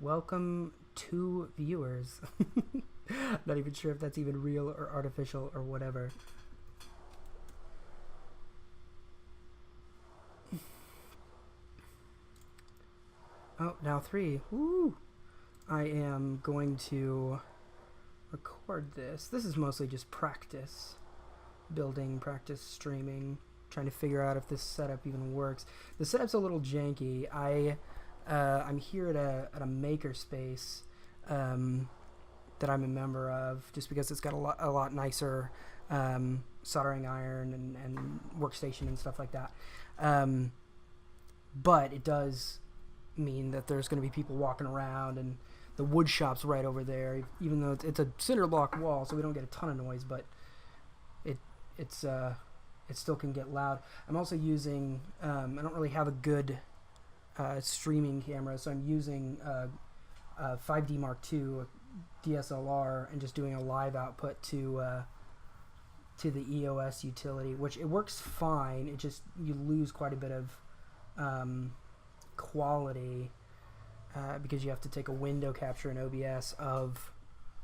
Welcome to viewers. Not even sure if that's even real or artificial or whatever. Oh, now 3. Woo! I am going to record this. This is mostly just practice. Building, practice streaming, trying to figure out if this setup even works. The setup's a little janky. I'm here at a makerspace that I'm a member of, just because it's got a lot nicer soldering iron and workstation and stuff like that. But it does mean that there's going to be people walking around, and the wood shop's right over there. Even though it's a cinder block wall, so we don't get a ton of noise, but it still can get loud. I'm also using I don't really have a good streaming camera, so I'm using a 5D Mark II, a DSLR, and just doing a live output to the EOS utility, which it works fine. It just, you lose quite a bit of quality because you have to take a window capture in OBS of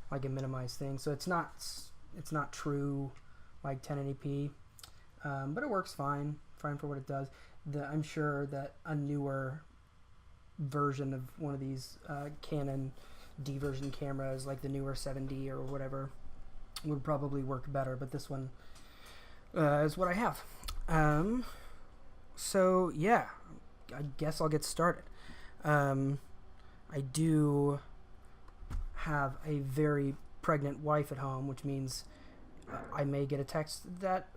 like a minimized thing, so it's not true like 1080p, but it works fine for what it does. I'm sure that a newer version of one of these Canon D version cameras, like the newer 7D or whatever, would probably work better, but this one is what I have. So yeah, I guess I'll get started. I do have a very pregnant wife at home, which means I may get a text that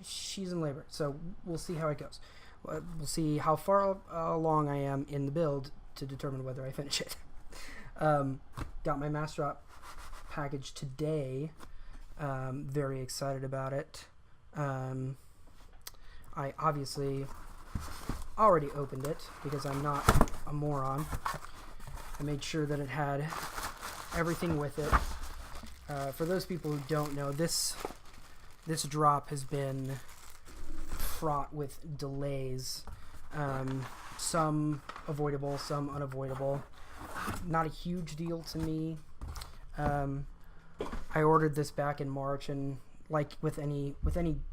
she's in labor, so we'll see how it goes. We'll see how far along I am in the build to determine whether I finish it. Got my master op package today. Very excited about it. I obviously already opened it because I'm not a moron. I made sure that it had everything with it. For those people who don't know, this drop has been fraught with delays, some avoidable, some unavoidable. Not a huge deal to me. I ordered this back in March, and like with any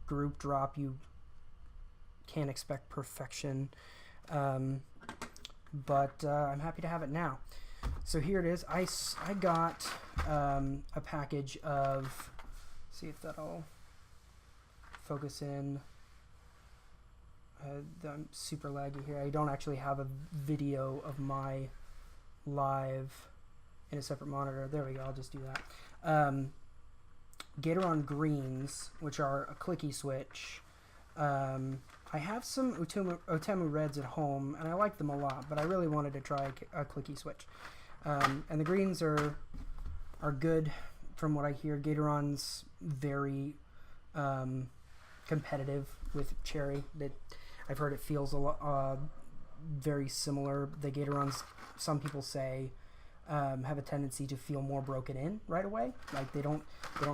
group drop, you can't expect perfection, but I'm happy to have it now. So here it is. I got a package of, see if that'll focus in. I'm super laggy here. I don't actually have a video of my live in a separate monitor. There we go. I'll just do that. Gatoron greens, which are a clicky switch. I have some Otemu reds at home, and I like them a lot, but I really wanted to try a clicky switch. And the greens are good from what I hear. Gatoron's very competitive with cherry. I've heard it feels a lot very similar. The Gatorons, some people say, have a tendency to feel more broken in right away. Like they don't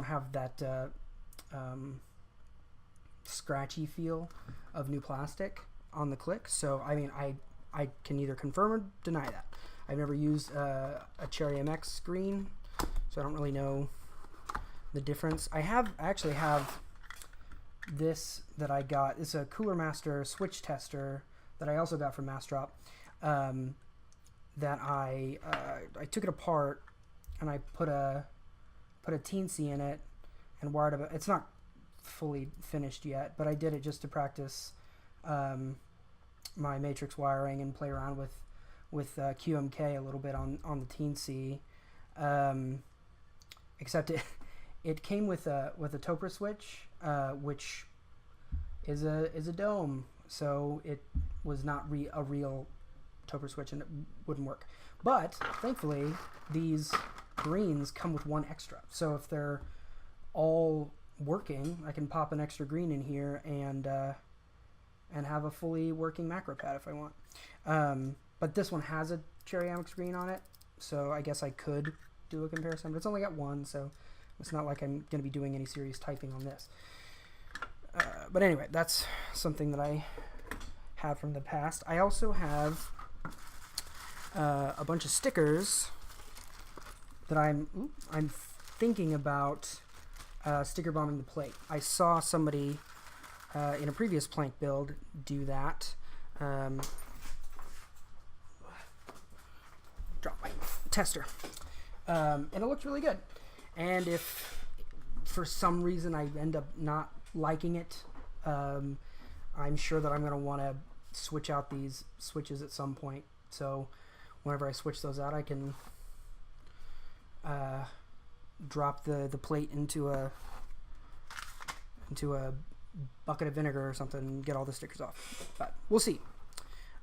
have that scratchy feel of new plastic on the click. So I mean, I can neither confirm or deny that. I've never used a Cherry MX screen, so I don't really know the difference. I actually have this that I got. It's a Cooler Master switch tester that I also got from Mastrop. That I took it apart and I put a teensy in it and wired it. It's not fully finished yet, but I did it just to practice my matrix wiring and play around with QMK a little bit on the teensy. Except it came with a Topper switch, which is a dome, so it was not a real Topper switch, and it wouldn't work. But thankfully, these greens come with one extra, so if they're all working, I can pop an extra green in here and have a fully working macro pad if I want. But this one has a Cherry MX green on it, so I guess I could do a comparison, but it's only got one, so it's not like I'm going to be doing any serious typing on this. But anyway, that's something that I have from the past. I also have a bunch of stickers that I'm thinking about sticker bombing the plate. I saw somebody in a previous Planck build do that. Drop my tester. And it looked really good. And if for some reason I end up not liking it, I'm sure that I'm going to want to switch out these switches at some point. So whenever I switch those out, I can drop the plate into a bucket of vinegar or something and get all the stickers off. But we'll see.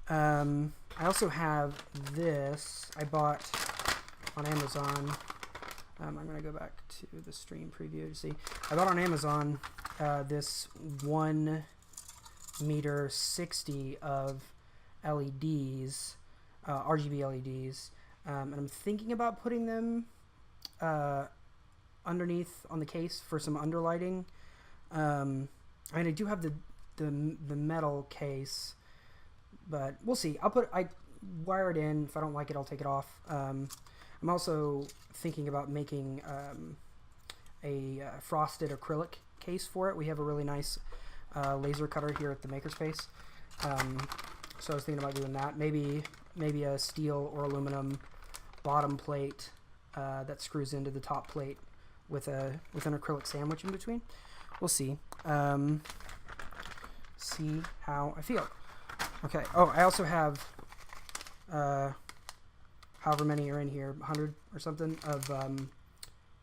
I also have this I bought on Amazon. I'm going to go back to the stream preview to see. I bought on Amazon this 1 meter 60 of LEDs, RGB LEDs, and I'm thinking about putting them underneath on the case for some underlighting. I mean, I do have the metal case, but we'll see. I wire it in. If I don't like it, I'll take it off. I'm also thinking about making a frosted acrylic case for it. We have a really nice laser cutter here at the Makerspace. So I was thinking about doing that. Maybe a steel or aluminum bottom plate that screws into the top plate with an acrylic sandwich in between. We'll see. See how I feel. Okay. Oh, I also have however many are in here, 100 or something of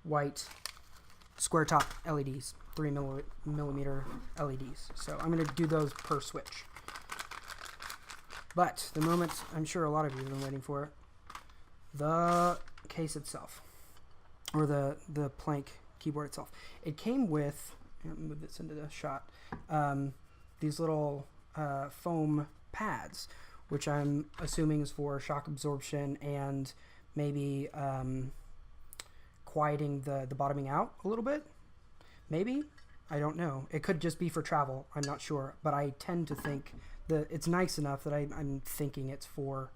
white square top LEDs, 3mm LEDs. So I'm going to do those per switch. But the moment I'm sure a lot of you have been waiting for, the case itself, or the Planck keyboard itself. It came with, let me move this into the shot, these little foam pads, which I'm assuming is for shock absorption and maybe quieting the bottoming out a little bit. Maybe. I don't know. It could just be for travel. I'm not sure. But I tend to think that it's nice enough that I'm thinking it's for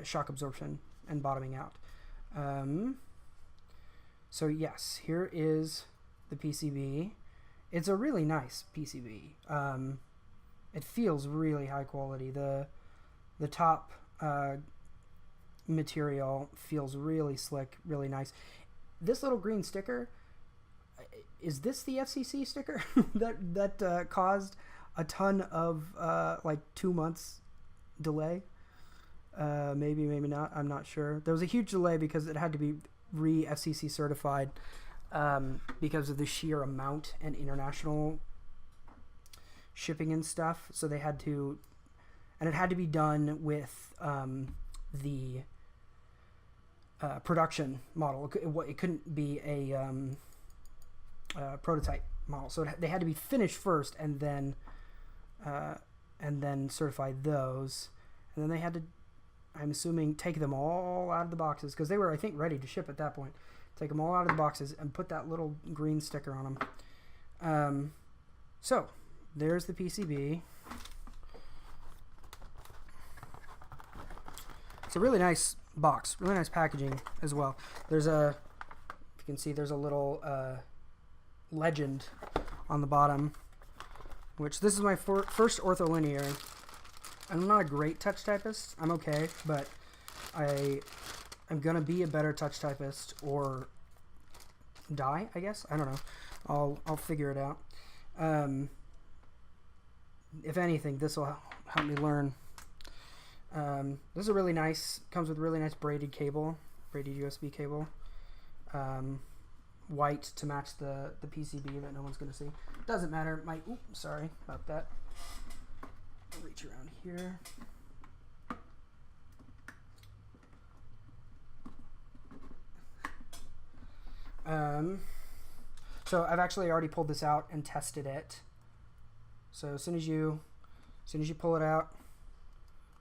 shock absorption and bottoming out. So yes, here is the PCB. It's a really nice PCB. It feels really high quality. The top material feels really slick, really nice. This little green sticker, is this the FCC sticker that caused a ton of like 2 months delay? Maybe not. I'm not sure. There was a huge delay because it had to be FCC certified because of the sheer amount and international shipping and stuff. So they had to, and it had to be done with the production model. It couldn't be a prototype model. So they had to be finished first and then certify those, and then they had to, I'm assuming, take them all out of the boxes because they were, I think, ready to ship at that point. Take them all out of the boxes and put that little green sticker on them. So there's the PCB. It's a really nice box, really nice packaging as well. There's a, if you can see, there's a little legend on the bottom, which this is my first ortholinear. I'm not a great touch typist. I'm okay, but I'm gonna be a better touch typist or die, I guess. I don't know. I'll figure it out. If anything, this will help me learn. This is a really nice, comes with really nice braided cable, braided USB cable. White to match the PCB that no one's gonna see. Doesn't matter. Sorry about that. I'll reach around here. So I've actually already pulled this out and tested it. So as soon as you pull it out,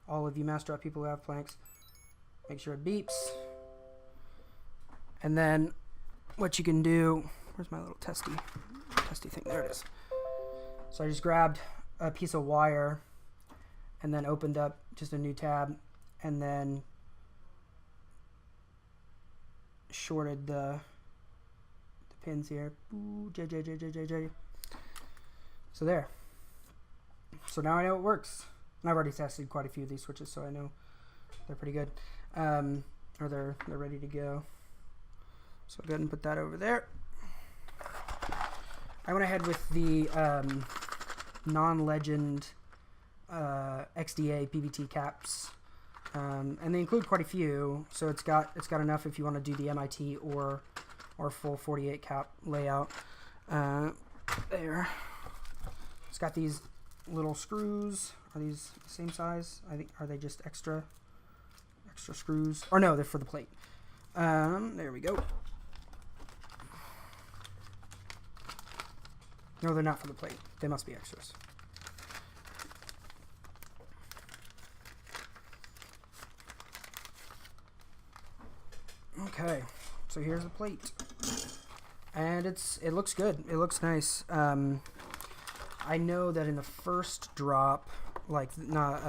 all of you Master people who have Plancks, make sure it beeps. And then what you can do, where's my little testy thing? There it is. So I just grabbed a piece of wire and then opened up just a new tab, and then shorted the pins here. Ooh, J. So there. So now I know it works. And I've already tested quite a few of these switches, so I know they're pretty good. Or they're ready to go. So I'll go ahead and put that over there. I went ahead with the non-legend XDA PVT caps, and they include quite a few. So it's got enough if you want to do the MIT or full 48 cap layout. There. It's got these little screws. Are these the same size? I think, are they just extra screws? Or no, they're for the plate. There we go. No, they're not for the plate. They must be extras. Okay, so here's the plate, and it looks good. It looks nice. I know that in the first drop, like not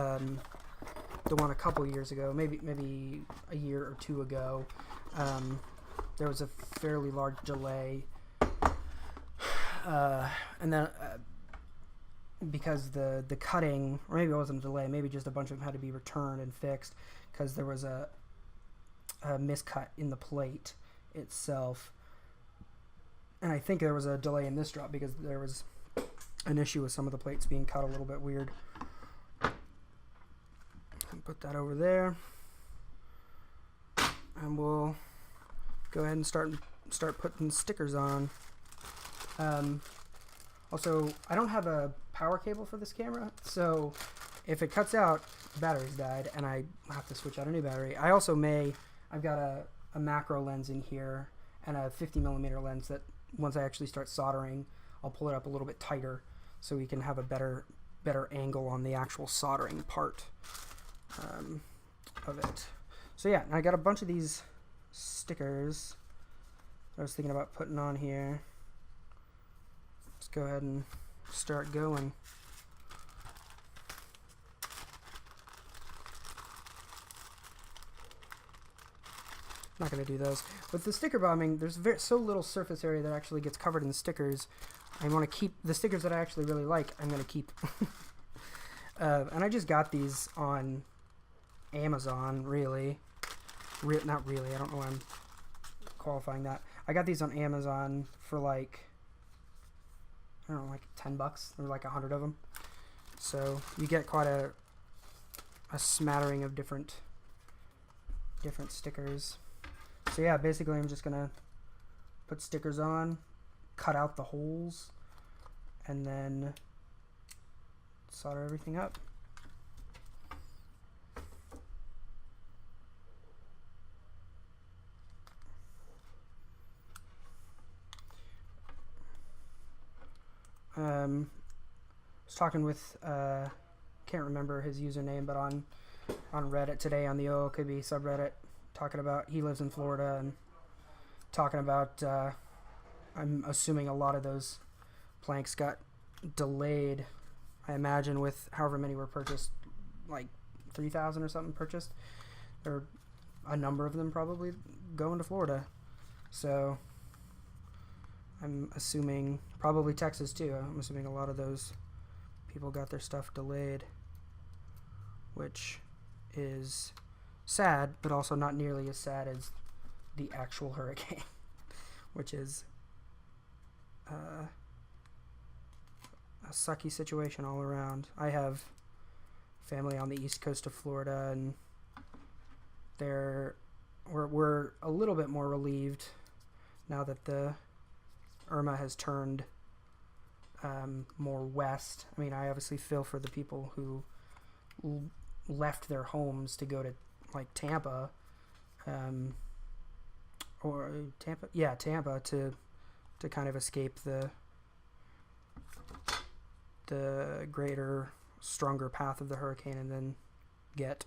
the one a couple years ago, maybe a year or two ago, there was a fairly large delay, and then because the cutting, or maybe it wasn't a delay, maybe just a bunch of them had to be returned and fixed because there was a miscut in the plate itself, and I think there was a delay in this drop because there was an issue with some of the plates being cut a little bit weird. Put that over there, and we'll go ahead and start putting stickers on. Also, I don't have a power cable for this camera, so if it cuts out, the battery's died, and I have to switch out a new battery. I also I've got a macro lens in here and a 50mm lens that once I actually start soldering, I'll pull it up a little bit tighter so we can have a better angle on the actual soldering part of it. So yeah, I got a bunch of these stickers I was thinking about putting on here. Let's go ahead and start going. Not going to do those. With the sticker bombing, there's so little surface area that actually gets covered in stickers. I want to keep the stickers that I actually really like. I'm going to keep. And I just got these on Amazon, really. Not really. I don't know why I'm qualifying that. I got these on Amazon for like, I don't know, like $10. There were like 100 of them. So you get quite a smattering of different stickers. So yeah, basically I'm just gonna put stickers on, cut out the holes, and then solder everything up. I was talking with can't remember his username, but on Reddit today, on the OOKB subreddit, talking about, he lives in Florida, and talking about I'm assuming a lot of those Plancks got delayed, I imagine, with however many were purchased, like 3,000 or something purchased. There were a number of them probably going to Florida, so I'm assuming, probably Texas too, I'm assuming a lot of those people got their stuff delayed, which is sad, but also not nearly as sad as the actual hurricane, which is a sucky situation all around. I have family on the east coast of Florida, and we're a little bit more relieved now that the Irma has turned more west. I mean, I obviously feel for the people who left their homes to go to like Tampa, Tampa to kind of escape the greater, stronger path of the hurricane, and then get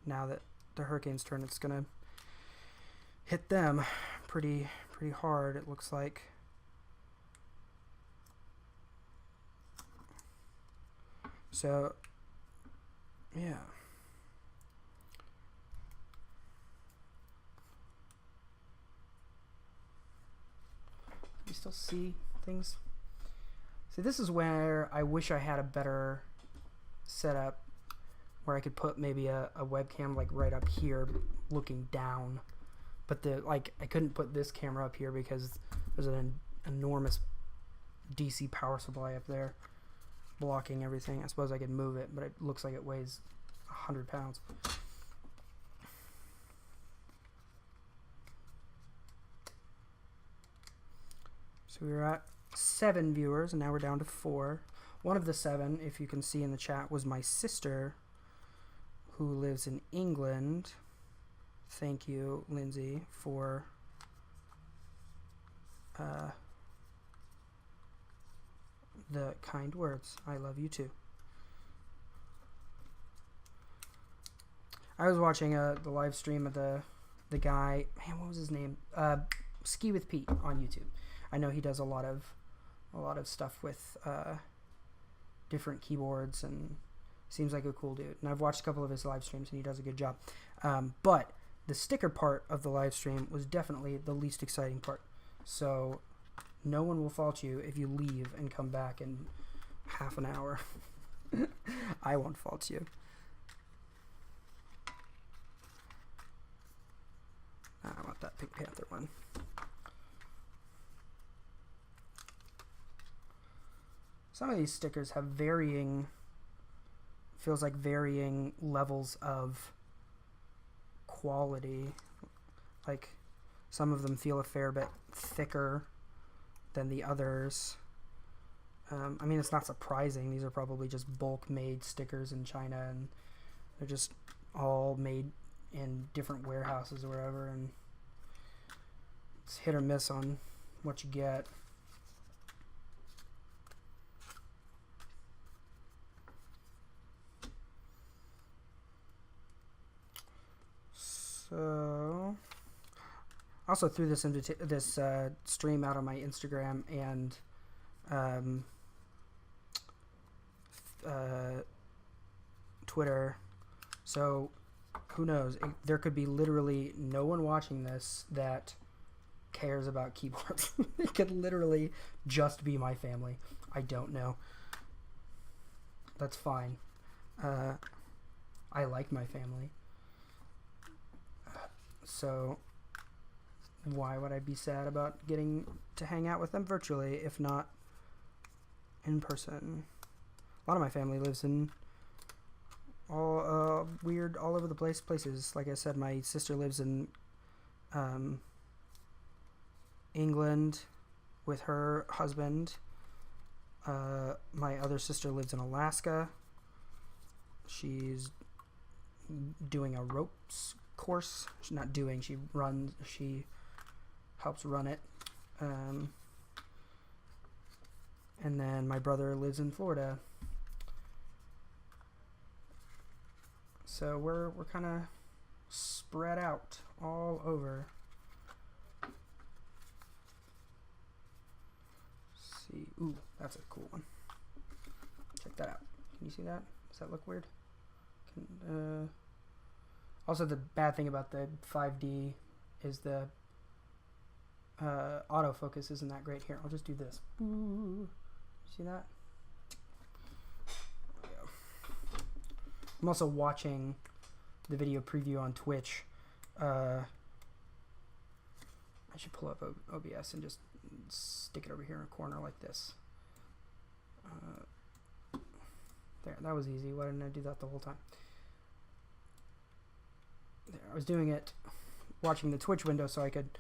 now that the hurricane's turned, it's gonna hit them pretty hard, it looks like. So, yeah. You still see things? See, this is where I wish I had a better setup where I could put maybe a webcam like right up here looking down. But I couldn't put this camera up here because there's an enormous DC power supply up there blocking everything. I suppose I could move it, but it looks like it weighs 100 pounds. So we were at 7 viewers, and now we're down to 4. One of the 7, if you can see in the chat, was my sister, who lives in England. Thank you, Lindsay, for the kind words. I love you too. I was watching the live stream of the guy. Man, what was his name? Ski with Pete on YouTube. I know he does a lot of stuff with different keyboards, and seems like a cool dude. And I've watched a couple of his live streams, and he does a good job. But the sticker part of the live stream was definitely the least exciting part. So no one will fault you if you leave and come back in half an hour. I won't fault you. I want that Pink Panther one. Some of these stickers have varying levels of quality. Like, some of them feel a fair bit thicker than the others. I mean, it's not surprising. These are probably just bulk made stickers in China, and they're just all made in different warehouses or wherever, and it's hit or miss on what you get. So, I also threw this stream out on my Instagram and Twitter. So, who knows? There could be literally no one watching this that cares about keyboards. It could literally just be my family. I don't know. That's fine. I like my family. So why would I be sad about getting to hang out with them virtually if not in person? A lot of my family lives in all weird, all over the place places. Like I said, my sister lives in England with her husband. My other sister lives in Alaska. She's doing a ropes course. She's not doing, she helps run it. And then my brother lives in Florida. So we're kind of spread out all over. Let's see. Ooh, that's a cool one. Check that out. Can you see that? Does that look weird? Also, the bad thing about the 5D is the autofocus isn't that great. Here, I'll just do this. Ooh. See that? There we go. I'm also watching the video preview on Twitch. I should pull up OBS and just stick it over here in a corner like this. There, that was easy. Why didn't I do that the whole time? There, I was doing it, watching the Twitch window so I could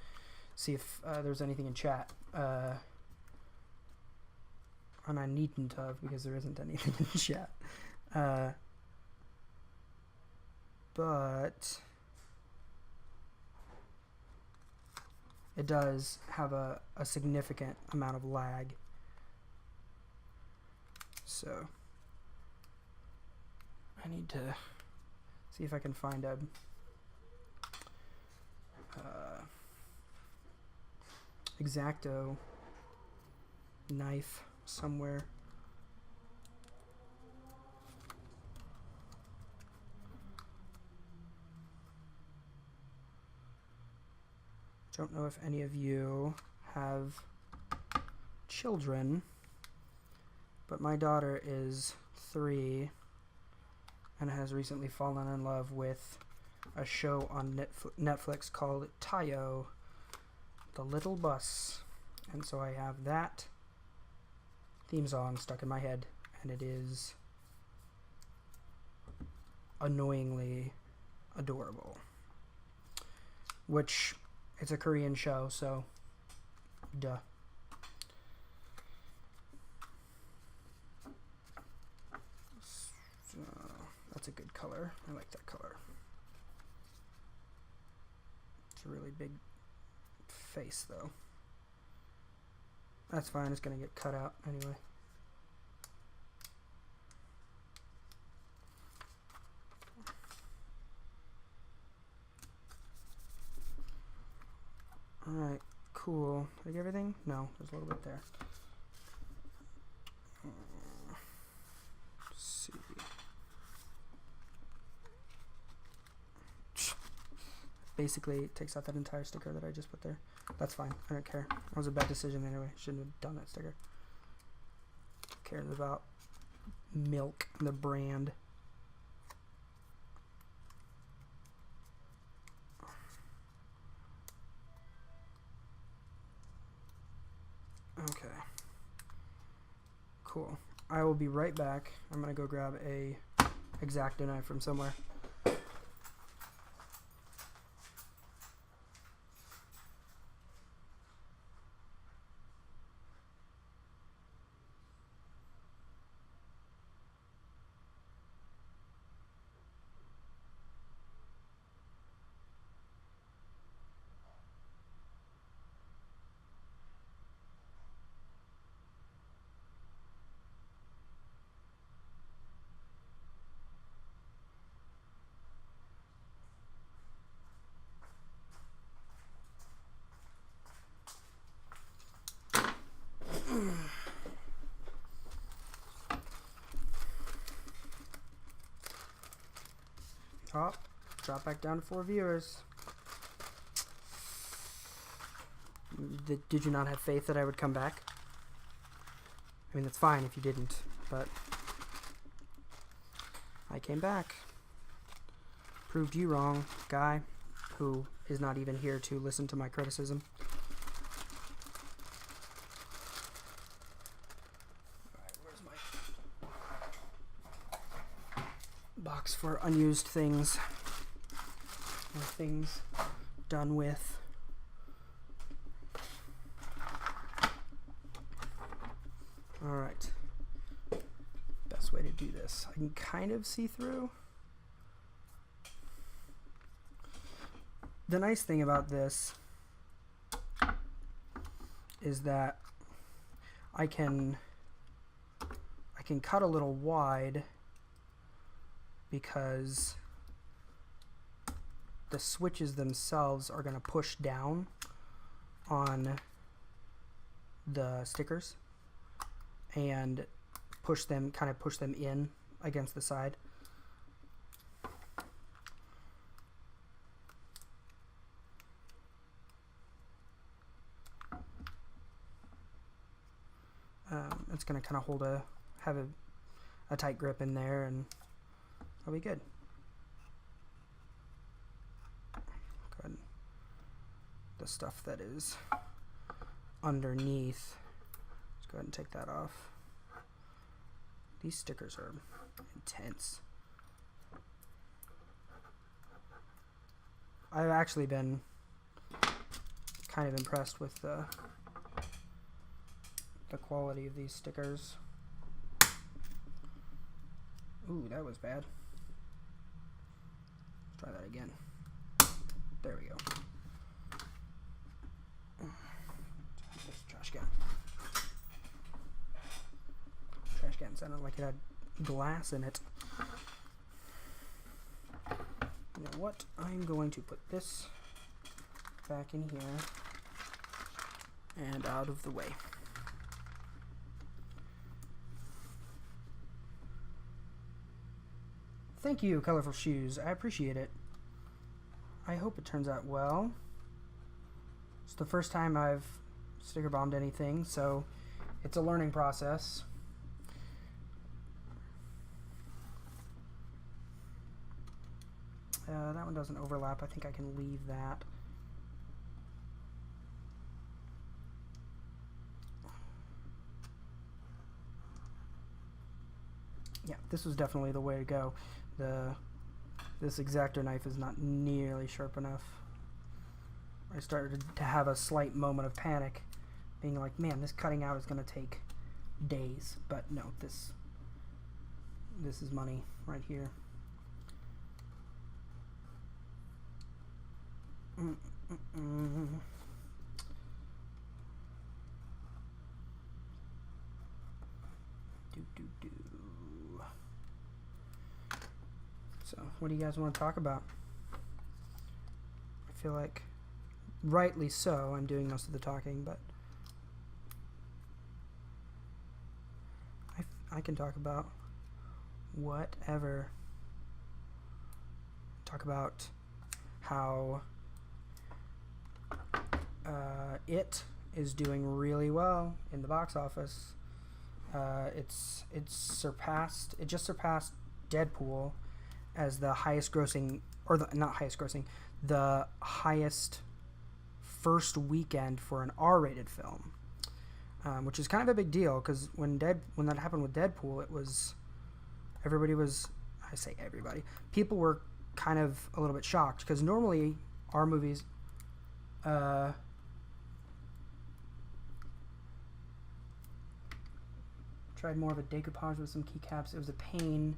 see if there's anything in chat. And I needn't have, because there isn't anything in chat. But it does have a significant amount of lag. So I need to see if I can find a X-Acto knife somewhere. Don't know if any of you have children, but my daughter is 3 and has recently fallen in love with a show on Netflix called Tayo, the Little Bus. And so I have that theme song stuck in my head, and it is annoyingly adorable. Which, it's a Korean show, so duh. So, that's a good color. I like that color. It's a really big face, though. That's fine. It's going to get cut out anyway. Alright, cool. Did I get everything? No, there's a little bit there. Let's see. Basically, it takes out that entire sticker that I just put there. That's fine. I don't care. That was a bad decision anyway. Shouldn't have done that sticker. Who cares about milk, the brand? Okay. Cool. I will be right back. I'm going to go grab a X-Acto knife from somewhere. Oh, drop back down to 4 viewers. Did you not have faith that I would come back? I mean, that's fine if you didn't, but I came back. Proved you wrong, guy who is not even here to listen to my criticism. Alright, where's my box for unused things? Or things done with. Alright. Best way to do this. I can kind of see through. The nice thing about this is that I can cut a little wide because the switches themselves are going to push down on the stickers and kind of push them in against the side. It's going to kind of have a tight grip in there, and I'll be good. Go ahead. The stuff that is underneath, let's go ahead and take that off. These stickers are intense. I've actually been kind of impressed with the quality of these stickers. Ooh, that was bad. Let's try that again. There we go. This trash can. Trash can sounded like it had glass in it. You know what? I'm going to put this back in here and out of the way. Thank you, Colorful Shoes. I appreciate it. I hope it turns out well. It's the first time I've sticker bombed anything, so it's a learning process. That one doesn't overlap. I think I can leave that. Yeah, this was definitely the way to go. This X-Acto knife is not nearly sharp enough. I started to have a slight moment of panic, being like, man, this cutting out is going to take days. But no, this is money right here. So, what do you guys want to talk about? I feel like, rightly so, I'm doing most of the talking, but I can talk about whatever. Talk about how it is doing really well in the box office. It just surpassed Deadpool as the highest grossing, or not highest grossing, the highest first weekend for an R-rated film, which is kind of a big deal, because when that happened with Deadpool, people were kind of a little bit shocked, because normally R movies tried more of a decoupage with some keycaps. It was a pain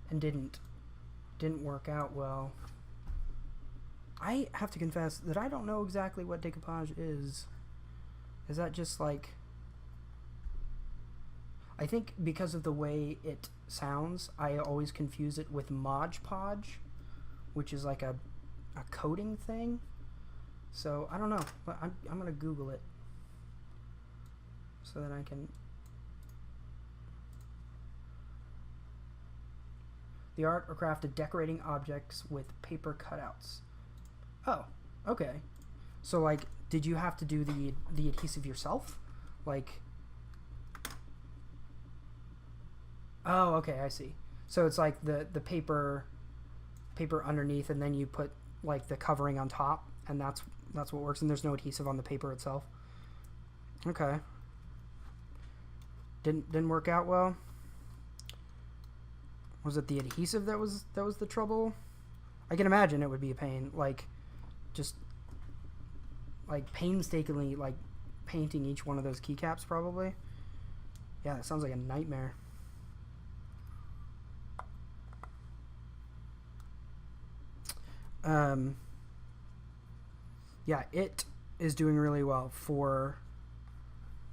and didn't work out well. I have to confess that I don't know exactly what decoupage is. Is that just like... I think because of the way it sounds, I always confuse it with Mod Podge, which is like a coding thing. So, I don't know. But I'm going to Google it so that I can... The art or craft of decorating objects with paper cutouts. Oh, okay. So, like, did you have to do the adhesive yourself? Like... Oh, okay, I see. So it's like the paper underneath, and then you put, like, the covering on top, and that's what works, and there's no adhesive on the paper itself. Okay. Didn't work out well. Was it the adhesive that was the trouble? I can imagine it would be a pain, like, just like painstakingly like painting each one of those keycaps, probably. Yeah, that sounds like a nightmare. Yeah, it is doing really well for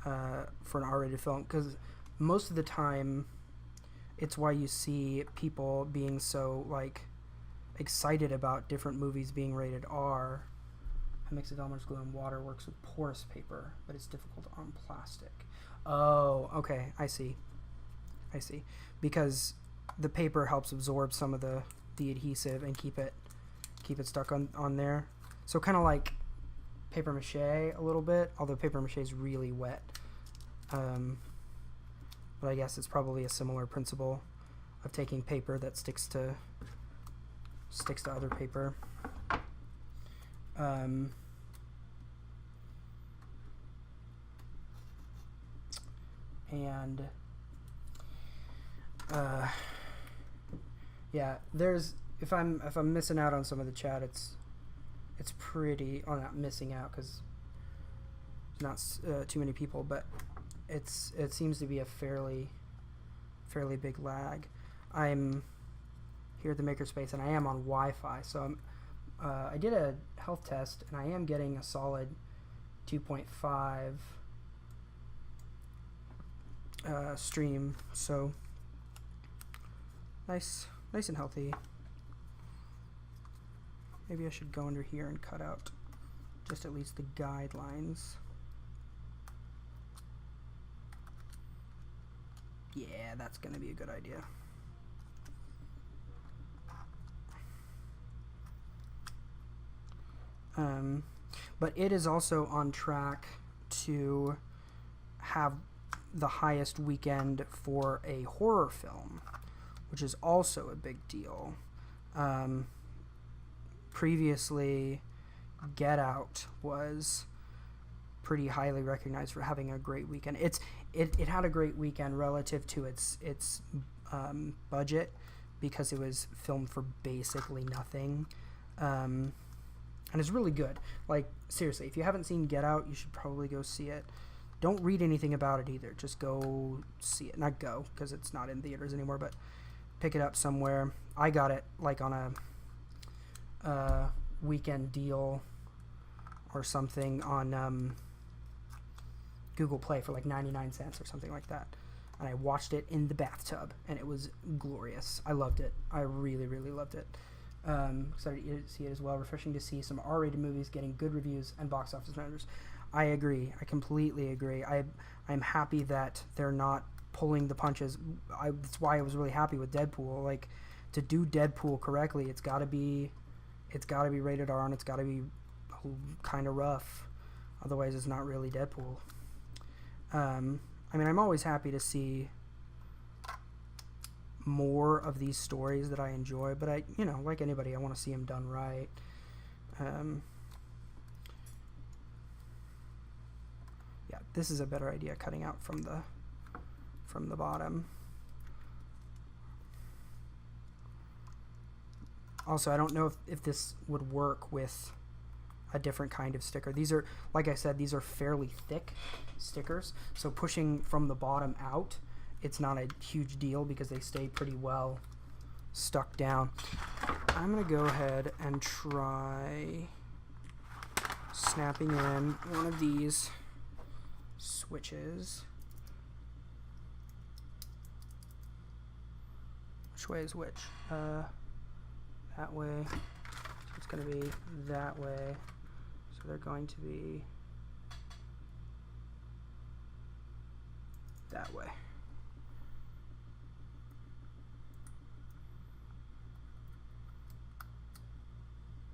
an R-rated film, because most of the time it's why you see people being so, like, excited about different movies being rated R. A mix of Elmer's glue and water works with porous paper, but it's difficult on plastic. Oh, okay, I see. Because the paper helps absorb some of the adhesive and keep it stuck on there. So kind of like paper mache a little bit, although paper mache is really wet. But I guess it's probably a similar principle of taking paper that sticks to other paper. Yeah, there's, if I'm missing out on some of the chat, it's pretty, or not missing out because there's not too many people, but it seems to be a fairly big lag. I'm here at the Makerspace, and I am on Wi-Fi, so I did a health test, and I am getting a solid 2.5 stream, so nice and healthy. Maybe I should go under here and cut out just at least the guidelines. Yeah, that's gonna be a good idea. But it is also on track to have the highest weekend for a horror film, which is also a big deal. Previously, Get Out was pretty highly recognized for having a great weekend. It had a great weekend relative to its budget, because it was filmed for basically nothing, and it's really good. Like, seriously, if you haven't seen Get Out, you should probably go see it. Don't read anything about it either. Just go see it. Not go, because it's not in theaters anymore, but pick it up somewhere. I got it like on a weekend deal or something on Google Play for like 99 cents or something like that. And I watched it in the bathtub, and it was glorious. I loved it. I really, really loved it. Excited to see it as well. Refreshing to see some R-rated movies getting good reviews and box office numbers. I agree. I completely agree. I'm happy that they're not pulling the punches. That's why I was really happy with Deadpool. Like, to do Deadpool correctly, it's got to be rated R, and it's got to be kind of rough. Otherwise, it's not really Deadpool. I mean, I'm always happy to see more of these stories that I enjoy, but like anybody, I want to see them done right. Yeah, this is a better idea, cutting out from the bottom. Also, I don't know if this would work with a different kind of sticker. These are, like I said, these are fairly thick stickers, so pushing from the bottom out, it's not a huge deal because they stay pretty well stuck down. I'm gonna go ahead and try snapping in one of these switches. Which way is which? That way. So it's gonna be that way. So they're going to be that way.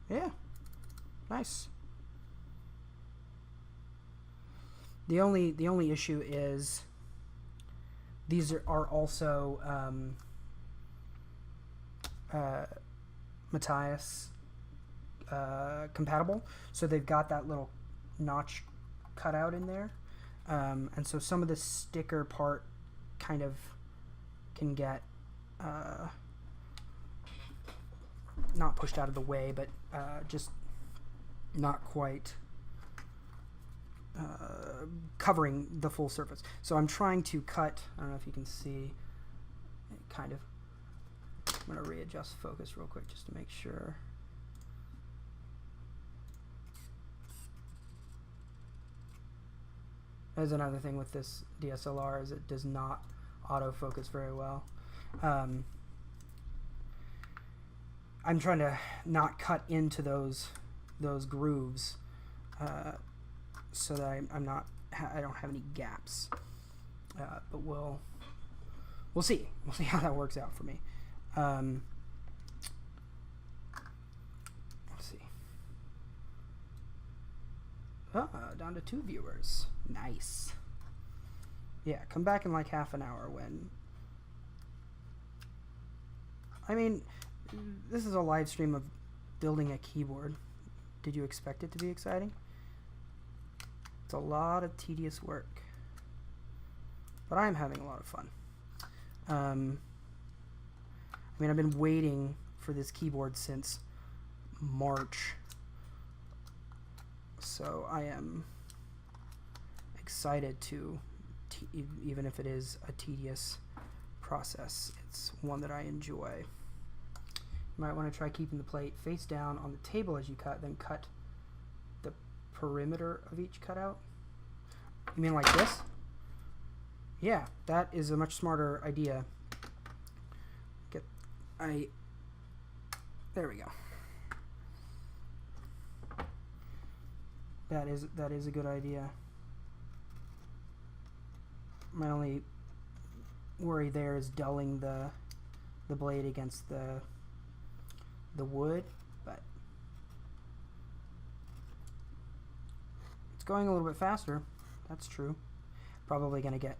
Yeah, nice. The only issue is these are also Matthias compatible, so they've got that little notch cut out in there, and so some of the sticker part kind of can get not pushed out of the way, but just not quite covering the full surface. So I'm trying to cut, I don't know if you can see, kind of, I'm going to readjust focus real quick just to make sure. There's another thing with this DSLR is it does not autofocus very well. I'm trying to not cut into those grooves, so that I don't have any gaps. But we'll see. We'll see how that works out for me. Let's see. Down to 2 viewers. Nice. Yeah, come back in like half an hour when... I mean, this is a live stream of building a keyboard. Did you expect it to be exciting? It's a lot of tedious work. But I'm having a lot of fun. I mean, I've been waiting for this keyboard since March. So I am excited to, even if it is a tedious process, it's one that I enjoy. You might want to try keeping the plate face down on the table as you cut, then cut the perimeter of each cutout. You mean like this? Yeah, that is a much smarter idea. There we go. That is a good idea. My only worry there is dulling the blade against the wood, but going a little bit faster. That's true. Probably going to get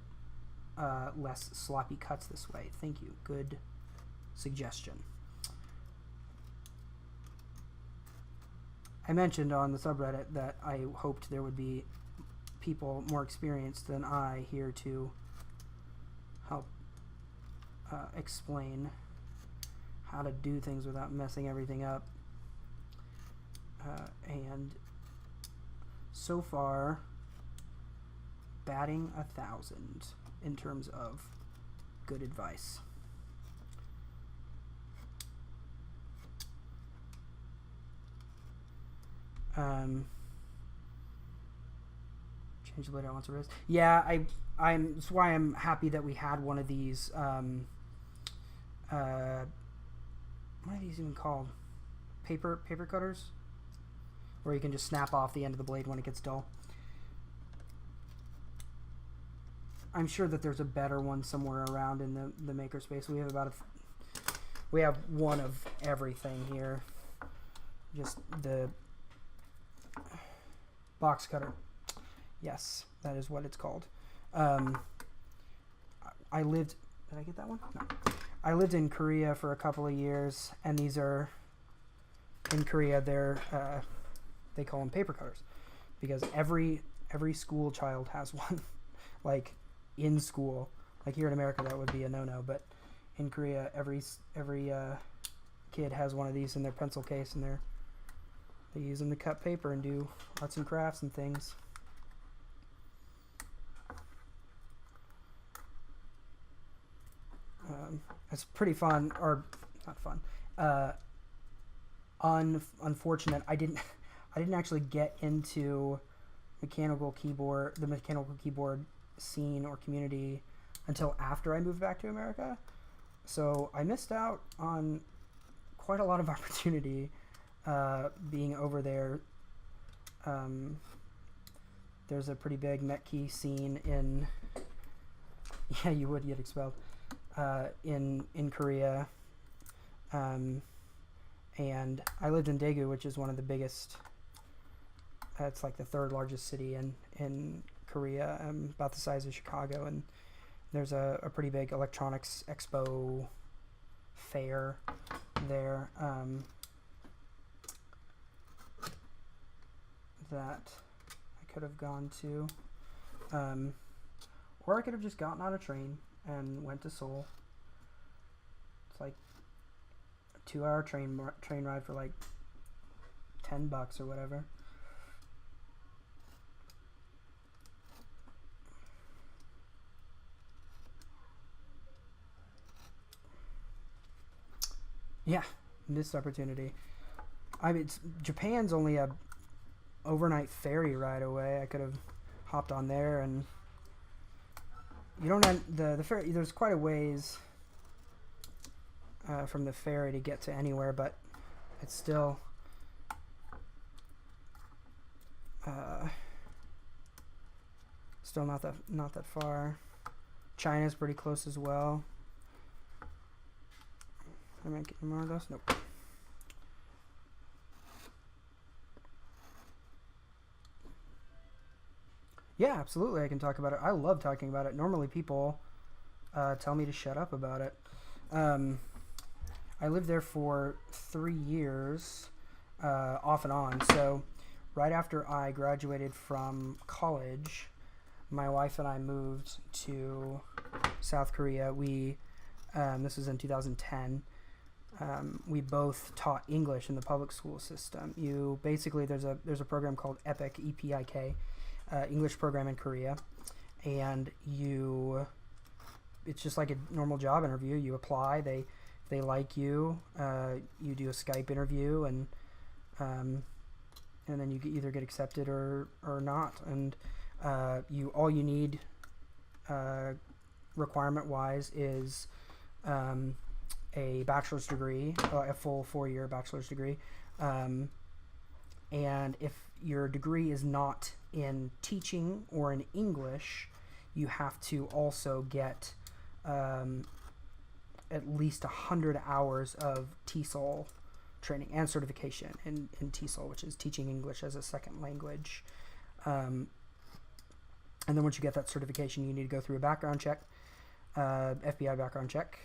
less sloppy cuts this way. Thank you. Good suggestion. I mentioned on the subreddit that I hoped there would be people more experienced than I here to help explain how to do things without messing everything up. And so far, batting 1,000 in terms of good advice. Change the layout once it is. Yeah, I'm. That's why I'm happy that we had one of these. What are these even called? Paper cutters, where you can just snap off the end of the blade when it gets dull. I'm sure that there's a better one somewhere around in the makerspace. We have we have one of everything here. Just the box cutter. Yes, that is what it's called. Did I get that one? No. I lived in Korea for a couple of years, and these are, in Korea, they call them paper cutters, because every school child has one, like in school. Like here in America, that would be a no-no, but in Korea, every kid has one of these in their pencil case, and they use them to cut paper and do arts and crafts and things. It's pretty fun, or not fun. Unfortunate. I didn't actually get into the mechanical keyboard scene or community until after I moved back to America. So I missed out on quite a lot of opportunity being over there. There's a pretty big Metkey scene in. Yeah, you would get expelled. In Korea, and I lived in Daegu, which is one of the biggest. It's like the third largest city in Korea, about the size of Chicago, and there's a pretty big electronics expo fair there that I could have gone to, or I could have just gotten on a train and went to Seoul. It's like a 2-hour train ride for like $10 or whatever. Yeah, missed opportunity. I mean, Japan's only a overnight ferry ride away. I could have hopped on there, and you don't have the ferry. There's quite a ways from the ferry to get to anywhere, but it's still not that far. China's pretty close as well. Am I getting more of those? Nope. Yeah, absolutely. I can talk about it. I love talking about it. Normally people tell me to shut up about it. I lived there for 3 years, off and on. So right after I graduated from college, my wife and I moved to South Korea. This was in 2010. We both taught English in the public school system. There's a program called EPIK, EPIK, English program in Korea, and it's just like a normal job interview. You apply, they like you, you do a Skype interview, and then you either get accepted or not. And all you need requirement wise is a bachelor's degree, a full 4-year bachelor's degree, and if your degree is not in teaching or in English, you have to also get at least 100 hours of TESOL training and certification in TESOL, which is teaching English as a second language. And then once you get that certification, you need to go through a background check, FBI background check,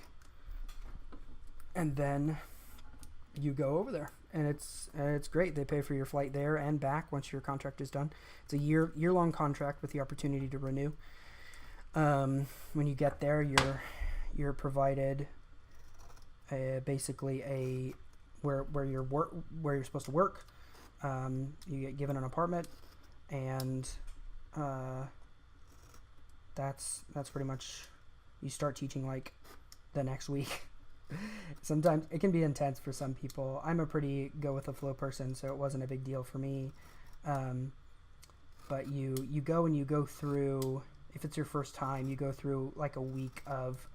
and then you go over there, and it's great. They pay for your flight there and back once your contract is done. It's a year-long contract with the opportunity to renew. When you get there, you're provided basically where you're supposed to work. You get given an apartment, and that's pretty much. You start teaching like the next week. Sometimes it can be intense for some people. I'm a pretty go with the flow person, so it wasn't a big deal for me. But you go and you go through. If it's your first time, you go through like a week of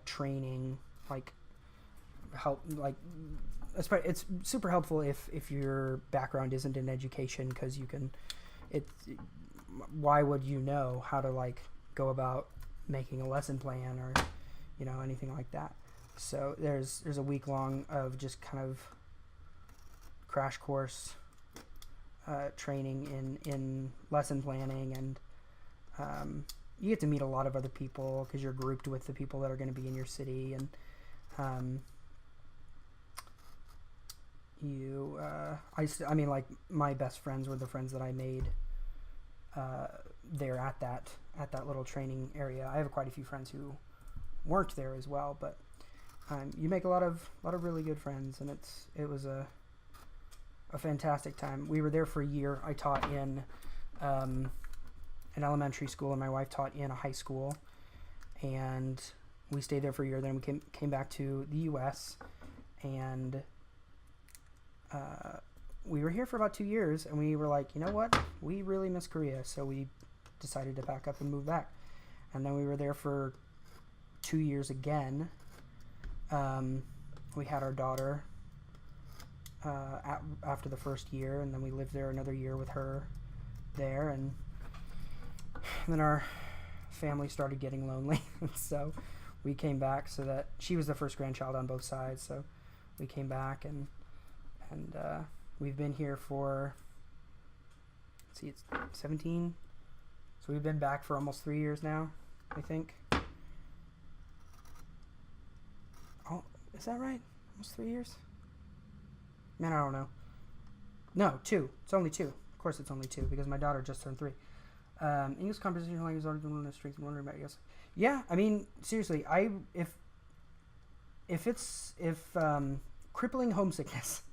training, it's super helpful if your background isn't in education, because why would you know how to like go about making a lesson plan or anything like that. So there's a week long of just kind of crash course training in lesson planning, and you get to meet a lot of other people because you're grouped with the people that are going to be in your city, and like my best friends were the friends that I made there at that little training area. I have quite a few friends who weren't there as well, but you make a lot of really good friends, and it was a fantastic time. We were there for a year. I taught in an elementary school, and my wife taught in a high school, and we stayed there for a year. Then we came back to the U.S., and we were here for about 2 years, and we were like, you know what? We really miss Korea, so we decided to pack up and move back. And then we were there for 2 years again. We had our daughter after the first year, and then we lived there another year with her there, and then our family started getting lonely, so we came back. So that she was the first grandchild on both sides, so we came back, and we've been here for, it's 17, so we've been back for almost 3 years now, I think. Oh, is that right? Almost 3 years? Man, I don't know. No, 2. It's only 2. Of course it's only 2, because my daughter just turned 3. English conversational language is already one of the strengths I'm wondering about, I guess. Yeah, I mean, seriously, if crippling homesickness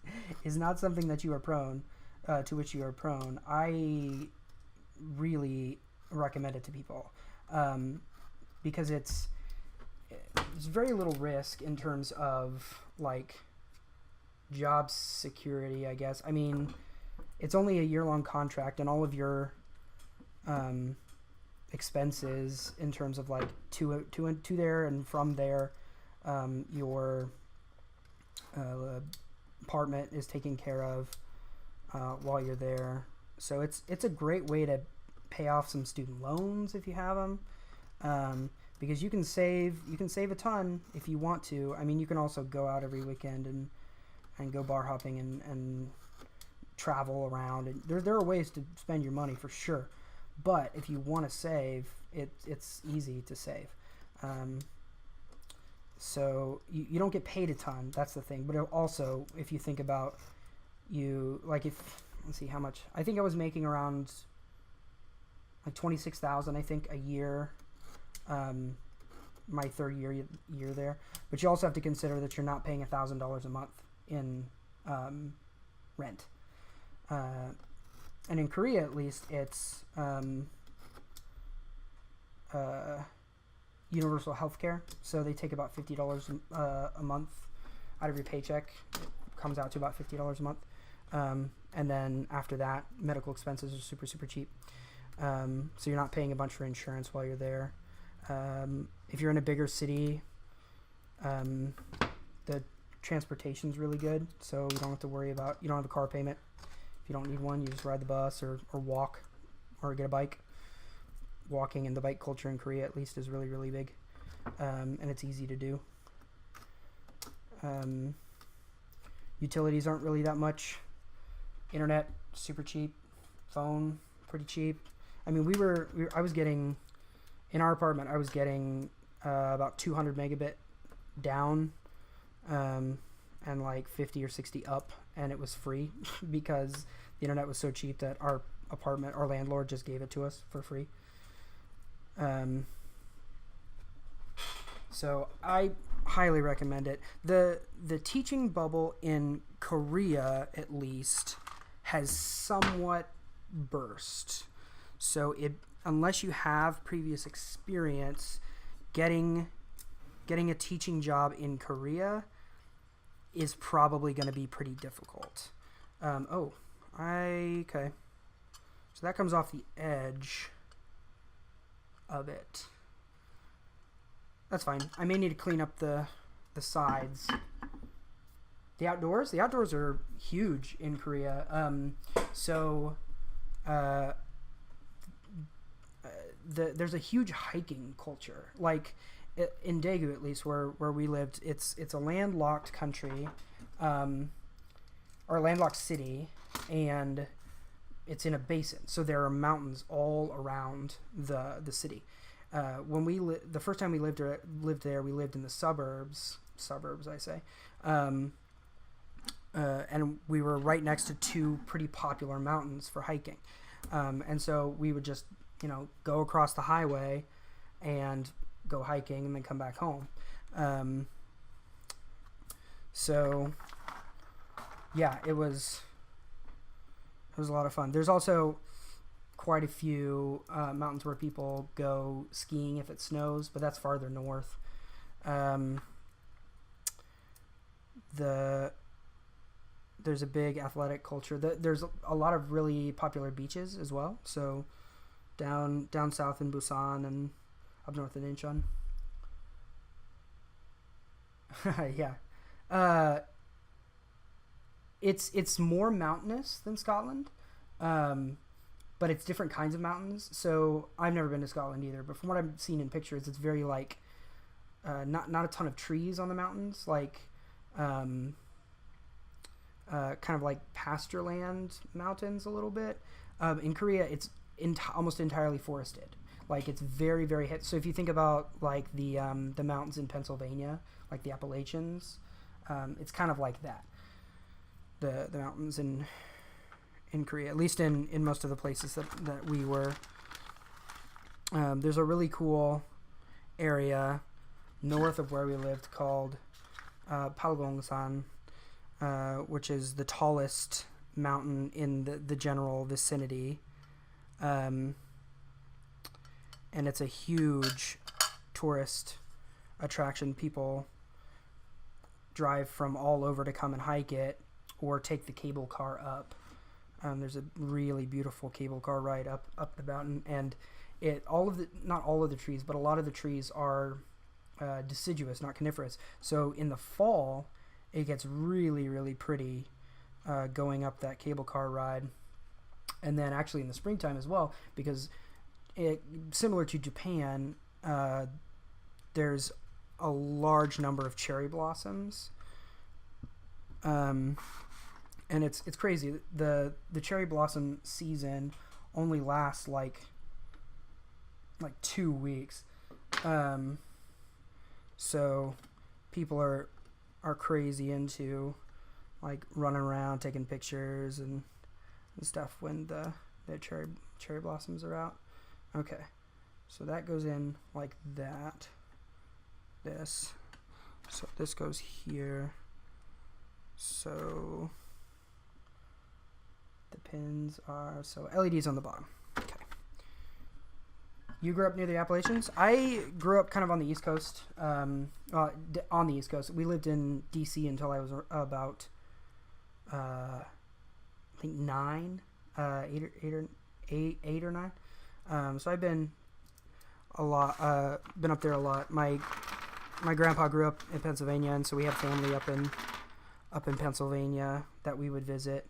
is not something that you are prone, to which you are prone, I really recommend it to people, because it's very little risk in terms of like job security, I guess. I mean, it's only a year-long contract, and all of your expenses in terms of like to there and from there, your apartment is taken care of while you're there. So it's a great way to pay off some student loans if you have them, because you can save a ton if you want to. I mean, you can also go out every weekend and go bar hopping and travel around, and there are ways to spend your money for sure. But if you want to save, it's easy to save. So you don't get paid a ton. That's the thing. But also, if you think about let's see how much. I think I was making around like $26,000, I think, a year. My third year there. But you also have to consider that you're not paying $1,000 a month in rent. And in Korea, at least, it's universal health care. So they take about $50 a month out of your paycheck. It comes out to about $50 a month. And then after that, medical expenses are super, super cheap. So you're not paying a bunch for insurance while you're there. If you're in a bigger city, the transportation's really good. So you don't have to worry about, you don't have a car payment. If you don't need one, you just ride the bus or walk or get a bike. Walking and the bike culture in Korea, at least, is really, really big. And it's easy to do. Utilities aren't really that much. Internet, super cheap. Phone pretty cheap. I mean, I was getting, in our apartment, I was getting about 200 megabit down, and like 50 or 60 up, and it was free because the internet was so cheap that our landlord just gave it to us for free. So I highly recommend it. The teaching bubble in Korea, at least, has somewhat burst. So unless you have previous experience, getting a teaching job in Korea is probably going to be pretty difficult. Okay. So that comes off the edge of it. That's fine. I may need to clean up the sides. The outdoors are huge in Korea. There's a huge hiking culture. Like in Daegu, at least where we lived, it's a landlocked country, or a landlocked city, and it's in a basin. So there are mountains all around the city. When the first time we lived there, we lived in the suburbs, I say, and we were right next to two pretty popular mountains for hiking, and so we would just go across the highway and go hiking and then come back home. So yeah, it was a lot of fun. There's also quite a few mountains where people go skiing if it snows, but that's farther north. There's a big athletic culture. There's a lot of really popular beaches as well. So down south in Busan and up north in Incheon. Yeah. It's more mountainous than Scotland. But it's different kinds of mountains. So I've never been to Scotland either, but from what I've seen in pictures, it's very like not a ton of trees on the mountains, like kind of like pasture land mountains a little bit. In Korea, it's almost entirely forested. Like it's very, very so if you think about like the mountains in Pennsylvania, like the Appalachians, it's kind of like that. The mountains in Korea, at least in most of the places that we were. There's a really cool area north of where we lived called Palgongsan, which is the tallest mountain in the general vicinity. And it's a huge tourist attraction. People drive from all over to come and hike it or take the cable car up. There's a really beautiful cable car ride up the mountain, and not all of the trees, but a lot of the trees are deciduous, not coniferous. So in the fall, it gets really, really pretty going up that cable car ride. And then actually in the springtime as well, because similar to Japan, there's a large number of cherry blossoms. And it's crazy. The cherry blossom season only lasts like 2 weeks. So people are crazy into like running around taking pictures and stuff when the cherry blossoms are out. Okay. So that goes in like that. So this goes here. So the pins are LEDs on the bottom. Okay. You grew up near the Appalachians? I grew up kind of on the East Coast. On the East Coast, we lived in DC until I was about, I think 9, 8 or 9. So I've been been up there a lot. My grandpa grew up in Pennsylvania, and so we have family up in Pennsylvania that we would visit.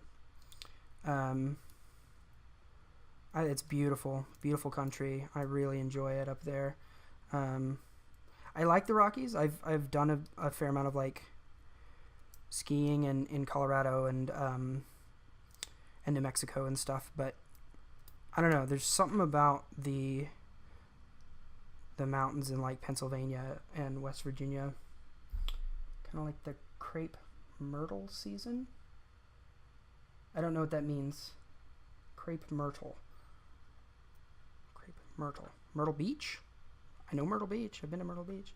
It's beautiful country. I really enjoy it up there. I like the Rockies. I've done a fair amount of like skiing in Colorado and New Mexico and stuff, but I don't know. There's something about the mountains in like Pennsylvania and West Virginia, kind of like the crepe myrtle season. I don't know what that means. Crepe myrtle. Crepe myrtle. Myrtle Beach? I know Myrtle Beach. I've been to Myrtle Beach.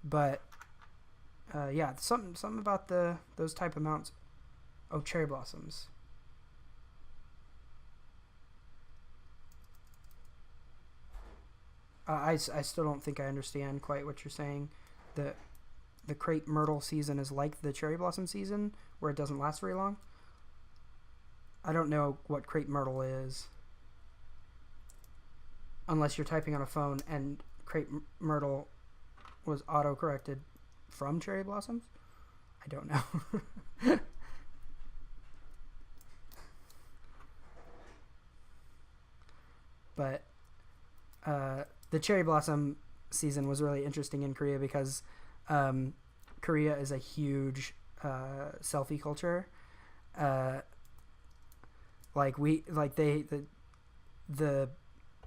But yeah, something about those type of mountains. Oh, cherry blossoms. I still don't think I understand quite what you're saying. The crepe myrtle season is like the cherry blossom season, where it doesn't last very long. I don't know what crepe myrtle is, unless you're typing on a phone and crepe myrtle was auto-corrected from cherry blossoms. I don't know. But the cherry blossom season was really interesting in Korea because Korea is a huge selfie culture. The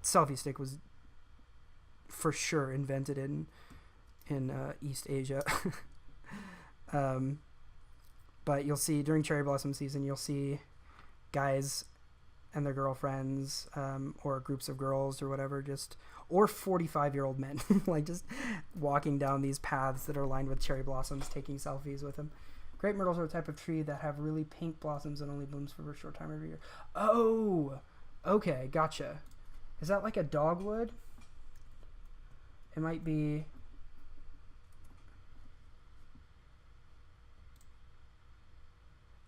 selfie stick was for sure invented in East Asia. But you'll see during cherry blossom season, you'll see guys and their girlfriends, or groups of girls or whatever, or 45-year-old men, like just walking down these paths that are lined with cherry blossoms, taking selfies with them. Crepe myrtles are a type of tree that have really pink blossoms and only blooms for a short time every year. Oh, okay, gotcha. Is that like a dogwood? It might be.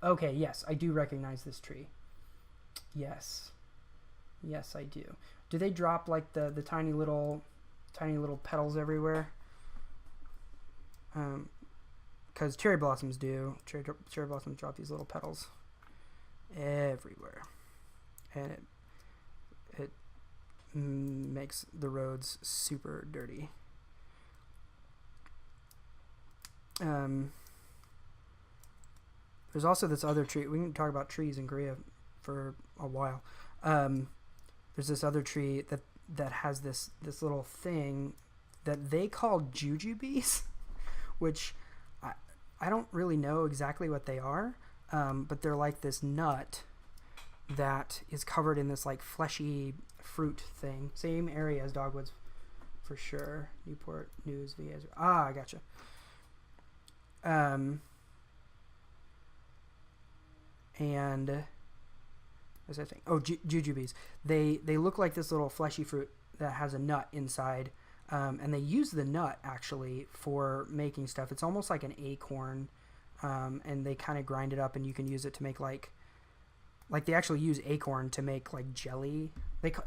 Okay, yes, I do recognize this tree. Yes, I do. Do they drop like the tiny little petals everywhere? Because cherry blossoms do. Cherry blossoms drop these little petals everywhere, and it makes the roads super dirty. There's also this other tree. We can talk about trees in Korea for a while. There's this other tree that has this little thing that they call jujubes, which I don't really know exactly what they are, but they're like this nut that is covered in this like fleshy fruit thing. Same area as dogwoods for sure. Newport News VS. I gotcha. And what was I saying? Oh, jujubes. They look like this little fleshy fruit that has a nut inside, and they use the nut actually for making stuff. It's almost like an acorn, and they kind of grind it up, and you can use it to make like they actually use acorn to make like jelly.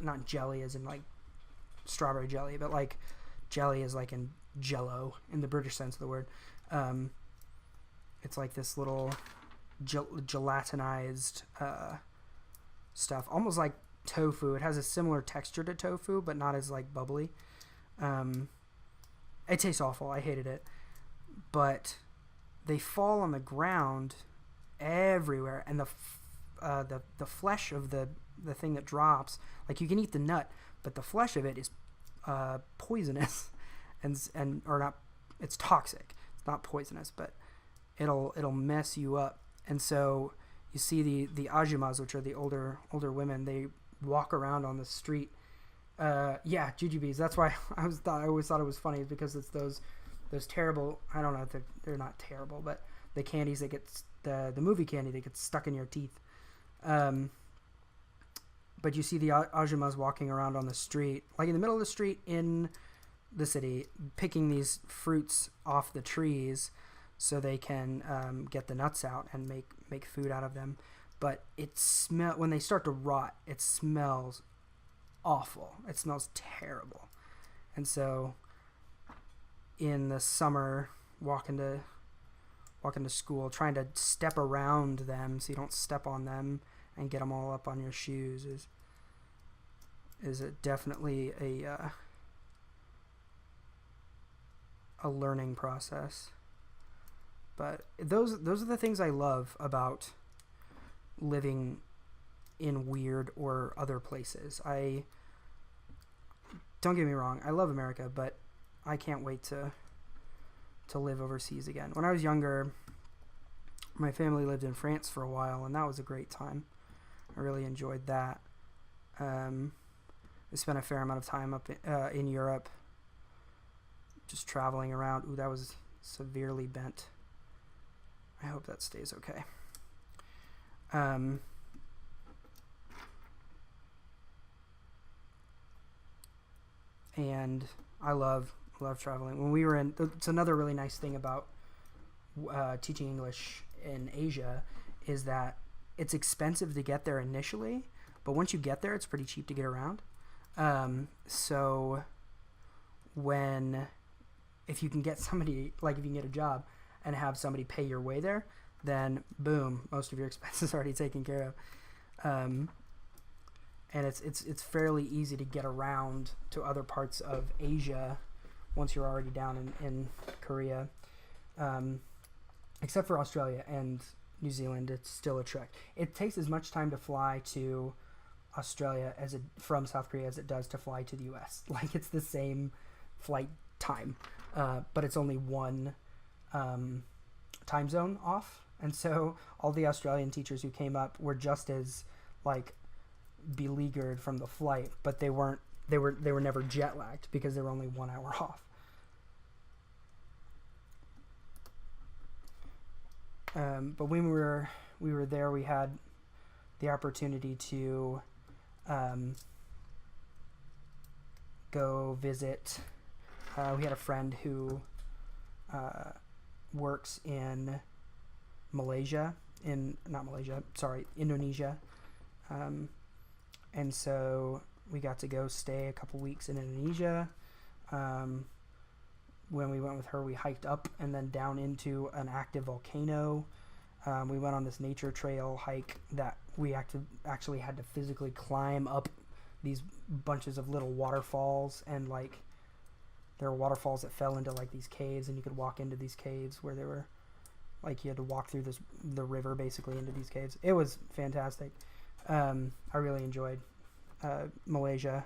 Not jelly as in like strawberry jelly, but like jelly is like in jello in the British sense of the word. It's like this little gelatinized stuff, almost like tofu. It has a similar texture to tofu, but not as like bubbly. It tastes awful. I hated it, but they fall on the ground everywhere, and the flesh of the thing that drops, like you can eat the nut, but the flesh of it is poisonous, and or not. It's toxic. It's not poisonous, but it'll mess you up. And so you see the ajumas, which are the older women, they walk around on the street. Jujubes. That's why I always thought it was funny, because it's those terrible. I don't know. They're not terrible, but the candies that get the movie candy that gets stuck in your teeth. But you see the ajumas walking around on the street, like in the middle of the street in the city, picking these fruits off the trees, so they can get the nuts out and make food out of them. But when they start to rot, it smells awful. It smells terrible. And so in the summer, walking to school, trying to step around them so you don't step on them and get them all up on your shoes is definitely a learning process. But those are the things I love about living in weird or other places. I don't get me wrong, I love America, but I can't wait to live overseas again. When I was younger, my family lived in France for a while, and that was a great time. I really enjoyed that. I spent a fair amount of time up in Europe, just traveling around. Ooh, that was severely bent. I hope that stays okay. And I love traveling. When we were in, it's another really nice thing about teaching English in Asia is that it's expensive to get there initially, but once you get there, it's pretty cheap to get around. So if you can get somebody, like if you can get a job and have somebody pay your way there, then boom, most of your expenses are already taken care of. And it's fairly easy to get around to other parts of Asia once you're already down in Korea. Except for Australia and New Zealand, it's still a trek. It takes as much time to fly to Australia from South Korea as it does to fly to the US. Like, it's the same flight time, but it's only one time zone off. And so all the Australian teachers who came up were just as like beleaguered from the flight, but they were never jet lagged because they were only 1 hour off. But when we were there, we had the opportunity to go visit. We had a friend who works in Indonesia. And so we got to go stay a couple weeks in Indonesia. When we went with her, we hiked up and then down into an active volcano. We went on this nature trail hike that we actually had to physically climb up these bunches of little waterfalls, and like there were waterfalls that fell into like these caves, and you could walk into these caves where they were like you had to walk through the river basically into these caves. It was fantastic. I really enjoyed Indonesia.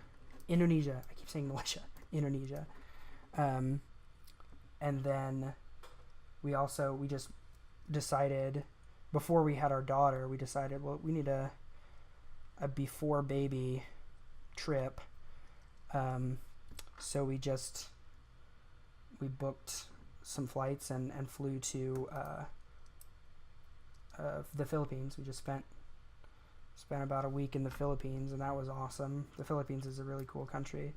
I keep saying Malaysia. Indonesia. And then we just decided, before we had our daughter, we decided, well, we need a before baby trip. So we booked some flights and flew to the Philippines. We just spent about a week in the Philippines, and that was awesome. The Philippines is a really cool country,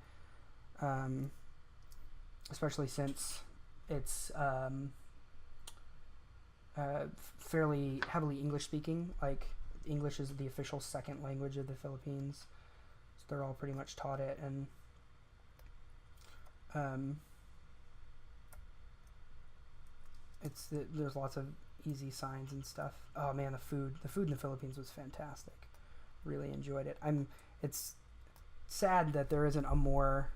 especially since it's fairly heavily English speaking. Like, English is the official second language of the Philippines, so they're all pretty much taught it. And there's lots of easy signs and stuff. Oh man, the food in the Philippines was fantastic. Really enjoyed it. It's sad that there isn't a more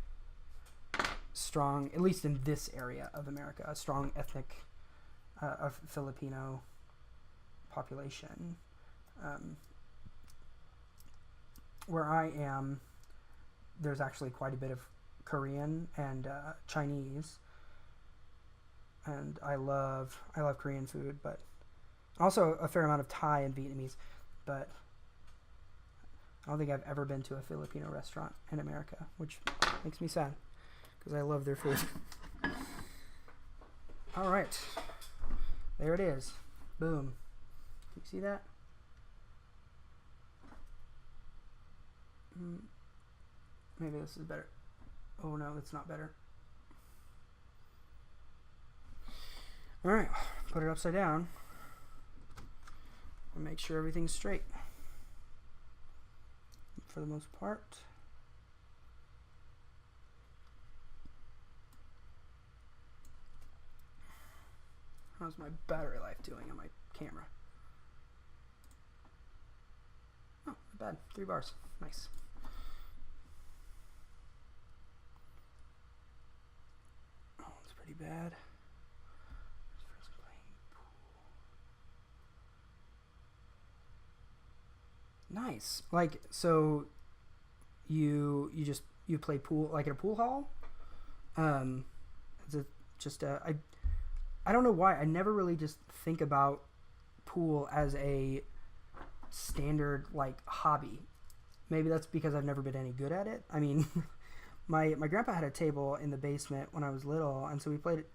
strong, at least in this area of America, a strong ethnic of Filipino population. Where I am, there's actually quite a bit of Korean and Chinese, and I love Korean food, but also a fair amount of Thai and Vietnamese. But I don't think I've ever been to a Filipino restaurant in America, which makes me sad because I love their food. All right, there it is. Boom. Can you see that? Maybe this is better. Oh no, that's not better. All right, put it upside down and make sure everything's straight for the most part. How's my battery life doing on my camera? Oh, not bad. 3 bars. Nice. Oh, it's pretty bad. This person playing Nice. Like, so you play pool like at a pool hall? Is it just I don't know why I never really just think about pool as a standard like hobby. Maybe that's because I've never been any good at it. I mean, my grandpa had a table in the basement when I was little, and so we played it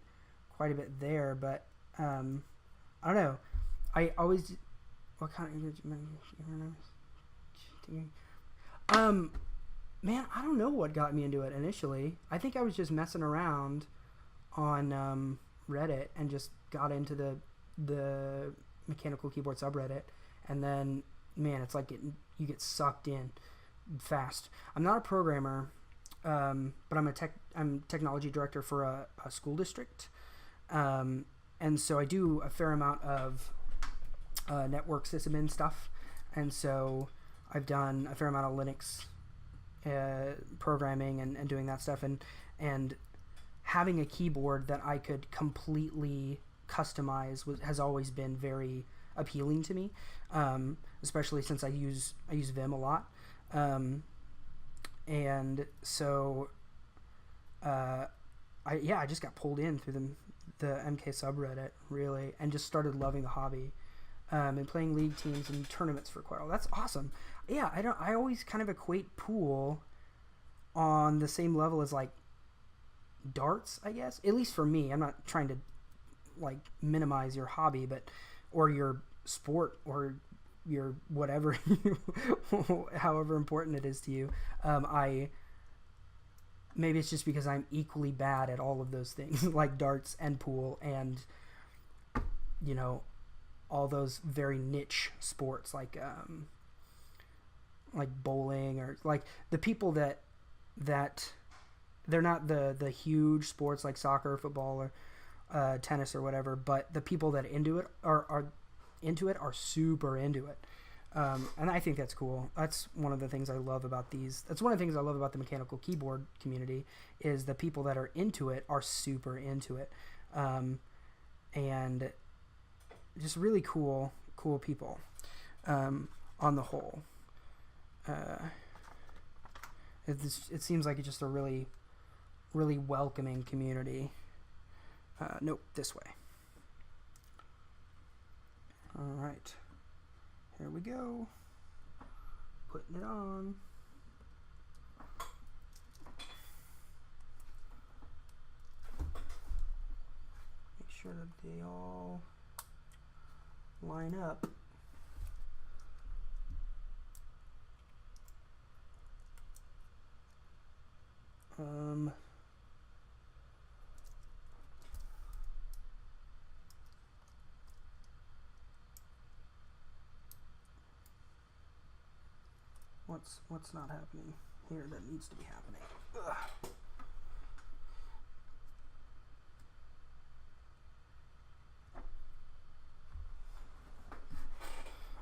quite a bit there. But I don't know. I always what kind of man, I don't know what got me into it initially. I think I was just messing around on Reddit and just got into the mechanical keyboard subreddit, and then man, it's like you get sucked in fast. I'm not a programmer, but I'm technology director for a school district, and so I do a fair amount of network sysadmin stuff, and so I've done a fair amount of Linux programming and doing that stuff, and having a keyboard that I could completely customize has always been very appealing to me, especially since I use Vim a lot, and so I just got pulled in through the MK subreddit really, and just started loving the hobby, and playing league teams and tournaments for quite a while. That's awesome. Yeah, I always kind of equate pool on the same level as like darts, I guess. At least for me. I'm not trying to like minimize your hobby, but or your sport or your whatever, however important it is to you. Maybe it's just because I'm equally bad at all of those things, like darts and pool and all those very niche sports like bowling, or like the people that they're not the huge sports like soccer, football, or tennis or whatever, but the people that are super into it, and I think that's cool. That's one of the things I love about that's one of the things I love about the mechanical keyboard community, is the people that are into it are super into it, and just really cool people on the whole. It seems like it's just a really, really welcoming community. Nope, this way. All right, here we go. Putting it on. Make sure that they all line up. What's not happening here that needs to be happening? Ugh.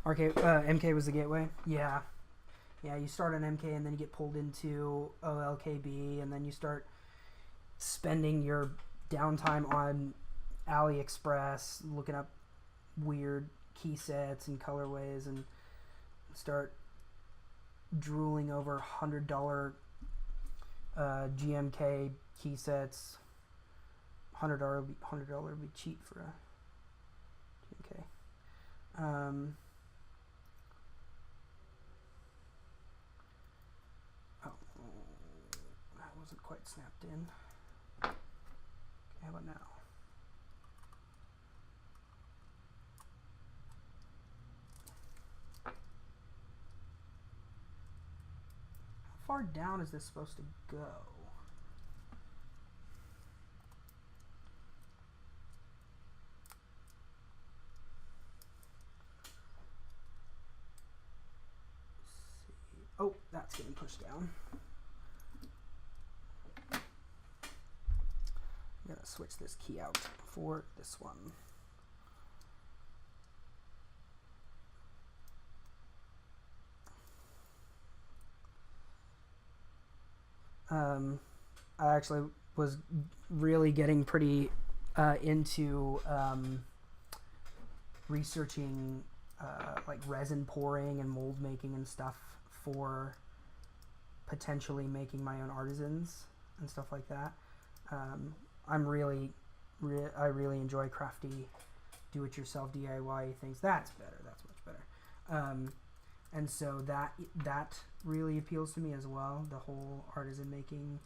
MK was the gateway? Yeah. Yeah, you start on MK and then you get pulled into OLKB, and then you start spending your downtime on AliExpress looking up weird key sets and colorways, and start drooling over $100 GMK key sets. $100 would be cheap for a GMK. That wasn't quite snapped in. Okay, how about now? How far down is this supposed to go? Oh, that's getting pushed down. I'm gonna switch this key out for this one. I actually was really getting pretty into researching like resin pouring and mold making and stuff for potentially making my own artisans and stuff like that. I really enjoy crafty, do-it-yourself DIY things. That's better. That's much better. And so that really appeals to me as well. The whole artisan making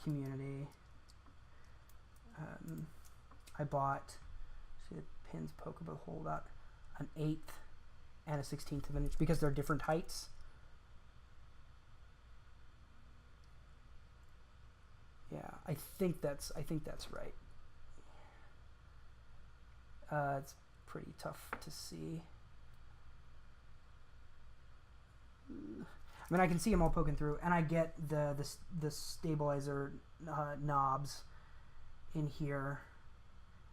community. I bought, see the pins poke above the hole, about an 1/8 and a 1/16 of an inch because they're different heights. Yeah, I think that's right. It's pretty tough to see. I mean, I can see them all poking through, and I get the stabilizer knobs in here.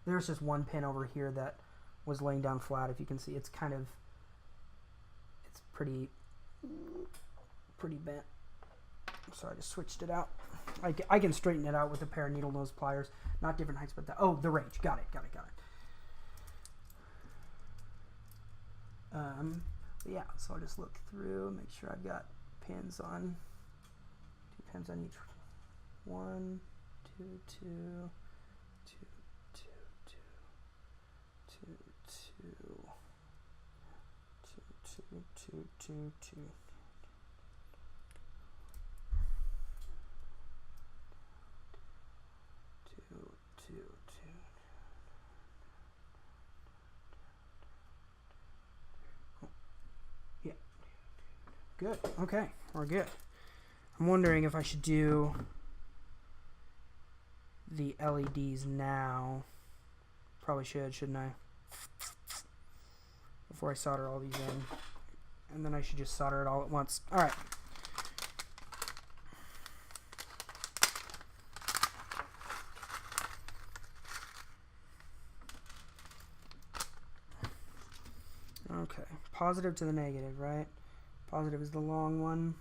There's just one pin over here that was laying down flat. If you can see, it's pretty bent. So I just switched it out. I can straighten it out with a pair of needle nose pliers. Not different heights, but the range. Got it. Yeah, so I'll just look through, make sure I've got pins on, 2 pins on each. 1, 2, 2, 2, 2, 2, 2, 2, 2, 2, 2. Good. Okay, we're good. I'm wondering if I should do the LEDs now. Probably should, shouldn't I? Before I solder all these in. And then I should just solder it all at once. All right. Okay, positive to the negative, right? Positive is the long one.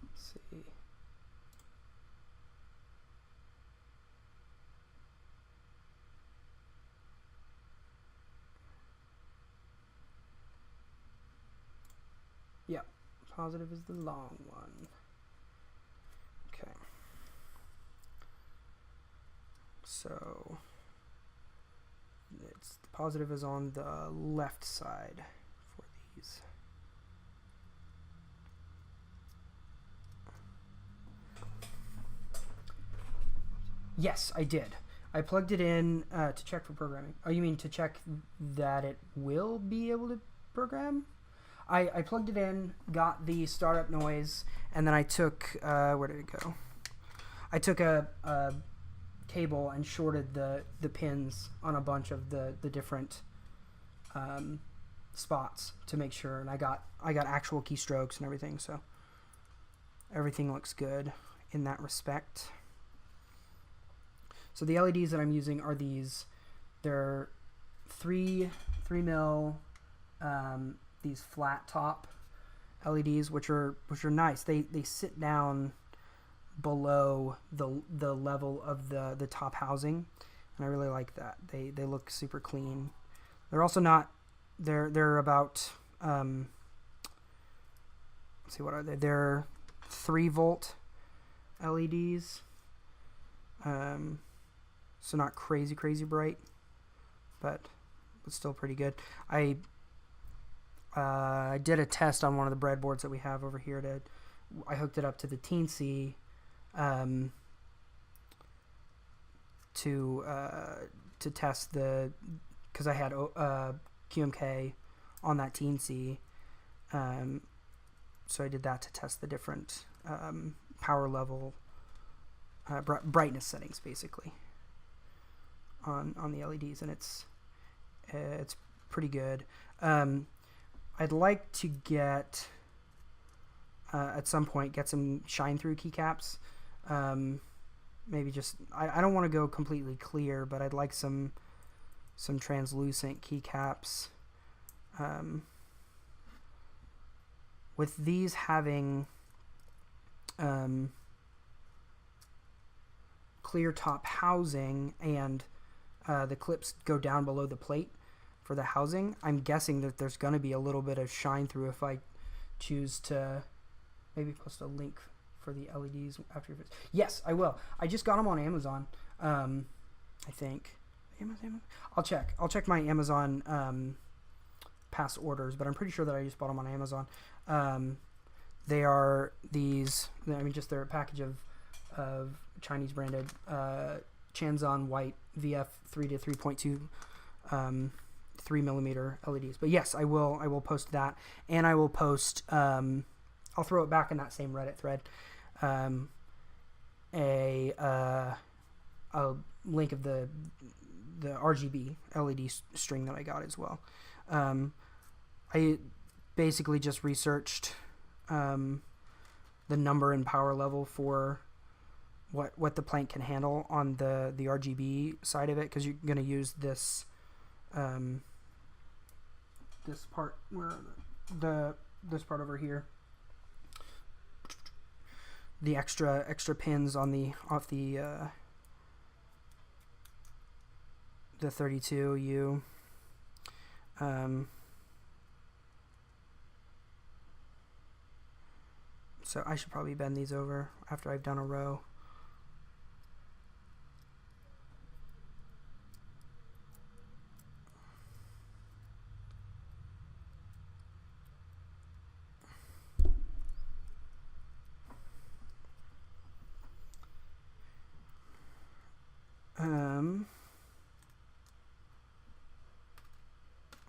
Let's see. Yeah, positive is the long one. Okay. So the positive is on the left side for these. Yes, I did. I plugged it in to check for programming. Oh, you mean to check that it will be able to program? I plugged it in, got the startup noise, and then I took, where did it go? I took a cable and shorted the pins on a bunch of the different spots to make sure, and I got actual keystrokes and everything, so everything looks good in that respect. So the LEDs that I'm using are these. They're 3 mil these flat top LEDs, which are nice. They sit down below the level of the top housing, and I really like that. They look super clean. They're also not, they're about let's see, what are they? They're 3 volt LEDs, so not crazy bright, but still pretty good. I did a test on one of the breadboards that we have over here. I hooked it up to the Teensy to test because I had QMK on that Teensy, so I did that to test the different power level, brightness settings basically on the LEDs, and it's pretty good. I'd like to get at some point get some shine through keycaps. Maybe just I don't want to go completely clear, but I'd like some translucent keycaps with these having clear top housing and the clips go down below the plate for the housing, I'm guessing that there's going to be a little bit of shine through if I choose to maybe post a link for the LEDs after this. Yes, I will. I just got them on Amazon. I think. Amazon? I'll check my Amazon past orders, but I'm pretty sure that I just bought them on Amazon. They are these, I mean, just they're a package of Chinese branded Chanzon white VF 3 to 3.2 3mm LEDs. But yes, I will post that, and I will post I'll throw it back in that same Reddit thread a link of the RGB LED string that I got as well. I basically just researched the number and power level for what the Planck can handle on the RGB side of it, because you're going to use this this part where this part over here, the extra pins on the 32U. So I should probably bend these over after I've done a row.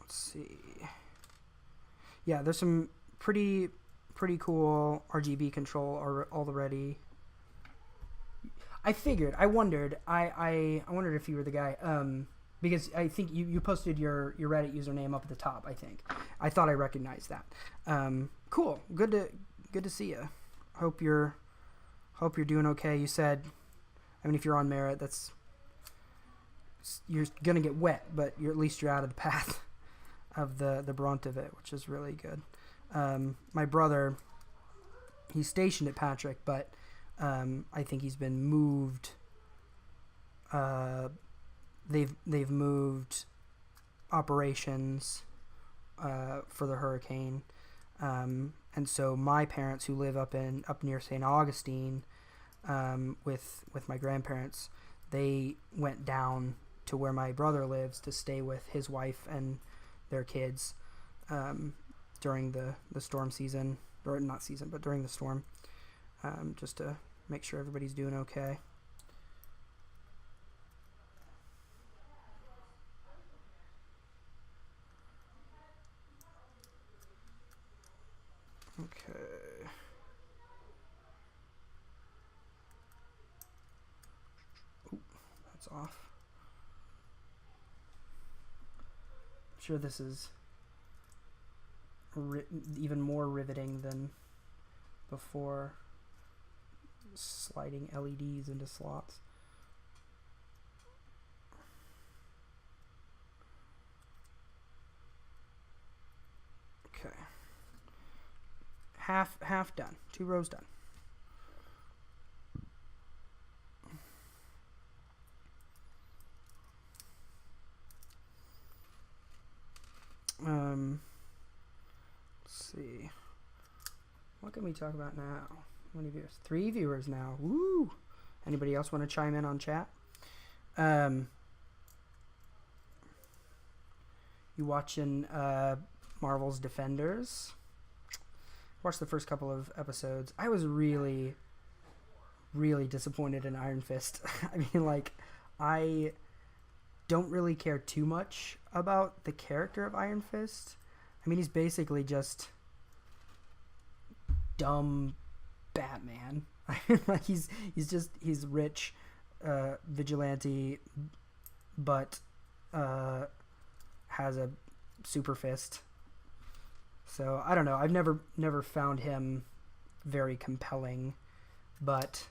Let's see. Yeah, there's some pretty cool RGB control already. I wondered if you were the guy, because I think you posted your Reddit username up at the top. I thought I recognized that. Cool, good to see you. Hope you're doing okay. You said, I mean, if you're on Merit, you're gonna get wet, but at least you're out of the path of the brunt of it, which is really good. My brother, he's stationed at Patrick, but I think he's been moved. They've moved operations for the hurricane, and so my parents, who live up near St. Augustine, with my grandparents, they went down to where my brother lives to stay with his wife and their kids during the storm season, or not season, but during the storm, just to make sure everybody's doing okay. Okay. Ooh, that's off. I'm sure this is even more riveting than before, sliding LEDs into slots. Okay. Half done. 2 rows done. Let's see. What can we talk about now? How many viewers? 3 viewers now. Woo! Anybody else want to chime in on chat? You watching Marvel's Defenders? Watched the first couple of episodes. I was really disappointed in Iron Fist. I mean, like, I don't really care too much about the character of Iron Fist. I mean, he's basically just dumb Batman. Like, he's rich, vigilante, but has a super fist. So I don't know. I've never found him very compelling, but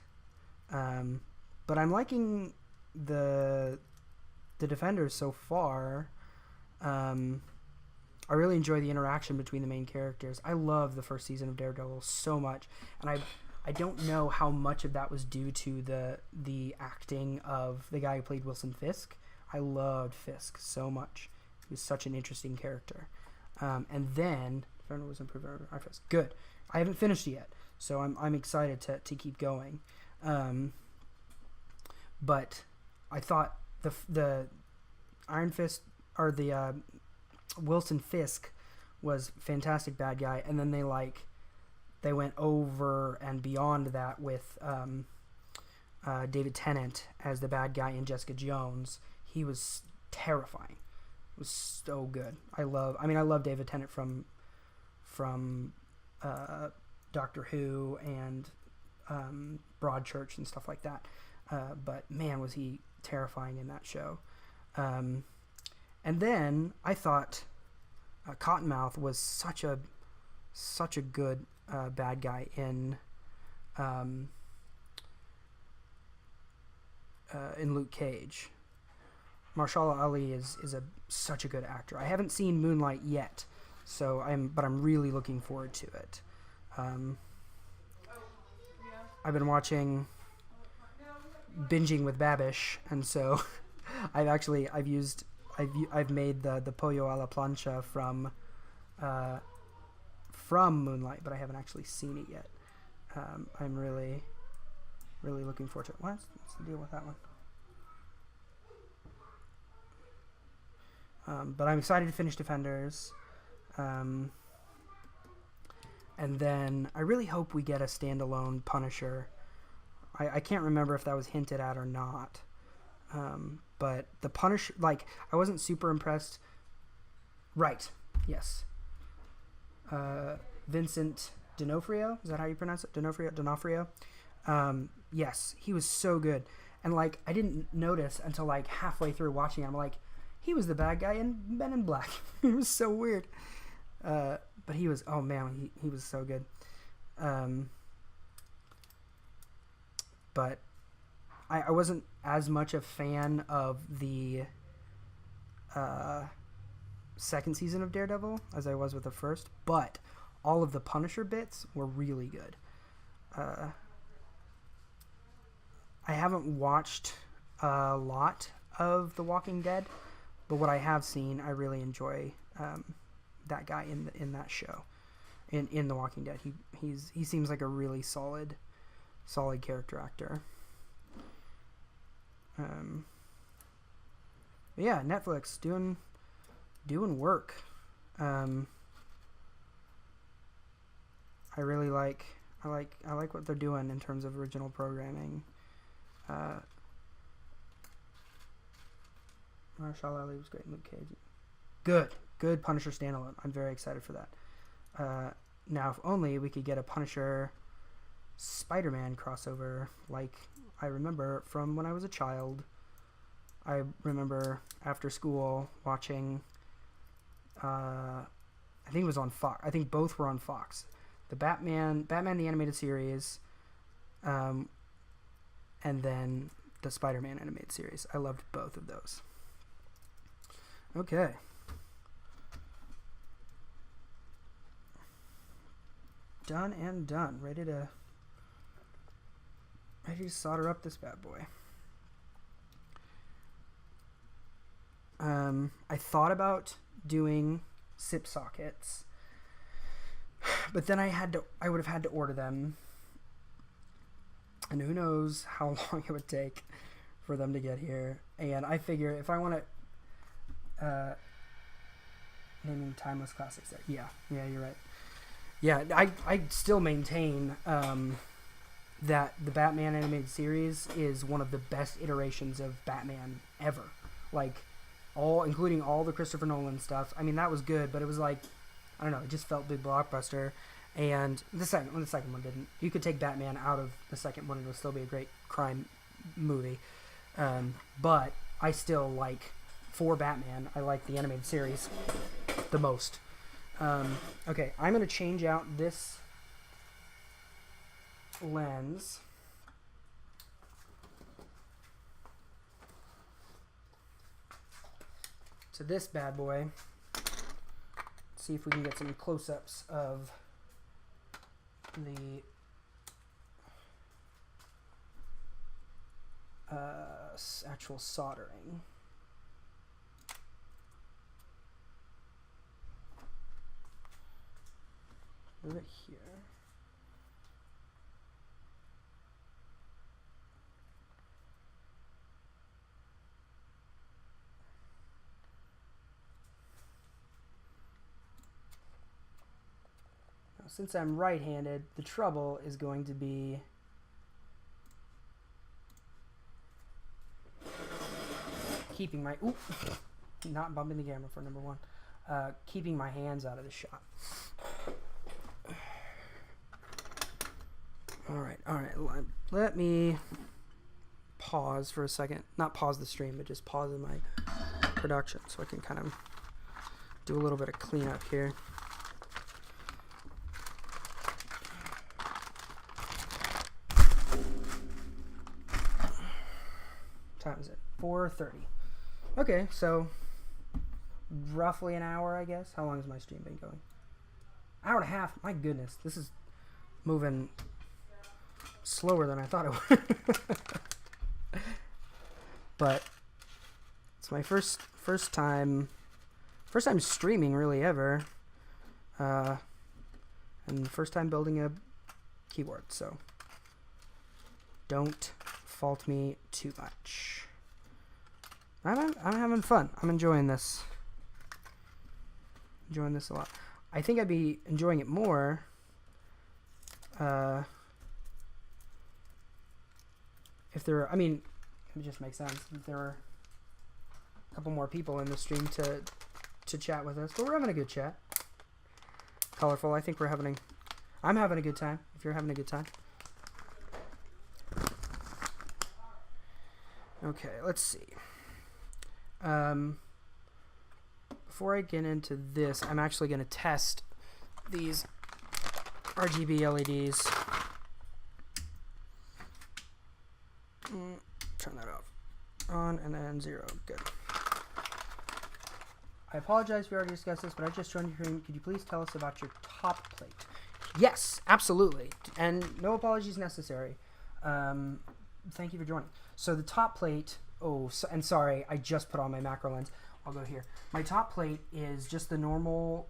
I'm liking the Defenders so far. I really enjoy the interaction between the main characters. I love the first season of Daredevil so much, and I don't know how much of that was due to the acting of the guy who played Wilson Fisk. I loved Fisk so much. He was such an interesting character. And then Defender was improved. Good. I haven't finished it yet, so I'm excited to keep going. But I thought the Iron Fist or the Wilson Fisk was fantastic bad guy, and then they went over and beyond that with David Tennant as the bad guy in Jessica Jones. He was terrifying. It was so good. I love David Tennant from Doctor Who and Broadchurch and stuff like that. But man, was he terrifying in that show. And then I thought Cottonmouth was such a good bad guy in Luke Cage. Mahershala Ali is such a good actor. I haven't seen Moonlight yet, but I'm really looking forward to it. I've been binging with Babish, and so I've made the pollo a la plancha from Moonlight, but I haven't actually seen it yet. I'm really looking forward to it. What's the deal with that one? But I'm excited to finish Defenders. And then I really hope we get a standalone Punisher. I can't remember if that was hinted at or not. But the Punisher, I wasn't super impressed. Right. Yes. Vincent D'Onofrio. Is that how you pronounce it? D'Onofrio. Yes, he was so good. And I didn't notice until halfway through watching it. I'm like, he was the bad guy in Men in Black. It was so weird. But he was, oh man, he was so good. But I wasn't as much a fan of the second season of Daredevil as I was with the first, but all of the Punisher bits were really good. I haven't watched a lot of The Walking Dead, but what I have seen, I really enjoy that guy in that show, in The Walking Dead. He seems like a really solid character actor. Yeah, Netflix doing work. I really like what they're doing in terms of original programming. Mahershala Ali was great in Luke Cage. Good Punisher standalone. I'm very excited for that. Now, if only we could get a Punisher Spider-Man crossover like I remember from when I was a child. I remember after school watching, I think it was on Fox. I think both were on Fox. The Batman the Animated Series, and then the Spider-Man Animated Series. I loved both of those. Okay. Done and done. Ready to solder up this bad boy. I thought about doing SIP sockets, but then I would have had to order them, and who knows how long it would take for them to get here. And I figure if I want to naming timeless classics there. Yeah, you're right. Yeah, I still maintain that the Batman animated series is one of the best iterations of Batman ever. Including all the Christopher Nolan stuff. I mean, that was good, but it was I don't know, it just felt big blockbuster. And the second one didn't. You could take Batman out of the second one and it would still be a great crime movie. But I still for Batman, I like the animated series the most. Okay, I'm going to change out this lens. To this bad boy. see if we can get some close-ups of the actual soldering. Move it here. Now, since I'm right-handed, the trouble is going to be keeping my not bumping the camera for number one. Keeping my hands out of the shot. All right. Let me pause for a second. Not pause the stream, but just pause in my production so I can kind of do a little bit of cleanup here. What time is it? 4:30. Okay, so roughly an hour, I guess. How long has my stream been going? Hour and a half. My goodness, this is moving slower than I thought it would. But it's my first time streaming really ever, and first time building a keyboard. So don't fault me too much. I'm having fun. I'm enjoying this. Enjoying this a lot. I think I'd be enjoying it more if there were, I mean, it just makes sense if there were a couple more people in the stream to chat with us. But we're having a good chat. Colorful. I think I'm having a good time if you're having a good time. Okay, let's see. Before I get into this, I'm actually going to test these RGB LEDs. Turn that off. On and then 0. Good. I apologize if we already discussed this, but I just joined your stream. Could you please tell us about your top plate? Yes, absolutely. And no apologies necessary. Thank you for joining. So the top plate... and sorry, I just put on my macro lens. I'll go here. My top plate is just the normal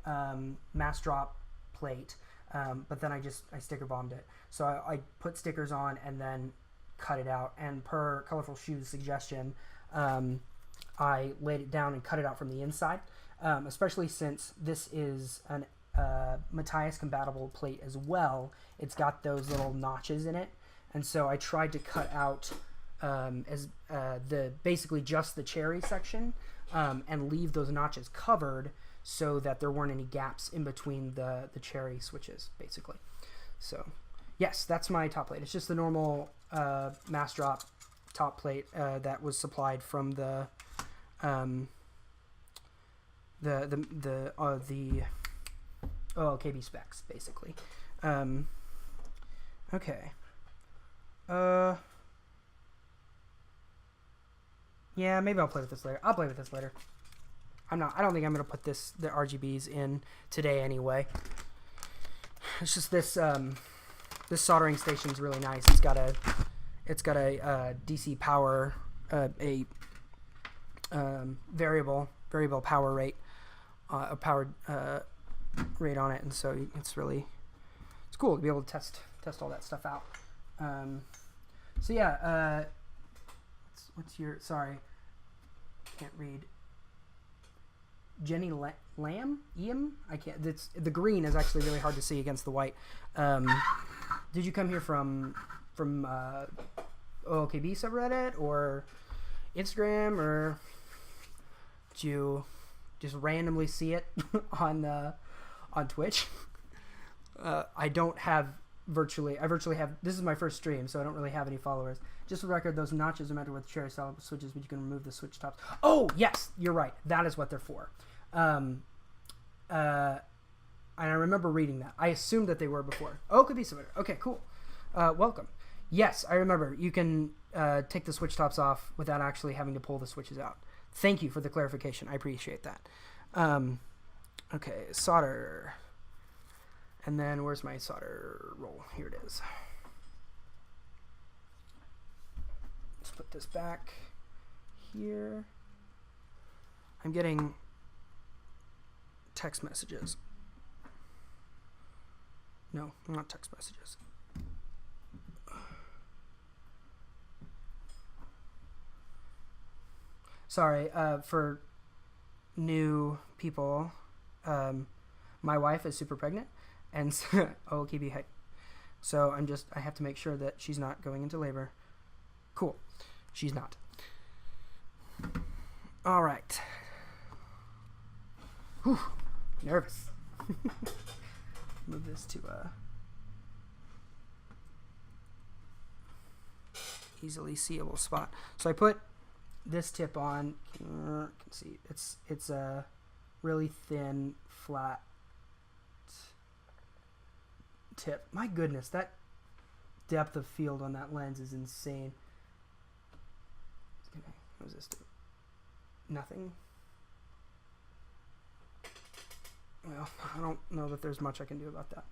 mass drop plate, but then I sticker bombed it. So I put stickers on and then cut it out. And per Colorful Shoes' suggestion, I laid it down and cut it out from the inside, especially since this is an Matthias compatible plate as well. It's got those little notches in it, and so I tried to cut out basically just the cherry section, and leave those notches covered so that there weren't any gaps in between the cherry switches, basically. So yes, that's my top plate. It's just the normal mass drop top plate that was supplied from the OLKB specs, basically. Okay. Yeah, maybe I'll play with this later. I'll play with this later. I don't think I'm gonna put the RGBs in today anyway. It's just this soldering station's really nice. It's got a DC power, a variable power rate, a powered rate on it, and so it's cool to be able to test all that stuff out. So yeah, what's your, sorry, can't read. Jenny Lamb? I can't, the green is actually really hard to see against the white. Did you come here from OLKB subreddit or Instagram, or did you just randomly see it on Twitch? I virtually have, this is my first stream, so I don't really have any followers. Just for the record, those notches are meant with cherry style switches, but you can remove the switch tops. Oh, yes, you're right. That is what they're for. And I remember reading that. I assumed that they were before. Oh, could be somewhere. Okay, cool. Welcome. Yes, I remember. You can take the switch tops off without actually having to pull the switches out. Thank you for the clarification. I appreciate that. Okay, solder. And then where's my solder roll? Here it is. Let's put this back here. I'm getting text messages. No, not text messages. Sorry, for new people, my wife is super pregnant, and so, oh, Kibi, hey. So I have to make sure that she's not going into labor. Cool, she's not. All right. Whew, nervous. Move this to easily seeable spot. So I put this tip on. You can see it's a really thin, flat tip. My goodness, that depth of field on that lens is insane. What does this do? Nothing. Well, I don't know that there's much I can do about that.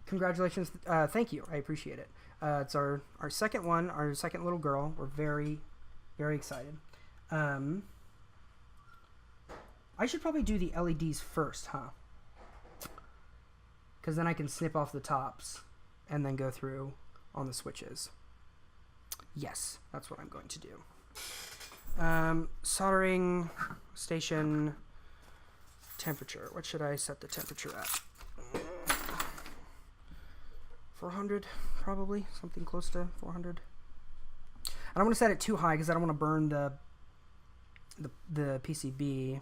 Congratulations. Thank you. I appreciate it. It's our second one, our second little girl. We're very, very excited. I should probably do the LEDs first, huh? Because then I can snip off the tops and then go through on the switches. Yes, that's what I'm going to do. Soldering station temperature. What should I set the temperature at? 400, probably. Something close to 400. I don't want to set it too high because I don't want to burn the PCB.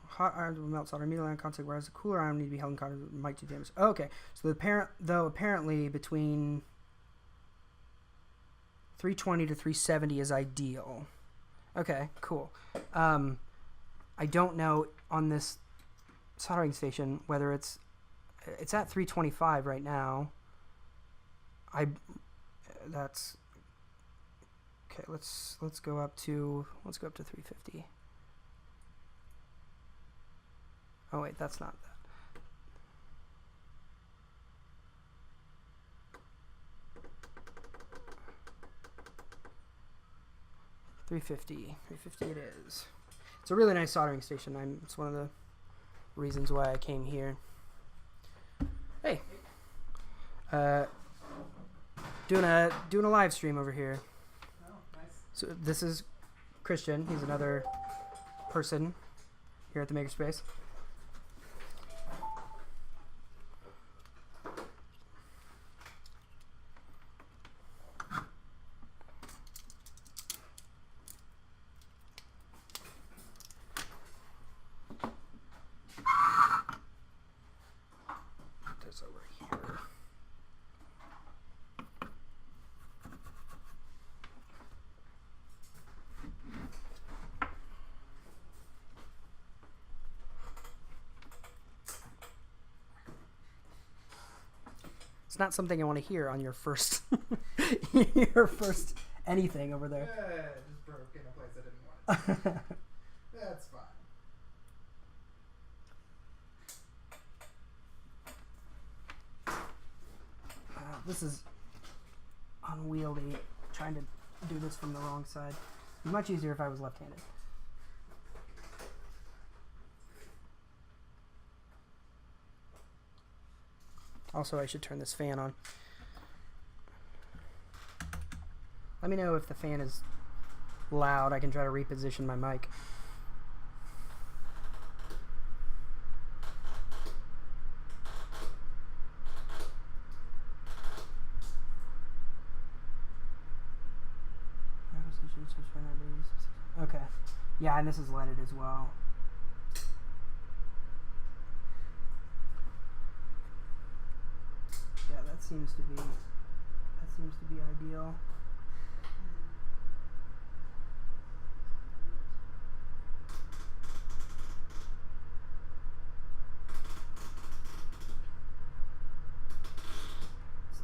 Hot iron will melt solder immediately on contact, whereas the cooler iron need to be held in contact with might do damage. Oh, okay, so apparently between 320 to 370 is ideal. Okay, cool. I don't know on this soldering station whether it's at 325 right now. That's okay. Let's go up to 350. Oh wait, that's not that. $350 it is. It's a really nice soldering station. It's one of the reasons why I came here. Hey, doing a live stream over here. Oh, nice. So this is Christian. He's another person here at the Makerspace. It's not something I want to hear on your first anything over there. Yeah, just broke in a place I didn't want it to. That's fine. This is unwieldy, trying to do this from the wrong side. It'd be much easier if I was left-handed. Also, I should turn this fan on. Let me know if the fan is loud. I can try to reposition my mic. Okay. Yeah, and this is leaded as well. Yeah, that seems to be ideal.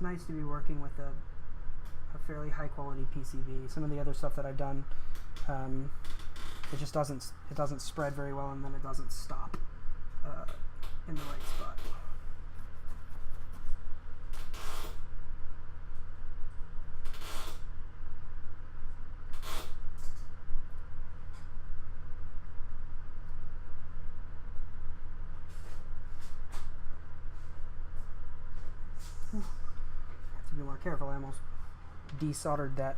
nice to be working with a fairly high quality PCB. Some of the other stuff that I've done, it just doesn't spread very well, and then it doesn't stop in the right spot. Have to be more careful. I almost desoldered that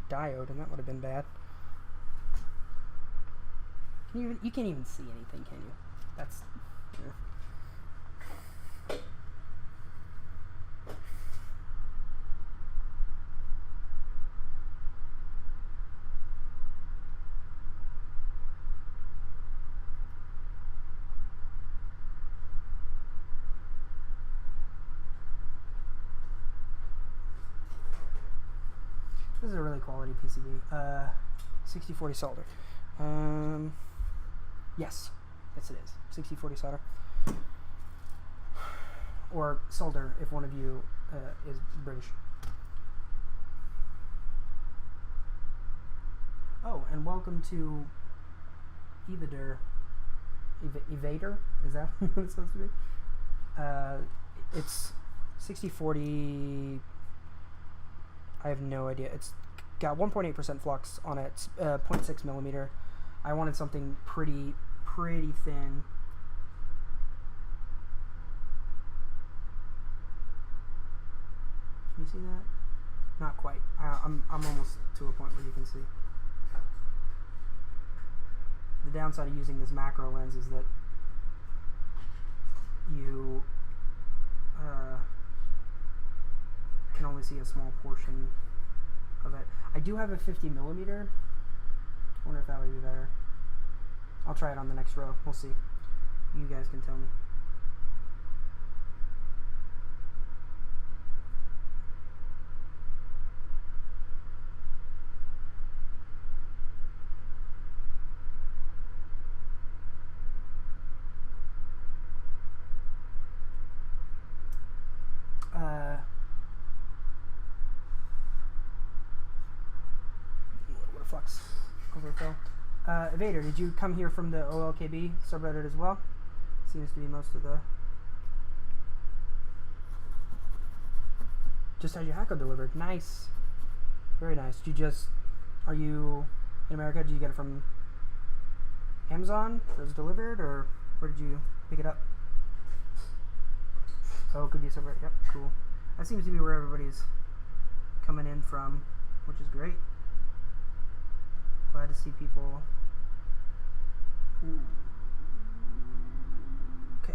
diode, and that would have been bad. You can't even see anything, can you? That's yeah. This is a really quality PCB. 6040 solder. Yes it is. 6040 solder. Or solder if one of you is British. Oh, and welcome to Evader. Evader? Is that what it's supposed to be? It's 6040. I have no idea. It's got 1.8% flux on it, 0.6 millimeter. I wanted something pretty thin. Can you see that? Not quite. I'm almost to a point where you can see. The downside of using this macro lens is that you can only see a small portion of it. I do have a 50 millimeter. I wonder if that would be better. I'll try it on the next row. We'll see. You guys can tell me. Flux overfill. Evader, did you come here from the OLKB subreddit as well? Seems to be most of the... Just had your Hacko delivered. Nice. Very nice. Are you in America? Did you get it from Amazon? Was it delivered, or where did you pick it up? Oh, it could be a subreddit. Yep, cool. That seems to be where everybody's coming in from, which is great. Glad to see people. Ooh. Okay.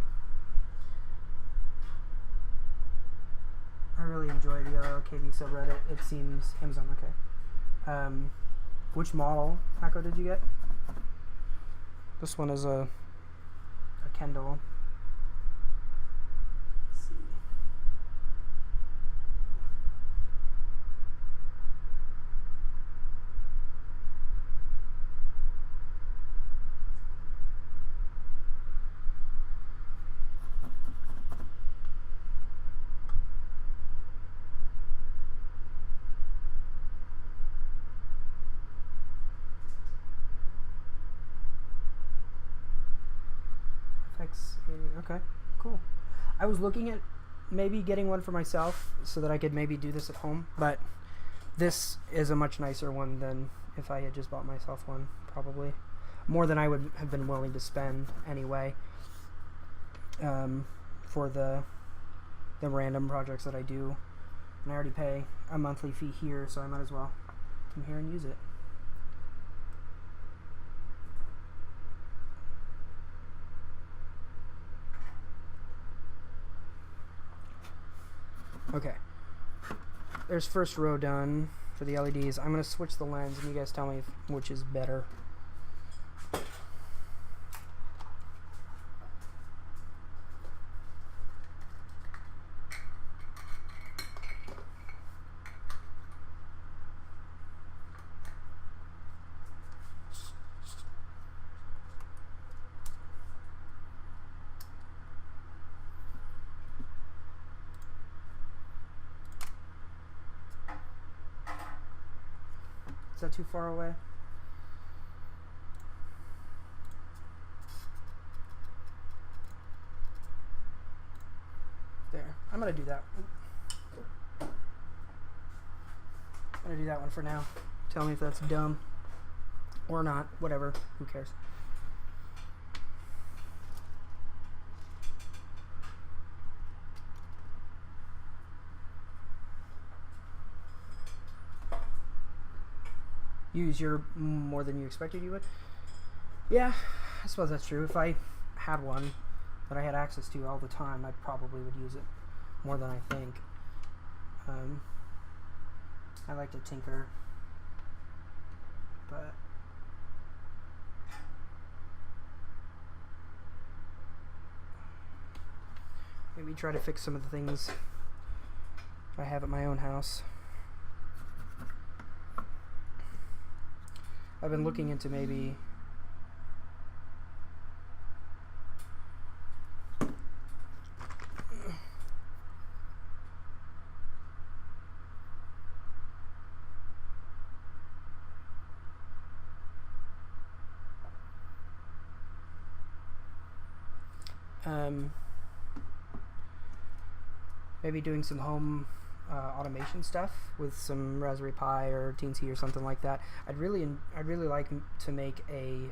I really enjoy the KB subreddit. It seems Amazon. Okay. Which model, Hacko, did you get? This one is a Kendall. Let's see. Okay, cool. I was looking at maybe getting one for myself so that I could maybe do this at home, but this is a much nicer one than if I had just bought myself one, probably. More than I would have been willing to spend anyway for the random projects that I do. And I already pay a monthly fee here, so I might as well come here and use it. Okay, there's first row done for the LEDs. I'm going to switch the lens and you guys tell me which is better. Is that too far away? There. I'm gonna do that. I'm gonna do that one for now. Tell me if that's dumb or not. Whatever. Who cares? Use your more than you expected you would? Yeah, I suppose that's true. If I had one that I had access to all the time, I probably would use it more than I think. I like to tinker, but maybe try to fix some of the things I have at my own house. I've been looking into maybe maybe doing some home automation stuff with some Raspberry Pi or Teensy or something like that. I'd really like to make a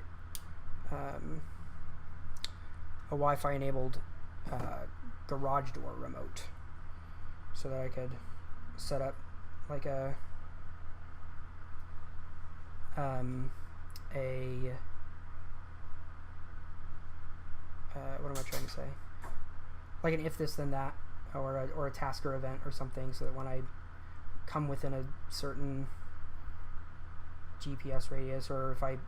Wi-Fi enabled garage door remote, so that I could set up like a what am I trying to say? Like an if this then that, or a tasker event or something, so that when I come within a certain GPS radius, or if I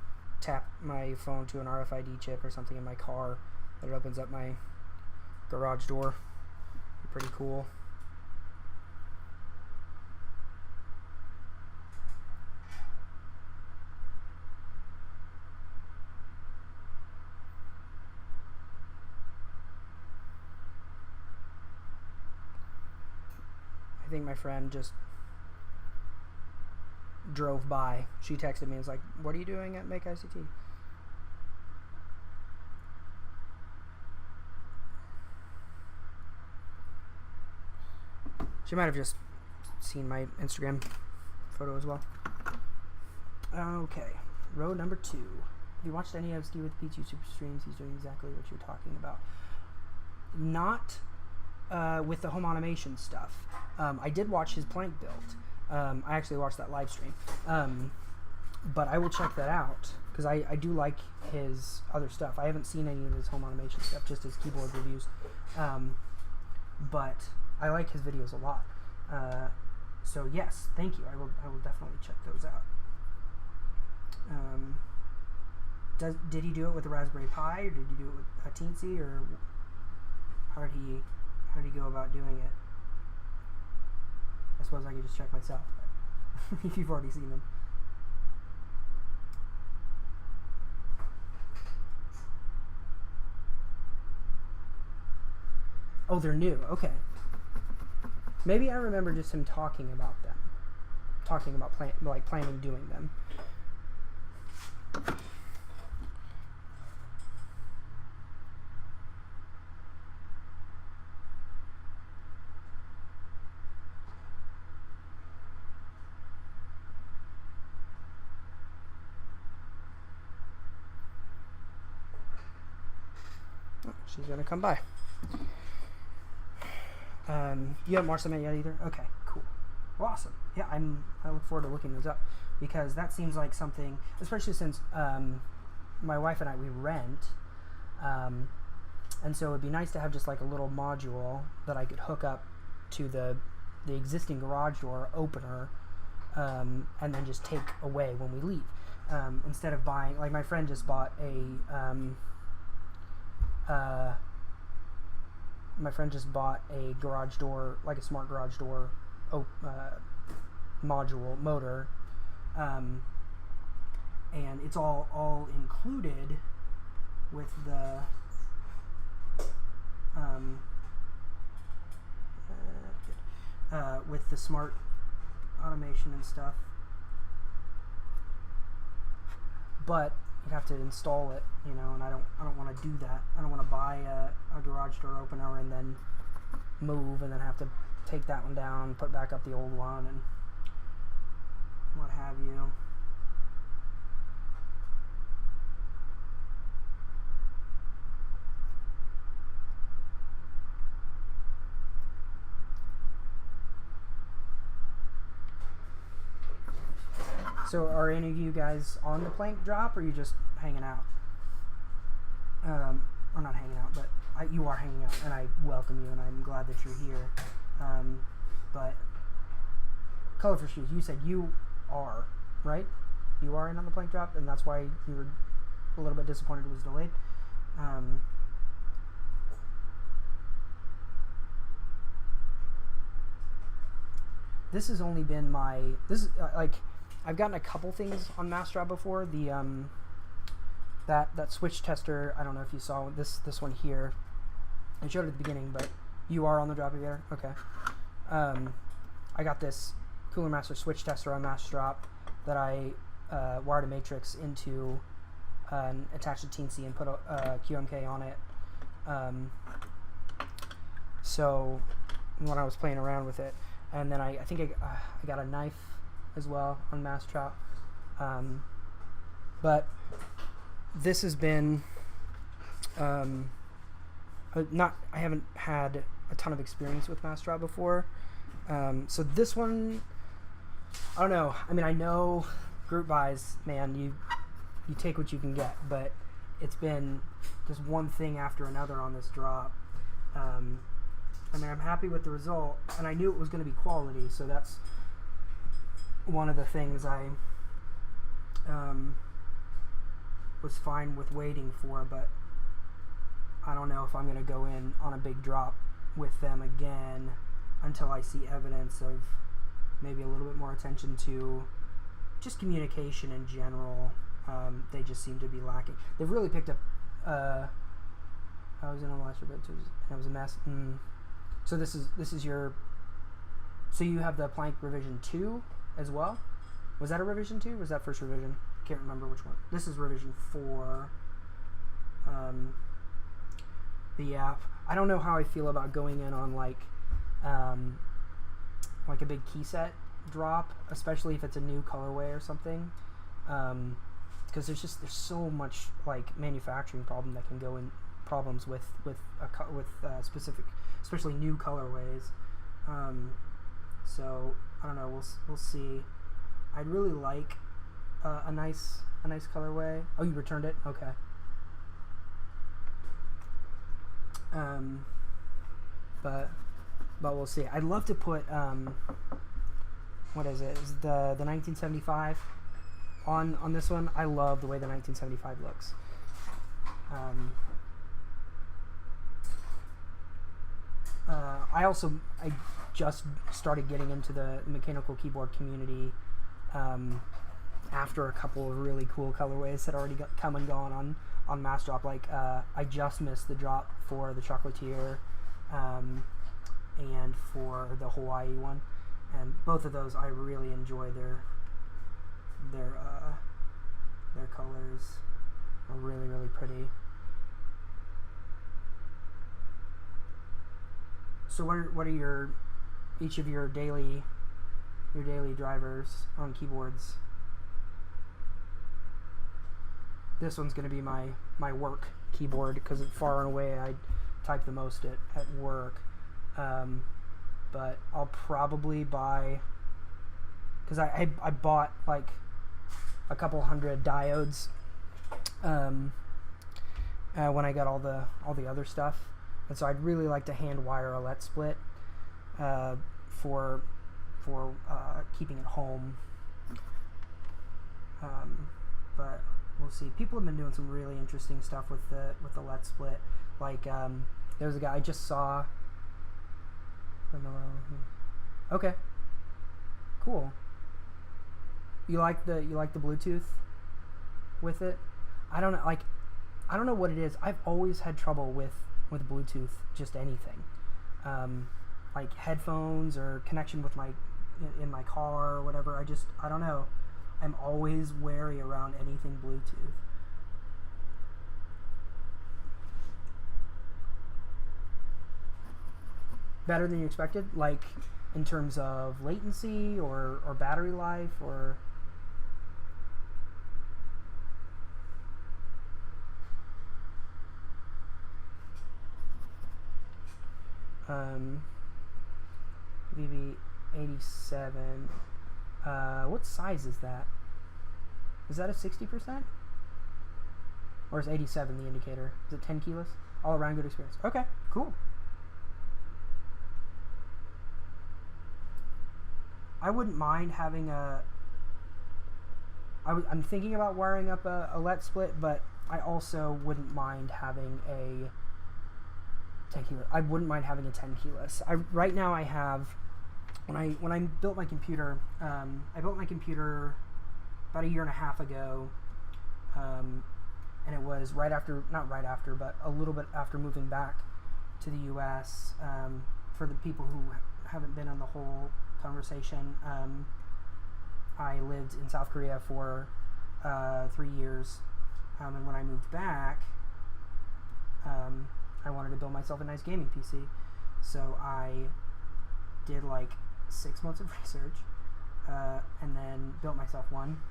tap my phone to an RFID chip or something in my car, that it opens up my garage door. Pretty cool. I think my friend just drove by. She texted me and was like, "What are you doing at Make ICT?" She might have just seen my Instagram photo as well. Okay, row number 2. Have you watched any of Ski with Pete YouTube streams? He's doing exactly what you're talking about. Not with the home automation stuff. I did watch his Planck build. I actually watched that live stream. But I will check that out, because I do like his other stuff. I haven't seen any of his home automation stuff, just his keyboard reviews. But I like his videos a lot. So yes, thank you. I will definitely check those out. Did he do it with a Raspberry Pi, or did he do it with a Teensy, or how did he go about doing it? I suppose I could just check myself, but if you've already seen them. Oh, they're new. Okay. Maybe I remember just him talking about them. Talking about planning doing them. Oh, she's gonna come by. You haven't watched them yet either? Okay, cool. Well, awesome. Yeah, I look forward to looking those up, because that seems like something, especially since my wife and I, we rent, and so it'd be nice to have just like a little module that I could hook up to the existing garage door opener, and then just take away when we leave, instead of buying, like my friend just bought a garage door, like a smart garage door module motor, and it's all included with the smart automation and stuff. but you'd have to install it, you know, and I don't want to do that. I don't want to buy a garage door opener and then move and then have to take that one down, put back up the old one, and what have you. So are any of you guys on the Planck drop, or are you just hanging out? Or not hanging out, but you are hanging out, and I welcome you, and I'm glad that you're here. But Color for Shoes, you said you are, right? You are in on the Planck drop, and that's why you were a little bit disappointed it was delayed. This has only been like, I've gotten a couple things on Massdrop before. The that switch tester, I don't know if you saw this one here. I showed it at the beginning, but you are on the drop here. Okay. I got this Cooler Master switch tester on Massdrop that I wired a matrix into and attached a Teensy and put a QMK on it. So when I was playing around with it, and then I think I got a knife as well on Massdrop. But this has been I haven't had a ton of experience with Massdrop before. So this one, I don't know. I mean, I know group buys, man, you take what you can get, but it's been just one thing after another on this drop. I mean, I'm happy with the result, and I knew it was going to be quality, so that's one of the things I was fine with waiting for, but I don't know if I'm going to go in on a big drop with them again until I see evidence of maybe a little bit more attention to just communication in general. They just seem to be lacking. They've really picked up. I was in on the last bit, and it was a mess. So this is your. So you have the Planck revision 2 as well. Was that a revision 2? Or was that first revision? Can't remember which one. This is revision 4. But yeah, I don't know how I feel about going in on like a big key set drop, especially if it's a new colorway or something. Because there's so much like manufacturing problem that can go in problems with specific, especially new colorways. So I don't know. We'll see. I'd really like a nice colorway. Oh, you returned it? Okay. But we'll see. I'd love to put what is it? Is the 1975 on this one? I love the way the 1975 looks. I just started getting into the mechanical keyboard community after a couple of really cool colorways that already come and gone on Massdrop. Like I just missed the drop for the Chocolatier and for the Hawaii one, and both of those I really enjoy. Their colors are really, really pretty. So what are each of your daily drivers on keyboards? This one's going to be my work keyboard because far and away I type the most at work. But I'll probably buy, because I bought like a couple hundred diodes when I got all the other stuff, and so I'd really like to hand wire a let split for keeping it home. But we'll see. People have been doing some really interesting stuff with the let split. Like there's a guy I just saw. Okay. Cool. You like the Bluetooth with it? I don't know what it is. I've always had trouble with Bluetooth, just anything. Like headphones or connection with in my car or whatever. I don't know. am always wary around anything Bluetooth. Better than you expected, like in terms of latency or battery life or. VB87. What size is that? Is that a 60%? Or is 87 the indicator? Is it 10 kilos? All around good experience. Okay, cool. I wouldn't mind having a. I'm thinking about wiring up a LED split, but I also wouldn't mind having a 10 keyless. I wouldn't mind having a 10 keyless. Right now I have, when I built my computer, I built my computer about 1.5 years ago, and it was not right after, but a little bit after moving back to the U.S. For the people who haven't been on the whole conversation, I lived in South Korea for 3 years, and when I moved back, I wanted to build myself a nice gaming PC, so I did like 6 months of research, and then built myself one.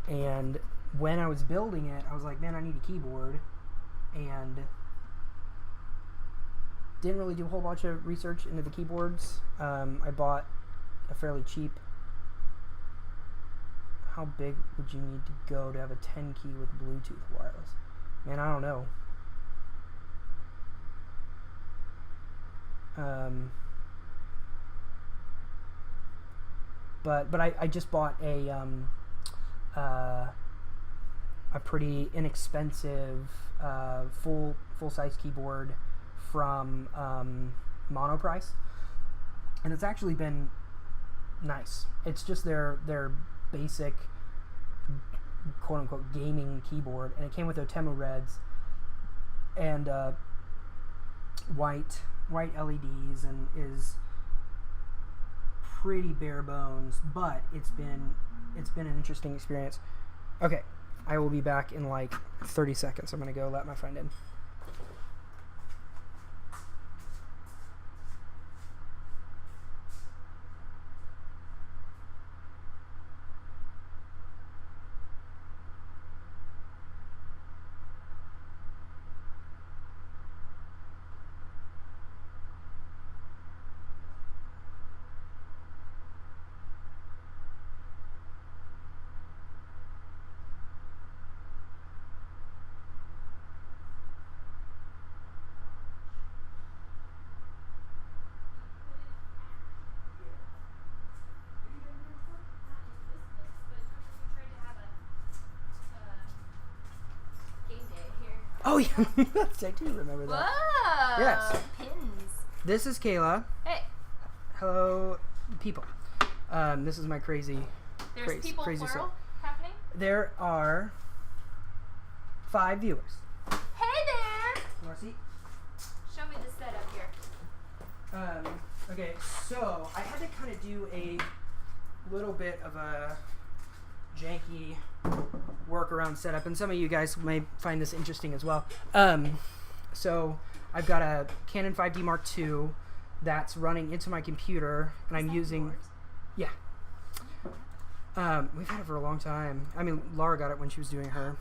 And when I was building it, I was like, man, I need a keyboard, and didn't really do a whole bunch of research into the keyboards. I bought a fairly cheap. How big would you need to go to have a 10 key with Bluetooth wireless? Man, I don't know. But I just bought a pretty inexpensive full size keyboard from Monoprice, and it's actually been nice. It's just their basic quote unquote gaming keyboard, and it came with Otemu Reds and white LEDs, and is pretty bare bones, but it's been an interesting experience. Okay, I will be back in like 30 seconds. I'm gonna go let my friend in. Oh yeah, I do remember that. Whoa! Yes. Pins. This is Kayla. Hey. Hello, people. This is my crazy. There's people crazy plural stuff. happening. There are 5 viewers. Hey there. Marcy. Show me the setup here. Okay, so I had to kind of do a little bit of a janky workaround setup, and some of you guys may find this interesting as well. So I've got a Canon 5D Mark II that's running into my computer, and I'm using yours? yeah. We've had it for a long time. I mean, Laura got it when she was doing her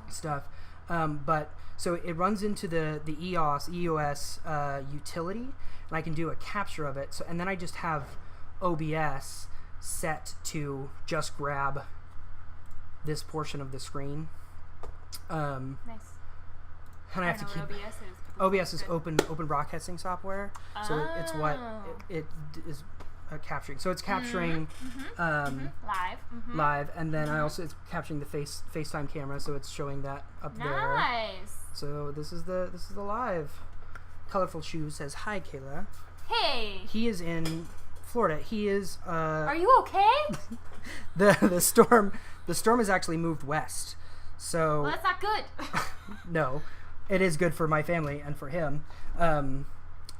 stuff. But so it runs into the EOS utility, and I can do a capture of it. So, and then I just have OBS set to just grab this portion of the screen. Nice. And I have to keep. OBS is open broadcasting software, so it's what it is capturing. So it's capturing live, and then I also it's capturing the FaceTime camera, so it's showing that up there. Nice. So this is the live. Colorful Shoes says hi, Kayla. Hey. He is in Florida. He is. Are you okay? the storm has actually moved west. So. Well, that's not good. No, it is good for my family and for him,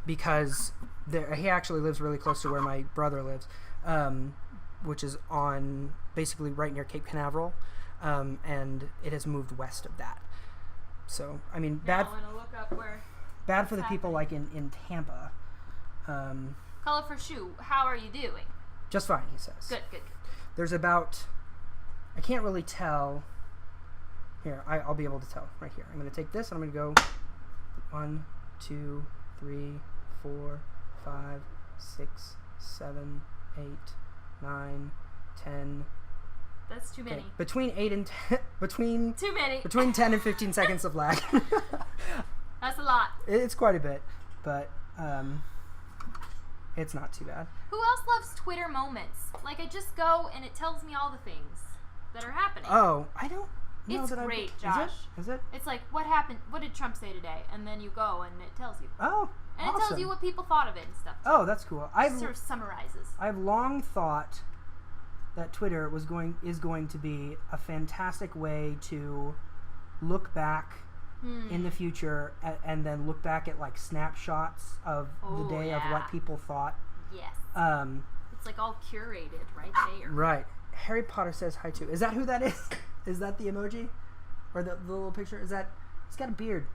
because he actually lives really close to where my brother lives. which is on basically right near Cape Canaveral, and it has moved west of that. So I mean, Now I want to look up where. bad for the people like in Tampa. Color for shoe. How are you doing? Just fine, he says. Good. There's about, I can't really tell. Here, I'll be able to tell right here. I'm going to take this and I'm going to go 1, 2, 3, 4, 5, 6, 7, 8, 9, 10. That's too many. Between 8 and 10, Too many. between 10 and 15 seconds of lag. That's a lot. It's quite a bit, but it's not too bad. Who else loves Twitter moments? Like, I just go and it tells me all the things that are happening. Oh, I don't know It's that great, Is Josh. it? It's like, what happened? What did Trump say today? And then you go and it tells you. Oh, And awesome. it tells you what people thought of it and stuff. Oh, that's cool. It sort of summarizes. I've long thought that Twitter is going to be a fantastic way to look back in the future and then look back at like snapshots of the day of what people thought. Yes. It's like all curated right there. Right. Harry Potter says hi too. Is that who that is? Is that the emoji? Or the little picture? Is that... He's got a beard.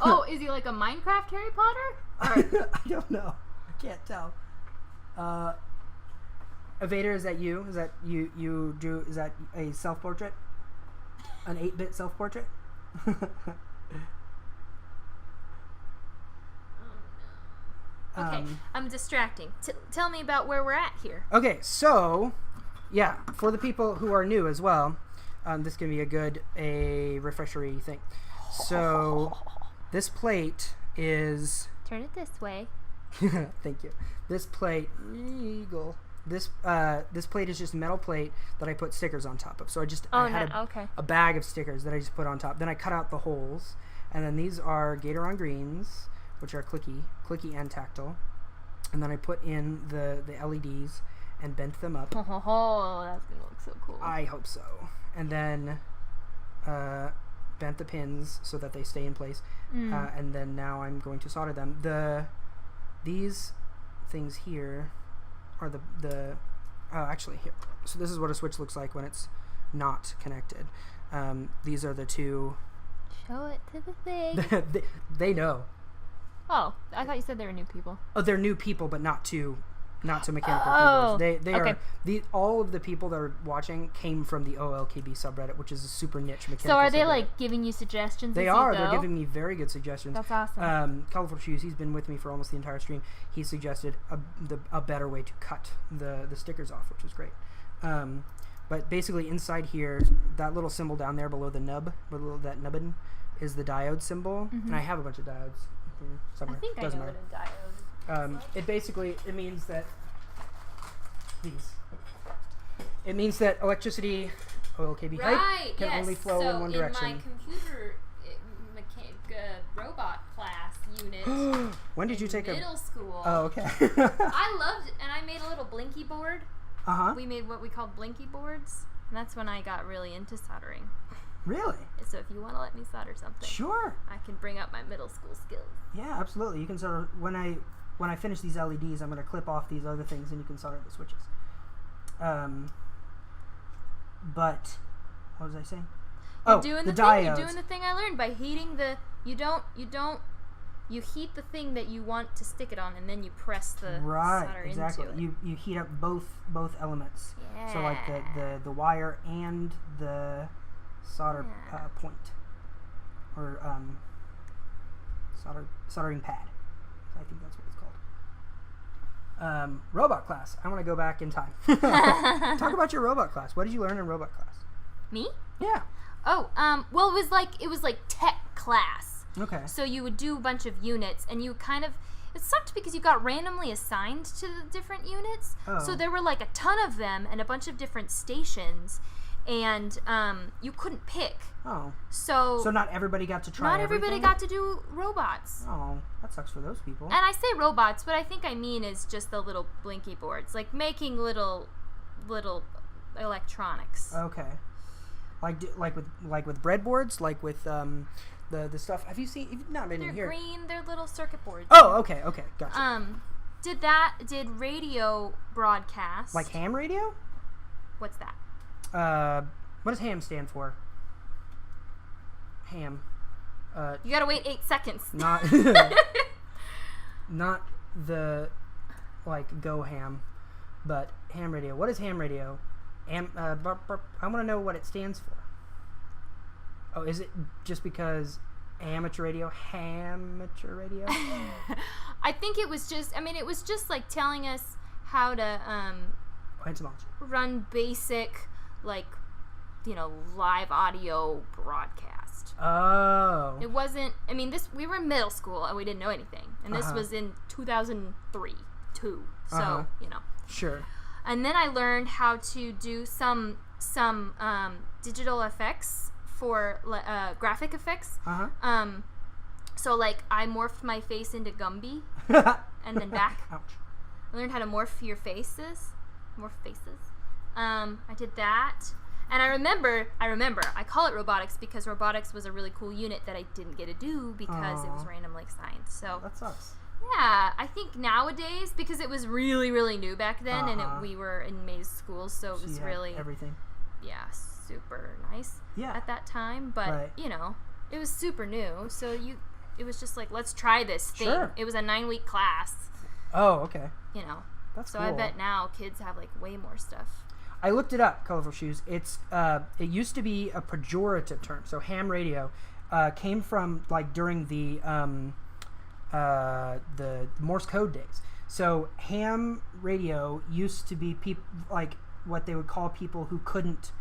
Oh, is he like a Minecraft Harry Potter? I don't know. I can't tell. Evader, is that you? Is that you drew... Is that a self-portrait? An 8-bit self-portrait? Okay, I'm distracting. Tell me about where we're at here. Okay, so... Yeah, for the people who are new as well, this can be a refreshery thing. So, this plate is... Turn it this way. Thank you. This plate... Eagle. This plate is just a metal plate that I put stickers on top of. So I had a bag of stickers that I just put on top. Then I cut out the holes. And then these are Gatoron greens, which are clicky and tactile. And then I put in the LEDs and bent them up. Oh, that's gonna look so cool. I hope so. And then bent the pins so that they stay in place. And then now I'm going to solder them. These things here are actually here. So this is what a switch looks like when it's not connected. These are the two. Show it to the thing. They know. Oh, I thought you said they were new people. Oh, they're new people, but not to mechanical Oh, keyboards. They okay. are all of the people that are watching came from the OLKB subreddit, which is a super niche mechanical. So are they subreddit. like giving you suggestions? They as are. You go? They're giving me very good suggestions. That's awesome. Colorful Shoes. He's been with me for almost the entire stream. He suggested a better way to cut the stickers off, which was great. But basically inside here, that little symbol down there below the nub, that nubbin, is the diode symbol, and I have a bunch of diodes here somewhere. I think Doesn't I know matter. what a diode is. It means that it means that electricity, OLKB height, can only flow in one direction. In my computer robot class unit, when did you take middle school? Oh, okay. I loved it, and I made a little blinky board. Uh-huh. We made what we called blinky boards, and that's when I got really into soldering. Really? So if you want to let me solder something, Sure. I can bring up my middle school skills. Yeah, absolutely. You can solder when I finish these LEDs. I'm going to clip off these other things, and you can solder the switches. But what was I saying? You're doing the the diodes. thing. You're doing the thing I learned by heating the. You heat the thing that you want to stick it on, and then you press the solder exactly. into it. You heat up both elements. Yeah. So like the wire and the solder point, or soldering pad. I think that's what it's called. Robot class. I want to go back in time. Talk about your robot class. What did you learn in robot class? Me? Yeah. Oh, well, it was like tech class. Okay. So you would do a bunch of units, and you it sucked because you got randomly assigned to the different units. Oh. So there were like a ton of them and a bunch of different stations, and you couldn't pick. Oh. So not everybody got to try Not everybody everything? got to do robots. Oh, that sucks for those people. And I say robots, but I think I mean is just the little blinky boards, like making little electronics. Okay. Like with breadboards, like with the stuff. Have you seen? You've not been They're in here. green. They're little circuit boards. Oh, okay, gotcha. did radio broadcast. Like ham radio? What's that? What does ham stand for? Ham. You gotta wait 8 seconds. Not not the like go ham, but ham radio. What is ham radio? I want to know what it stands for. Oh, is it just because amateur radio? Amateur radio? I think it was just. I mean, it was just like telling us how to run basic, like, live audio broadcast. Oh. It wasn't. I mean, we were in middle school and we didn't know anything, and this was in 2003, 2. So Sure. And then I learned how to do some digital effects for graphic effects. So like I morphed my face into Gumby and then back. Ouch. I learned how to morph faces. I did that. And I remember, I call it robotics because robotics was a really cool unit that I didn't get to do because it was randomly assigned. So that sucks. Yeah, I think nowadays, because it was really, really new back then, and we were in May's school, so it was really everything. Yeah, super nice. Yeah. At that time, but it was super new, so it was just like, let's try this thing. Sure. It was a 9-week class. Oh, okay. That's so cool. I bet now kids have like way more stuff. I looked it up, colorful shoes. It's it used to be a pejorative term. So ham radio came from like during the Morse code days. So ham radio used to be like what they would call people who couldn't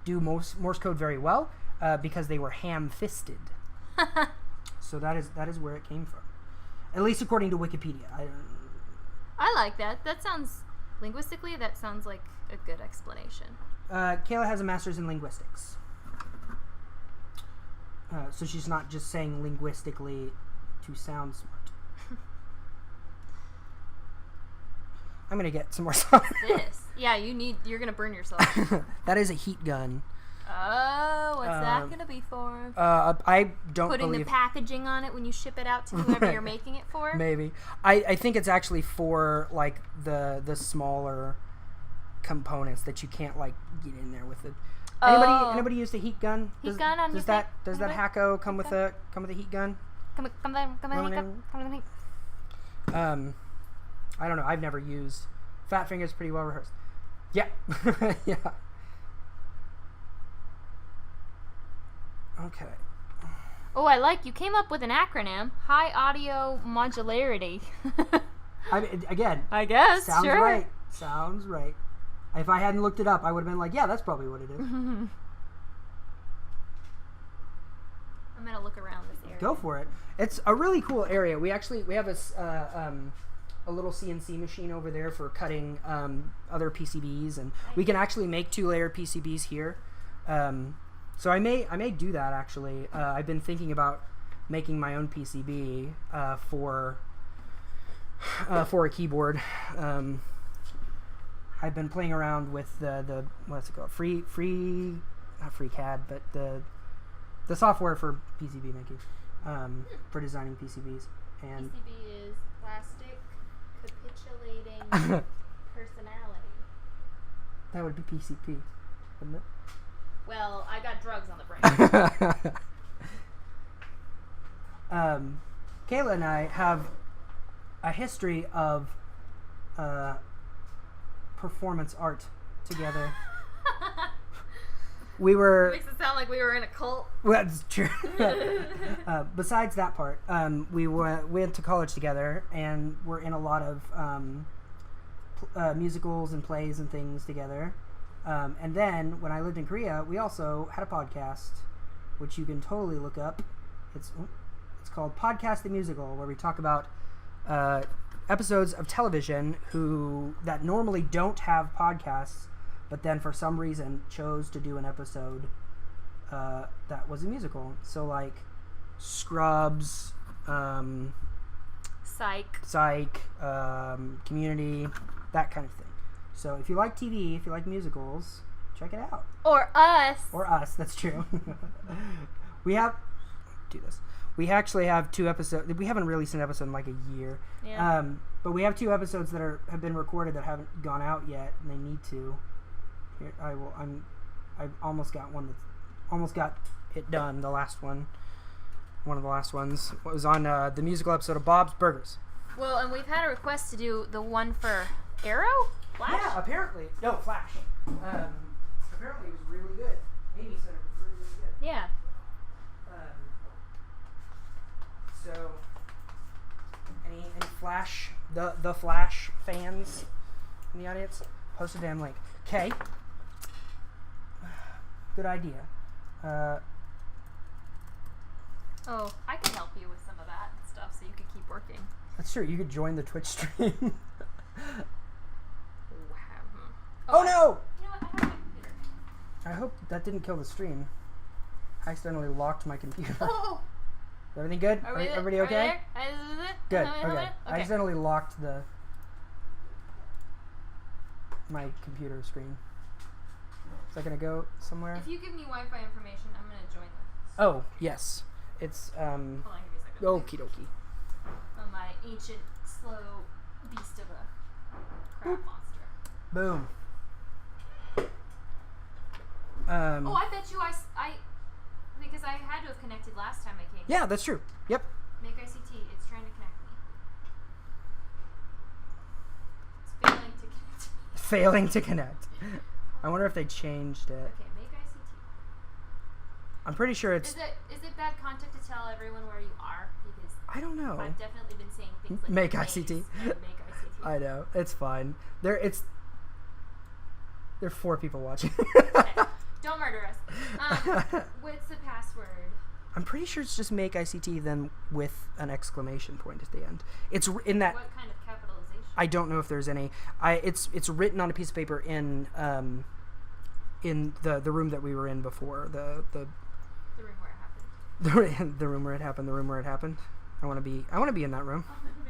do Morse code very well because they were ham-fisted. So that is where it came from, at least according to Wikipedia. I like that. That sounds linguistically. That sounds like a good explanation. Kayla has a master's in linguistics, so she's not just saying linguistically to sound smart. I'm gonna get some more sauce. This, yeah, you're gonna burn yourself. That is a heat gun. Oh, what's that gonna be for? I don't Putting believe the packaging on it when you ship it out to whoever you're making it for. Maybe. I think it's actually for like the smaller components that you can't like get in there with it. Anybody used a heat gun? Does that Hacko come with a heat gun? Come on. I don't know. I've never used. Fat Finger's pretty well rehearsed. Yeah. Yeah. Okay. Oh, you came up with an acronym. High audio modularity. Again. I guess. Sounds sure. right. Sounds right. If I hadn't looked it up, I would have been like, yeah, that's probably what it is. I'm gonna look around this area. Go for it. It's a really cool area. We have a little CNC machine over there for cutting other PCBs, and we can actually make 2-layer PCBs here. So I may do that actually. I've been thinking about making my own PCB for a keyboard. I've been playing around with the what's it called? Not FreeCAD, but the software for PCB making, for designing PCBs. And PCB is plastic capitulating personality. That would be PCP, wouldn't it? Well, I got drugs on the brain. Kayla and I have a history of performance art together. It makes it sound like we were in a cult. Well, that's true. Besides that part, we went to college together and we're in a lot of musicals and plays and things together. And then when I lived in Korea, we also had a podcast, which you can totally look up. It's called Podcast the Musical, where we talk about episodes of television that normally don't have podcasts, but then for some reason chose to do an episode that was a musical. So like Scrubs, Psych, Community, that kind of thing. So if you like TV, if you like musicals, check it out. Or us. Or us, that's true. We have do this. We actually have 2 episodes. We haven't released an episode in like a year. Yeah. But we have 2 episodes that have been recorded that haven't gone out yet, and they need to. Here, I almost got one that's almost got it done. The last one, one of the last ones, was on the musical episode of Bob's Burgers. Well, and we've had a request to do the one for Arrow? Flash? Yeah, apparently. No, Flash. Apparently it was really good. Amy said it was really, really good. Yeah. So, any Flash, the Flash fans in the audience, post a damn link. Okay. Good idea. Oh, I can help you with some of that stuff so you can keep working. That's true. You could join the Twitch stream. Oh, oh no! You know what? I have my computer. I hope that didn't kill the stream. I accidentally locked my computer. Oh! Is everything good? Everybody okay? Good. Okay. I accidentally locked my computer screen. Is that gonna go somewhere? If you give me Wi-Fi information, I'm gonna join this. Oh yes, it's Hold on, give me a second. Okie dokie. Oh, my ancient, slow beast of a crab monster. Boom. Oh, I bet you I because I had to have connected last time I came. Yeah, that's true. Yep. Make ICT. It's trying to connect me. It's failing to connect. Failing to connect. I wonder if they changed it. Okay, make ICT. I'm pretty sure it's. Is it bad content to tell everyone where you are? Because I don't know. I've definitely been saying things like Make names ICT. and make ICT. I know. It's fine. There are 4 people watching. Okay. Don't murder us. What's the password? I'm pretty sure it's just make ICT then with an exclamation point at the end. It's in that. What kind of capitalization? I don't know if there's any. It's written on a piece of paper in the room that we were in before the room where it happened. the room where it happened. The room where it happened. I want to be in that room. I want to be.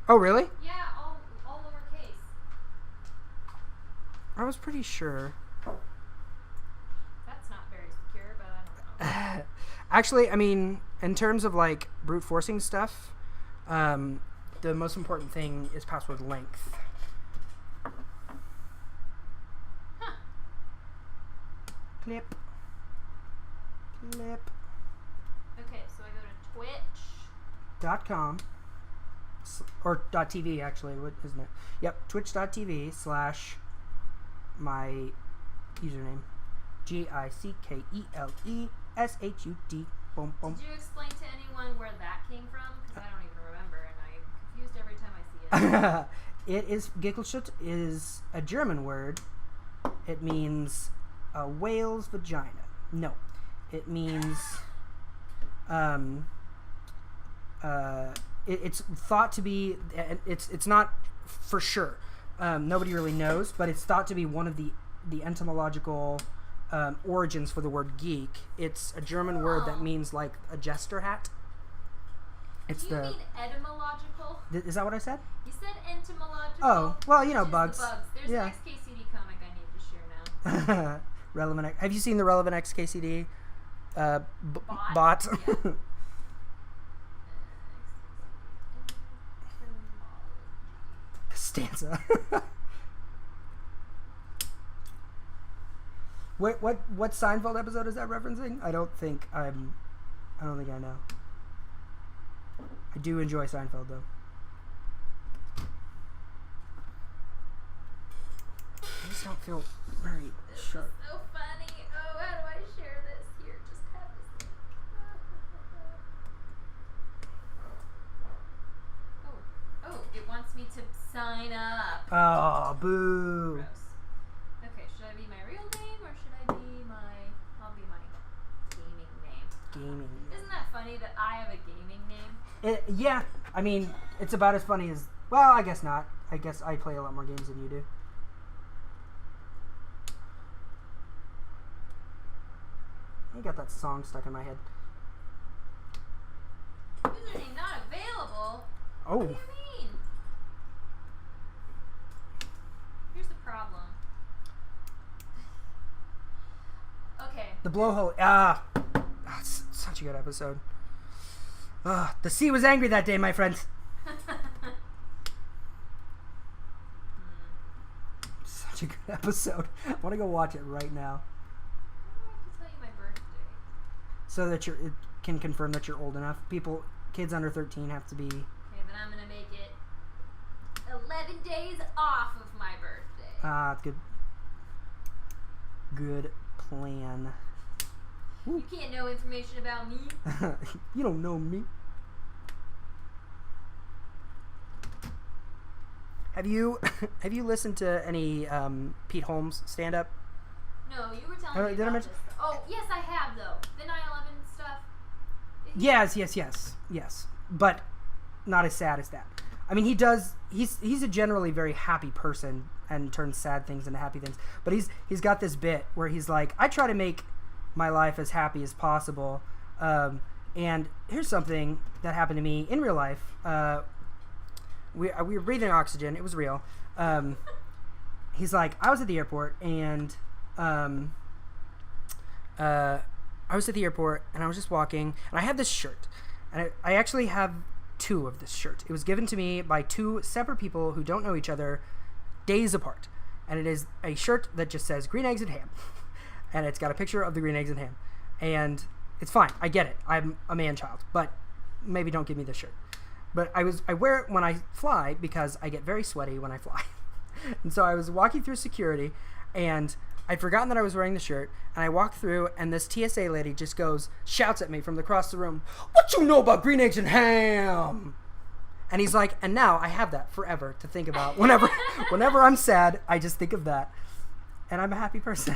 Oh really? Yeah, all lowercase. I was pretty sure. That's not very secure, but I don't know. Actually, I mean, in terms of like brute forcing stuff, the most important thing is password length. Huh. Clip. Okay, so I go to Twitch.com or .tv actually, what isn't it? Yep, twitch.tv / my username GICKELESHUT. Boom, boom. Did you explain to anyone where that came from? Because I don't even remember, and I'm confused every time I see it. It is Gickelschut is a German word. It means a whale's vagina. No, it means it's thought to be. It's not for sure. Nobody really knows, but it's thought to be one of the etymological origins for the word geek. It's a German word that means like a jester hat. It's Do you mean etymological? Is that what I said? You said entomological. Oh, well, you know, which is bugs. The bugs. There's Yeah. an XKCD comic I need to share now. Relevant. Have you seen the Relevant XKCD Bot? bot? Yeah. Stanza. What Seinfeld episode is that referencing? I don't think I know. I do enjoy Seinfeld though. I just don't feel very sharp. So funny. Oh, how do I share this? Here, just have this thing. Oh, it wants me to sign up. Oh, boo. Gross. Okay, should I be my real name or should I be I'll be my gaming name. Gaming. Isn't that funny that I have a gaming name? Yeah, I mean, it's about as funny as, well, I guess not. I guess I play a lot more games than you do. I got that song stuck in my head. Username not available? Oh. What do you mean? Here's the The blowhole. It's such a good episode. The sea was angry that day, my friends. Such a good episode. I want to go watch it right now. I have to tell you my birthday. So that it can confirm that you're old enough. Kids under 13 have to be... Okay, then I'm going to make it 11 days off of my birthday. Good. Good plan. You can't know information about me. You don't know me. Have you listened to any Pete Holmes stand-up? No, you were telling me about this. Oh, yes, I have, though. The 9/11 stuff. Yes. But not as sad as that. I mean, he's a generally very happy person and turns sad things into happy things. But he's got this bit where he's like, I try to make my life as happy as possible. And here's something that happened to me in real life. We were breathing oxygen. It was real. He's like, I was at the airport and I was just walking and I had this shirt. And I actually have 2 of this shirt. It was given to me by 2 separate people who don't know each other days apart. And it is a shirt that just says green eggs and ham. And it's got a picture of the green eggs and ham. And it's fine. I get it. I'm a man-child. But maybe don't give me this shirt. But I wear it when I fly because I get very sweaty when I fly. And so I was walking through security and I'd forgotten that I was wearing the shirt, and I walked through and this TSA lady just shouts at me from across the room, "What you know about green eggs and ham?" And he's like, and now I have that forever to think about. Whenever I'm sad, I just think of that. And I'm a happy person.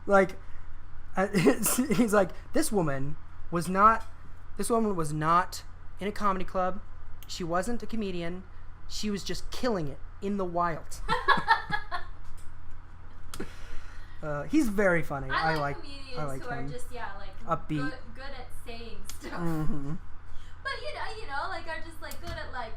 Like, he's like, this woman was not in a comedy club. She wasn't a comedian. She was just killing it in the wild. He's very funny. I like comedians who him. are just upbeat, good at saying stuff. Mm-hmm. But you know, like are just like good at like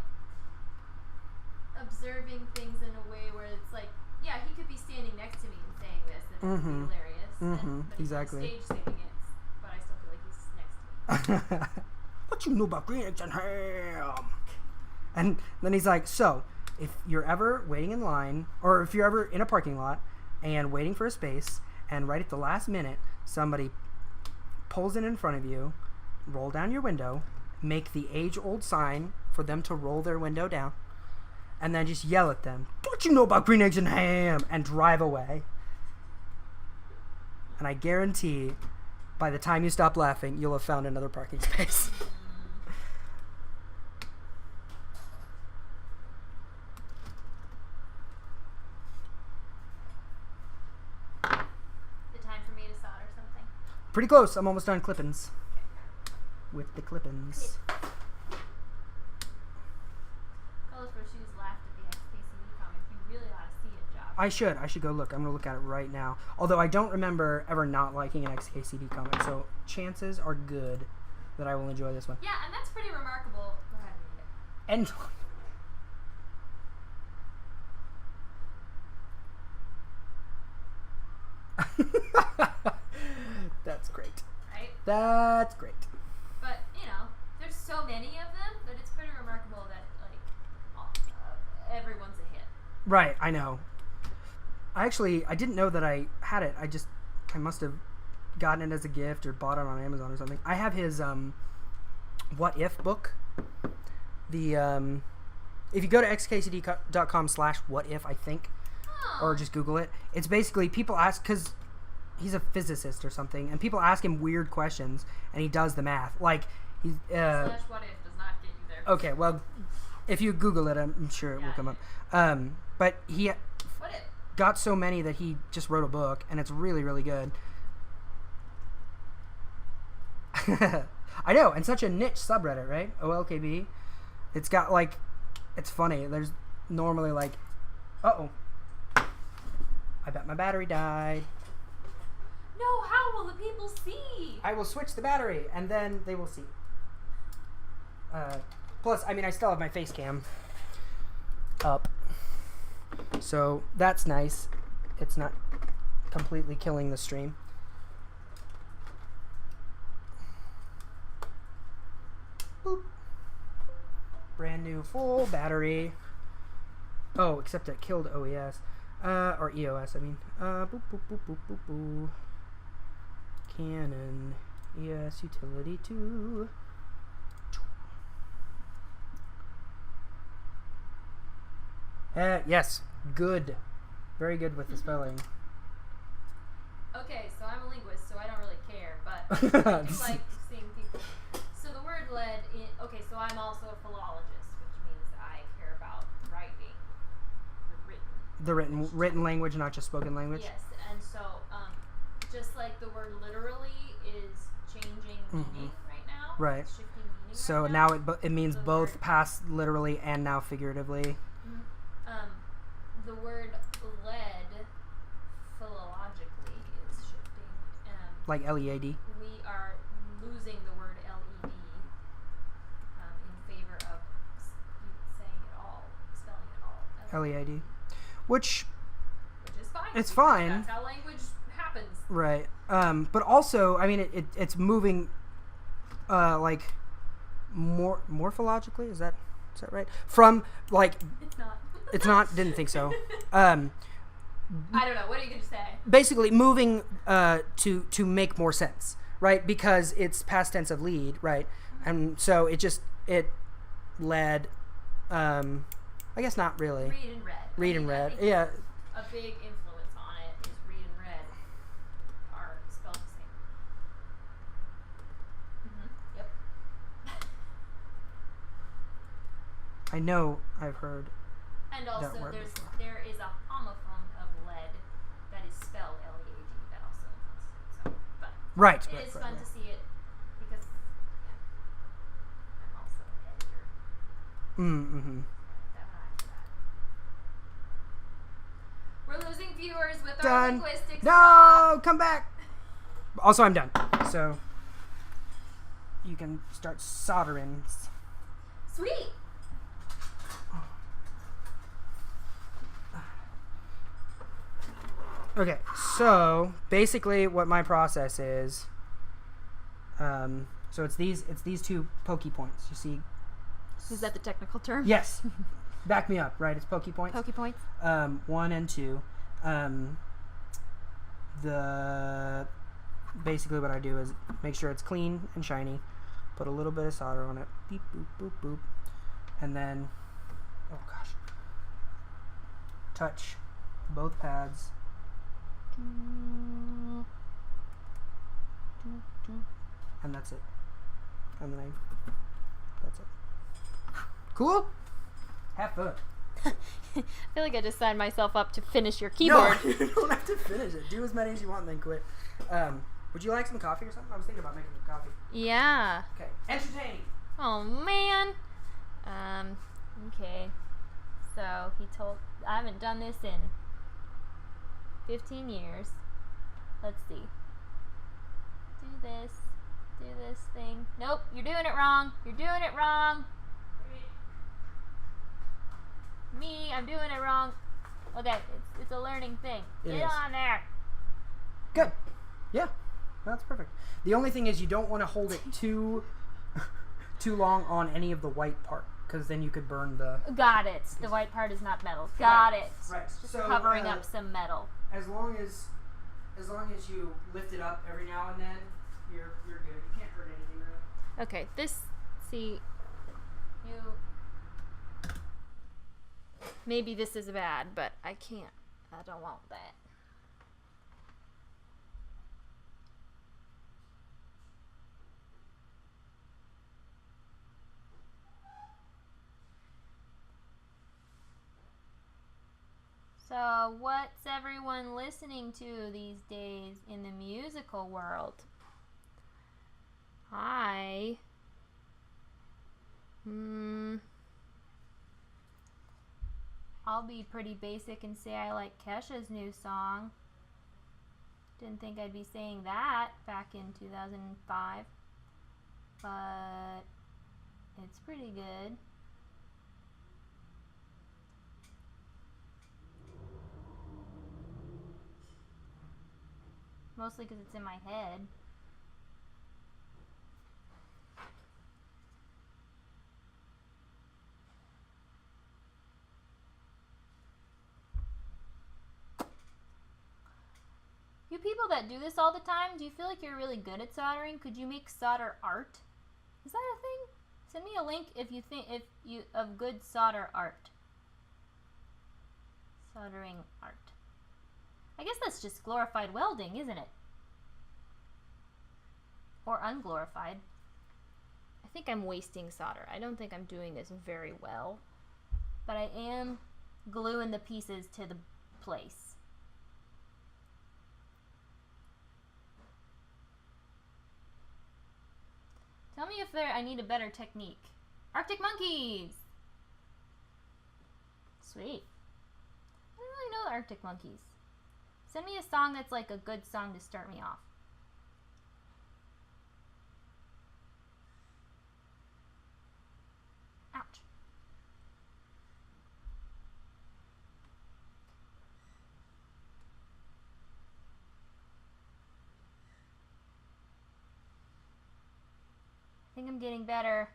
observing things in a way where it's like, yeah, he could be standing next to me and saying this, and it would be hilarious. But Exactly. he's on stage saying it, but I still feel like he's next to me. What you know about green eggs and ham? And then he's like, so if you're ever waiting in line, or if you're ever in a parking lot and waiting for a space, and right at the last minute somebody pulls in front of you, roll down your window, make the age-old sign for them to roll their window down, and then just yell at them, "What you know about green eggs and ham?" and drive away. And I guarantee by the time you stop laughing, you'll have found another parking space. Pretty close. I'm almost done clippings. With the clippings. Colorful Shoes laughed at the XKCD comic. You really ought to see it, Josh. I should go look. I'm going to look at it right now. Although I don't remember ever not liking an XKCD comic, so chances are good that I will enjoy this one. Yeah, and that's pretty remarkable. Go ahead and read it. That's great. Right? That's great. But, there's so many of them that it's pretty remarkable that, everyone's a hit. Right, I know. I didn't know that I had it. I must have gotten it as a gift or bought it on Amazon or something. I have his, What If book. The, if you go to xkcd.com/whatif, I think, or just Google it, it's basically people ask, because he's a physicist or something, and people ask him weird questions, and he does the math. Like, he's... /what if does not get you there. Okay, well, if you Google it, I'm sure it will come up. But he got so many that he just wrote a book, and it's really, really good. I know, and such a niche subreddit, right? OLKB. It's got, it's funny. There's normally, uh-oh. I bet my battery died. No, how will the people see? I will switch the battery, and then they will see. Plus, I still have my face cam up. So, that's nice. It's not completely killing the stream. Boop. Brand new full battery. Oh, except it killed OES. Or EOS, I mean. Boop, boop, boop, boop, boop, boop. Canon EOS utility 2. Yes, good. Very good with the spelling. Okay, so I'm a linguist, so I don't really care, but I do like seeing people. So the word lead, okay, so I'm also a philologist, which means I care about writing, the written. The written language, not just spoken language? Yes, and so just like the word literally is changing meaning right now. Right. It's shifting meaning So right now now it means the both word, past literally and now figuratively. the word lead philologically is shifting. Like LEAD? We are losing the word LED in favor of saying it all, spelling it all. LEAD. Which is fine. It's fine. That's how language happens. Right. But also, I mean, it's moving, like, morphologically. Is that right? From like. It's not. It's not. Didn't think so. I don't know. What are you gonna say? Basically, moving to make more sense, right? Because it's past tense of lead, right? And so it led. I guess not really. Read and read. Read and read. I think Yeah. A big influence on it is read and read are spelled the same. Yep. I know I've heard. And also, that word before. there is a homophone of lead that is spelled L-E-A-D that also influences it. So, but Right. it is fun to see it because I'm also an editor. Mm-hmm. We're losing viewers with our Done. linguistics. No, come back. Also, I'm done. So you can start soldering. Sweet. Okay, so basically, what my process is, so it's these two pokey points. You see? Is that the technical term? Yes. Back me up, right? It's pokey points. Pokey points. 1 and 2. Basically what I do is make sure it's clean and shiny. Put a little bit of solder on it. Beep boop boop boop, and then, oh gosh, touch both pads. And that's it. And then that's it. Cool? Have fun. I feel like I just signed myself up to finish your keyboard. No, you don't have to finish it. Do as many as you want and then quit. Would you like some coffee or something? I was thinking about making some coffee. Yeah. Okay. Entertaining. Oh man. Okay. So I haven't done this in 15 years. Let's see. Do this thing. Nope, you're doing it wrong. You're doing it wrong. Me, I'm doing it wrong. Okay, it's a learning thing. It Get is. on there. Good. Yeah. That's perfect. The only thing is you don't want to hold it too long on any of the white part, because then you could burn the. Got it. The white part is not metal. Got Right. it. Right. Just So, covering up some metal. As long as you lift it up every now and then, you're good. You can't hurt anything really. Okay, maybe this is bad, but I can't. I don't want that. So, what's everyone listening to these days in the musical world? I'll be pretty basic and say I like Kesha's new song. Didn't think I'd be saying that back in 2005. But it's pretty good. Mostly because it's in my head. people that do this all the time, do you feel like you're really good at soldering? Could you make solder art? Is that a thing? Send me a link if you of good solder art. Soldering art. I guess that's just glorified welding, isn't it? Or unglorified. I think I'm wasting solder. I don't think I'm doing this very well. But I am gluing the pieces to the place. Tell me if I need a better technique. Arctic Monkeys! Sweet. I don't really know the Arctic Monkeys. Send me a song that's like a good song to start me off. Ouch. I think I'm getting better.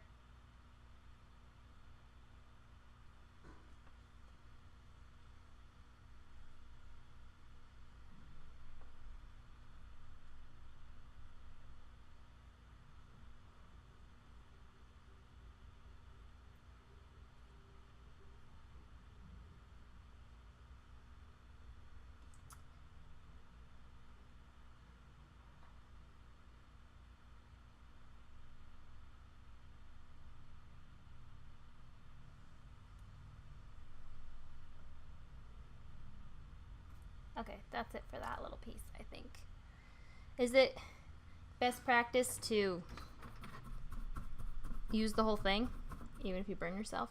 Okay, that's it for that little piece, I think. Is it best practice to use the whole thing, even if you burn yourself?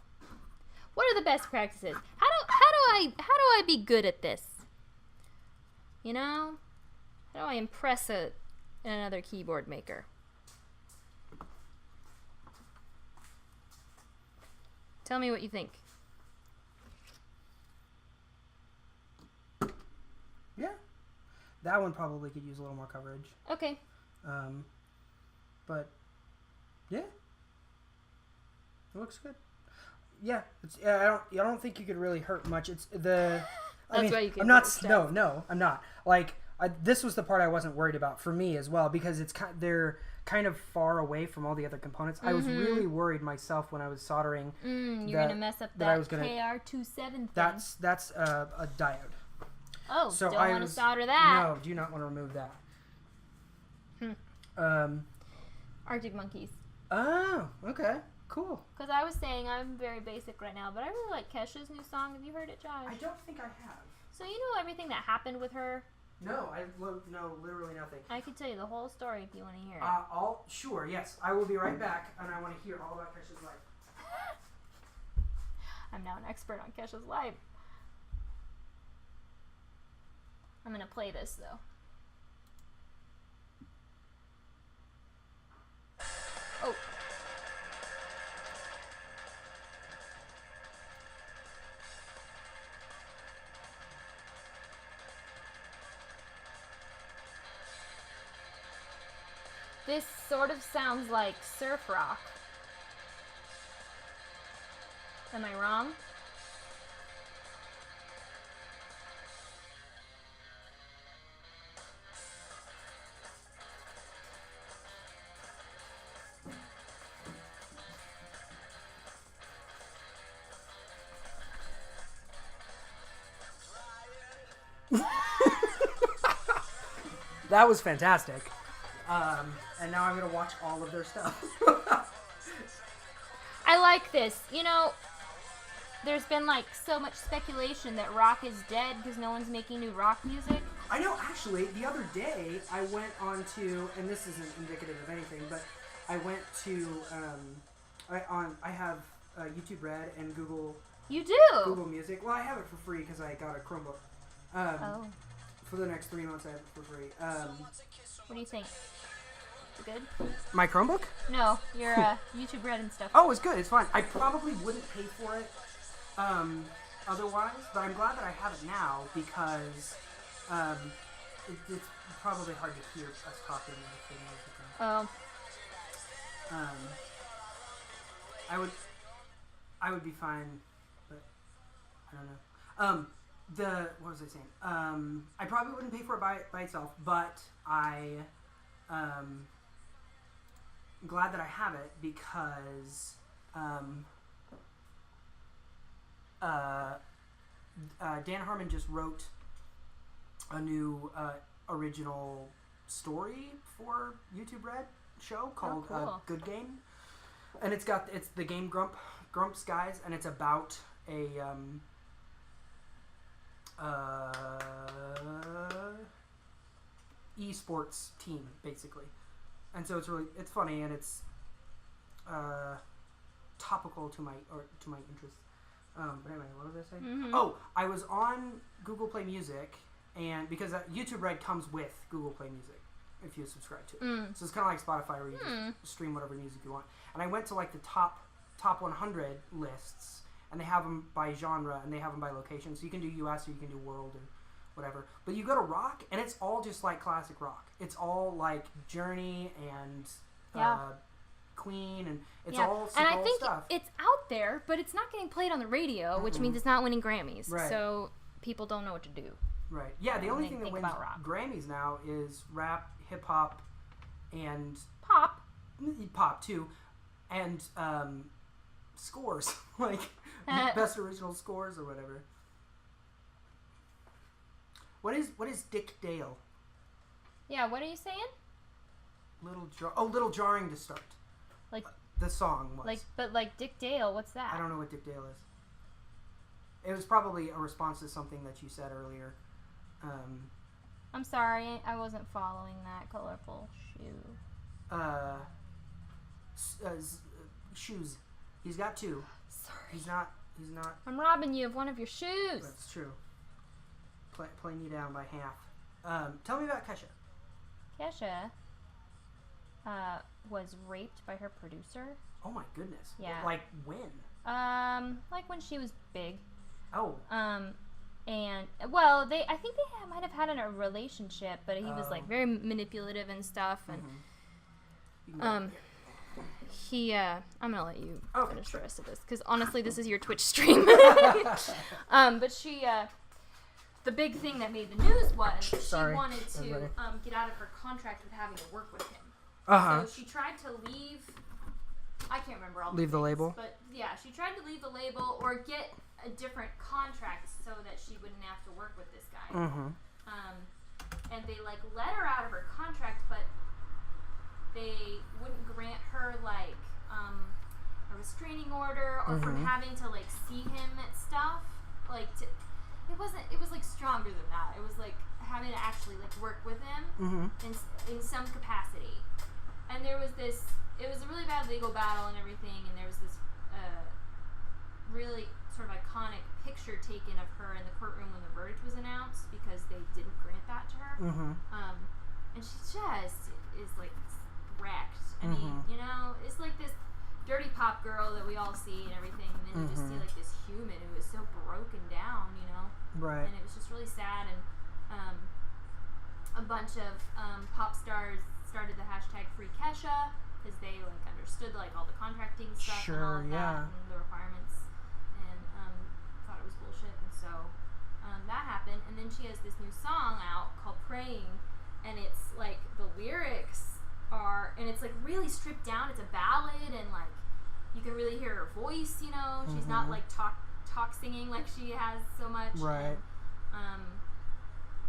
What are the best practices? How do I be good at this? You know? How do I impress another keyboard maker? Tell me what you think. Yeah, that one probably could use a little more coverage. Okay. But yeah, it looks good. Yeah, I don't think you could really hurt much. It's the. That's why you can. I'm not. No, I'm not. Like this was the part I wasn't worried about for me as well because they're kind of far away from all the other components. Mm-hmm. I was really worried myself when I was soldering. You're gonna mess up that KR27 thing. That's a diode. Oh, so don't want to solder that. No, do not want to remove that. Arctic Monkeys. Oh, okay. Cool. Because I was saying I'm very basic right now, but I really like Kesha's new song. Have you heard it, Josh? I don't think I have. So you know everything that happened with her? No, no, literally nothing. I could tell you the whole story if you want to hear it. Sure, yes. I will be right back, and I want to hear all about Kesha's life. I'm now an expert on Kesha's life. I'm going to play this, though. Oh. This sort of sounds like surf rock. Am I wrong? That was fantastic. And now I'm going to watch all of their stuff. I like this. You know, there's been like so much speculation that rock is dead because no one's making new rock music. I know, actually, the other day I went on to, and this isn't indicative of anything, but I went to, I have YouTube Red and Google. You do? Google Music. Well, I have it for free because I got a Chromebook. For the next 3 months, I have it for free. What do you think? Is it good? My Chromebook? No, your YouTube Red and stuff. Oh, it's good. It's fine. I probably wouldn't pay for it otherwise, but I'm glad that I have it now because it's probably hard to hear us talking. Oh. I would be fine, but I don't know. what was I saying? I probably wouldn't pay for it by itself, but I'm glad that I have it because Dan Harmon just wrote a new original story for YouTube Red show called Good Game, and it's the game Grumps guys, and it's about a esports team basically, and so it's funny and it's topical to my interests. But anyway, what was I saying? Mm-hmm. Oh, I was on Google Play Music, and because YouTube Red comes with Google Play Music if you subscribe to it, so it's kind of like Spotify where you just stream whatever music you want. And I went to like the top 100 lists, and they have them by genre and they have them by location, so you can do US or you can do world or whatever. But you go to rock, and it's all just like classic rock. It's all like Journey and Queen, and it's all super and I old think stuff. it's out there, but it's not getting played on the radio, which means it's not winning Grammys. Right. So people don't know what to do. Right. Yeah, the only they thing that think wins about rock. Grammys now is rap, hip hop, and Pop. too, and scores like best original scores or whatever. What is Dick Dale? Yeah, what are you saying? Little jarring to start. Like the song was. Like Dick Dale, what's that? I don't know what Dick Dale is. It was probably a response to something that you said earlier. I'm sorry, I wasn't following that colorful shoe. Shoes. He's got two. Sorry. He's not. I'm robbing you of one of your shoes. That's true. Playing you down by half. Tell me about Kesha. Kesha was raped by her producer. Oh my goodness. Yeah. Like when? Like when she was big. Oh. And well, I think they might have had a relationship, but he was like very manipulative and stuff, and I'm gonna let you finish the rest of this because honestly, this is your Twitch stream. But she, the big thing that made the news was she wanted to get out of her contract with having to work with him. So she tried to leave. I can't remember all the Leave the label? But yeah, she tried to leave the label or get a different contract so that she wouldn't have to work with this guy. And they like let her out of her contract, but they wouldn't grant her like a restraining order or from having to like see him at stuff. Like it was like stronger than that. It was like having to actually like work with him in some capacity. And there was this. It was a really bad legal battle and everything, and there was this really sort of iconic picture taken of her in the courtroom when the verdict was announced because they didn't grant that to her. And she just is like wrecked. I mean, you know, it's like this dirty pop girl that we all see and everything, and then you just see like this human who is so broken down, you know. Right. And it was just really sad, and a bunch of pop stars started the hashtag Free Kesha because they like understood like all the contracting stuff and all of that and the requirements, and thought it was bullshit, and so that happened. And then she has this new song out called Praying, and it's like the lyrics are, and it's like really stripped down. It's a ballad, and like you can really hear her voice, you know. She's not like talk singing like she has so much, right? And,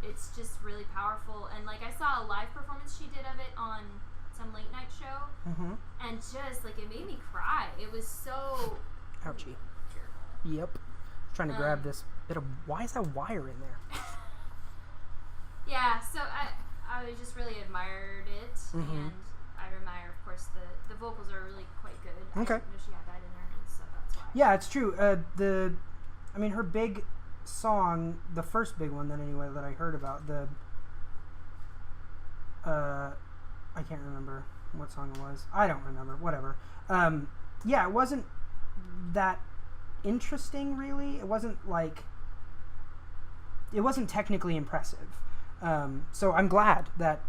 it's just really powerful, and like I saw a live performance she did of it on some late night show, and just like it made me cry. It was so ouchy. Tearful. Yep. Trying to grab this bit of. Why is that wire in there? Yeah, so I just really admired it, and I admire, of course, the vocals are really quite good. Okay. I didn't know she had that in there, and so that's why. Yeah, it's true. Her big song, the first big one, that I heard about, I can't remember what song it was. I don't remember. Whatever. Yeah, it wasn't that interesting, really. It wasn't technically impressive. So I'm glad that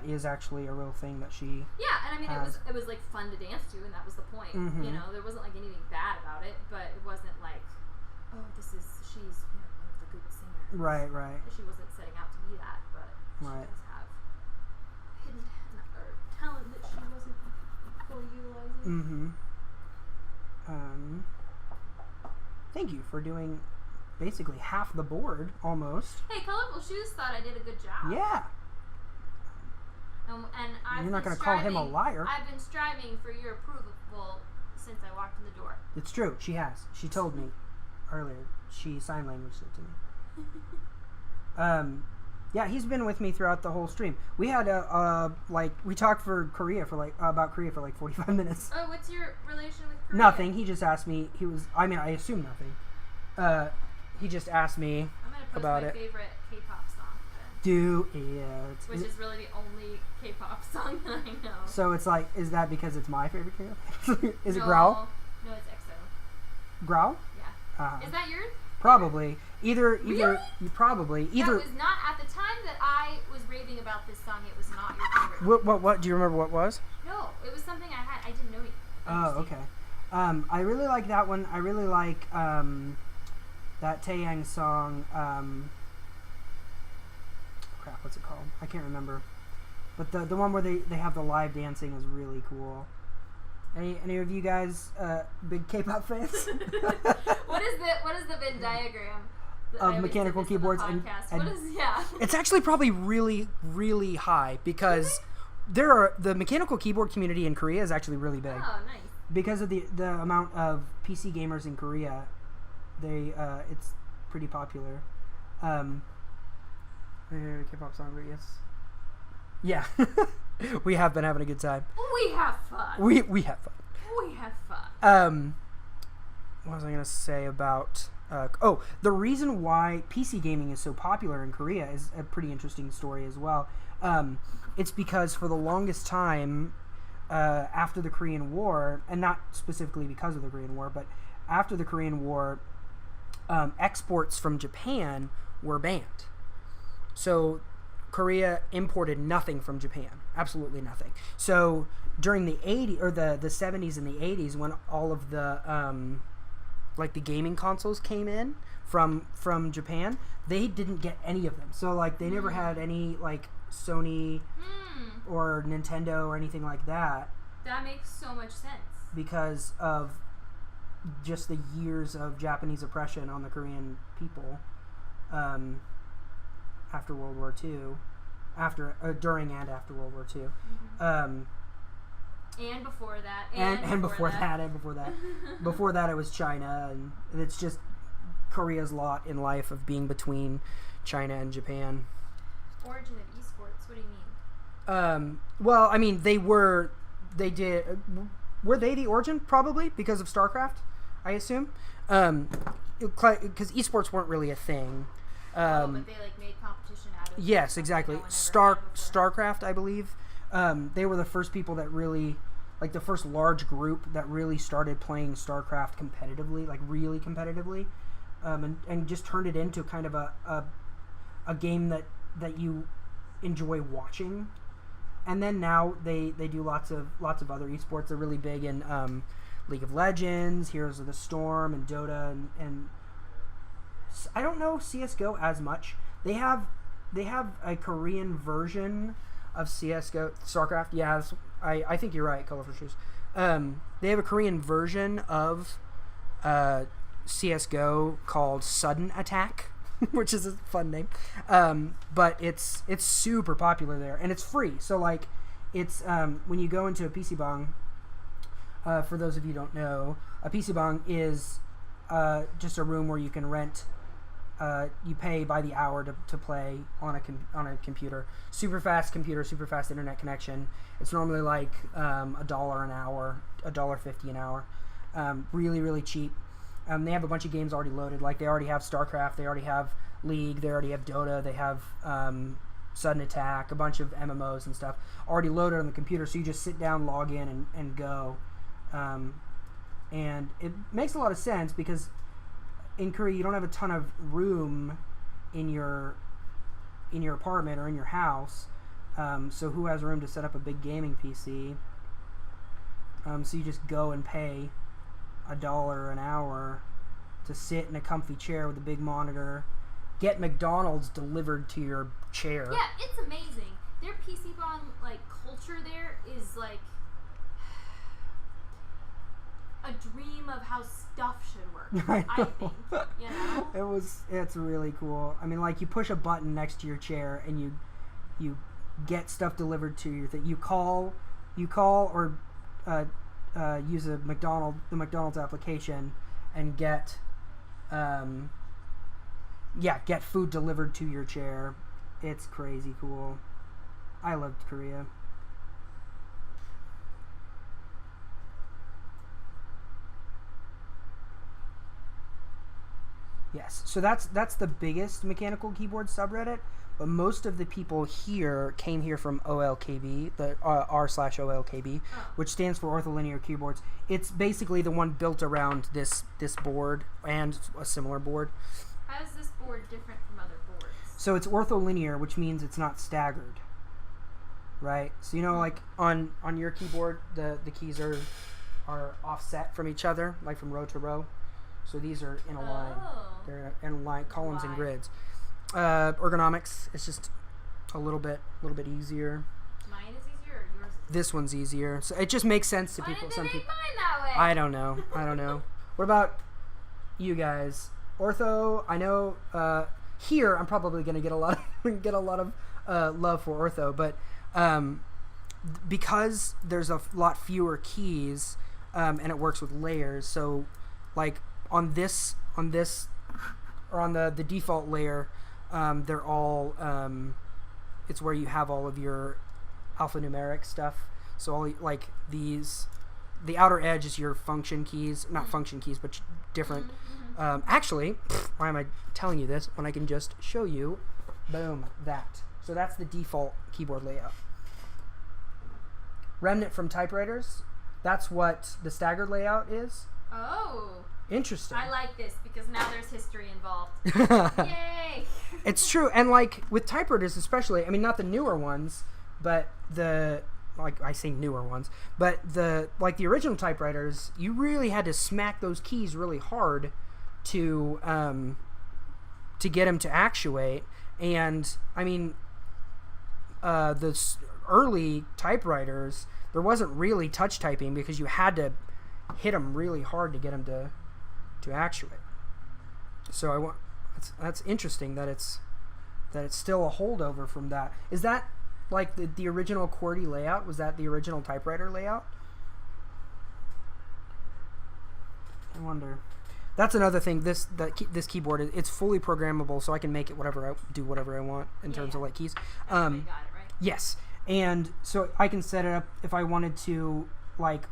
is actually a real thing that she. Yeah, and I mean it was like fun to dance to, and that was the point. You know, there wasn't like anything bad about it, but it wasn't like, oh, she's Right. She wasn't setting out to be that, but she Right. does have hidden talent that she wasn't fully utilizing. Thank you for doing basically half the board almost. Hey, Colorful Shoes thought I did a good job. Yeah. And I've You're not been going to call him a striving- liar. I've been striving for your approval since I walked in the door. It's true. She has. She told me earlier. She sign languaged it to me. Yeah, he's been with me throughout the whole stream. We had we talked for Korea for about Korea for 45 minutes. Oh, what's your relation with Korea? Nothing. He just asked me. I assume nothing. He just asked me I'm gonna post about my it. favorite K-pop song then, Do it. which is really the only K-pop song that I know. So it's like, is that because it's my favorite K-pop? Is it No, Growl? No, it's EXO. Growl? Yeah. Is that yours? Probably. Either. Really? You probably either. That was not at the time that I was raving about this song. It was not your favorite. What? Do you remember what was? No, it was something I had. I didn't know it. Oh, okay. I really like that one. I really like that Taeyang song. Crap, what's it called? I can't remember. But the one where they have the live dancing is really cool. Any of you guys big K-pop fans? What is the Venn diagram Of mechanical keyboards and what is It's actually probably really, really high because the mechanical keyboard community in Korea is actually really big. Oh, nice. Because of the amount of PC gamers in Korea, it's pretty popular. K-pop song, but yes. Yeah. We have been having a good time. We have fun. We have fun. We have fun. What was I going to say about... the reason why PC gaming is so popular in Korea is a pretty interesting story as well. It's because for the longest time, after the Korean War, and not specifically because of the Korean War, but after the Korean War, exports from Japan were banned. So Korea imported nothing from Japan. Absolutely nothing. So during the 80s or the 70s and the 80s, when all of the the gaming consoles came in from Japan, they didn't get any of them. So they never had any Sony or Nintendo or anything like that. That makes so much sense. Because of just the years of Japanese oppression on the Korean people after World War II. During and after World War II. And before that. And before that. Before that, it was China. And it's just Korea's lot in life of being between China and Japan. Origin of esports? What do you mean? Well, I mean, were they the origin? Probably, because of StarCraft, I assume. Because esports weren't really a thing. But they made competition out of it. Yes, exactly. StarCraft, I believe. They were the first people that really, the first large group that really started playing StarCraft competitively, really competitively, and just turned it into kind of a game that you enjoy watching. And then now they do lots of other esports. They're really big in League of Legends, Heroes of the Storm, and Dota, and I don't know CS:GO as much. They have a Korean version of CS:GO, StarCraft. Yeah, I think you're right, Colorful Shoes. They have a Korean version of CS:GO called Sudden Attack, which is a fun name. But it's super popular there, and it's free. So it's when you go into a PC Bang. For those of you who don't know, a PC Bang is just a room where you can rent. You pay by the hour to play on a computer. Super fast computer, super fast internet connection. It's normally $1 an hour, $1.50 an hour. Really, really cheap. They have a bunch of games already loaded. They already have StarCraft, they already have League, they already have Dota, they have Sudden Attack, a bunch of MMOs and stuff already loaded on the computer. So you just sit down, log in, and go. And it makes a lot of sense because in Korea you don't have a ton of room in your apartment or in your house, so who has room to set up a big gaming PC? So you just go and pay $1 an hour to sit in a comfy chair with a big monitor, get McDonald's delivered to your chair. Yeah, it's amazing. Their PC bomb like culture there is like a dream of how stuff should work. I think, you know. It's really cool. I mean, like you push a button next to your chair and you get stuff delivered to you that you call or use the McDonald's application and get food delivered to your chair. It's crazy cool. I loved Korea. Yes, so that's the biggest mechanical keyboard subreddit, but most of the people here came here from OLKB, the r/OLKB, which stands for Ortholinear Keyboards. It's basically the one built around this board and a similar board. How is this board different from other boards? So it's ortholinear, which means it's not staggered, right? So you know, like on your keyboard, the keys are offset from each other, like from row to row. So these are in a line. They're in a line, columns and grids. Ergonomics, it's just a little bit easier. Mine is easier or yours is easier? This one's easier. So it just makes sense to Why people. did they Some make people. mine that way? I don't know. What about you guys? Ortho, I know here I'm probably going to get a lot of love for ortho, but because there's a lot fewer keys and it works with layers, so like on this or on the default layer, they're all it's where you have all of your alphanumeric stuff. So all like these, the outer edge is your function keys, not function keys, but different. Actually, why am I telling you this when I can just show you? Boom, that. So that's the default keyboard layout. Remnant from typewriters. That's what the staggered layout is. Oh. Interesting. I like this because now there's history involved. Yay! It's true, and like with typewriters especially, I mean not the newer ones, but I say newer ones, but the original typewriters, you really had to smack those keys really hard to get them to actuate. And I mean, the early typewriters, there wasn't really touch typing because you had to hit them really hard to get them to actuate. So that's interesting that it's still a holdover from that. Is that like the original QWERTY layout? Was that the original typewriter layout? I wonder. That's another thing. This keyboard, it's fully programmable, so I can make it whatever I want in terms of like keys. You got it, right? Yes, and so I can set it up if I wanted to, like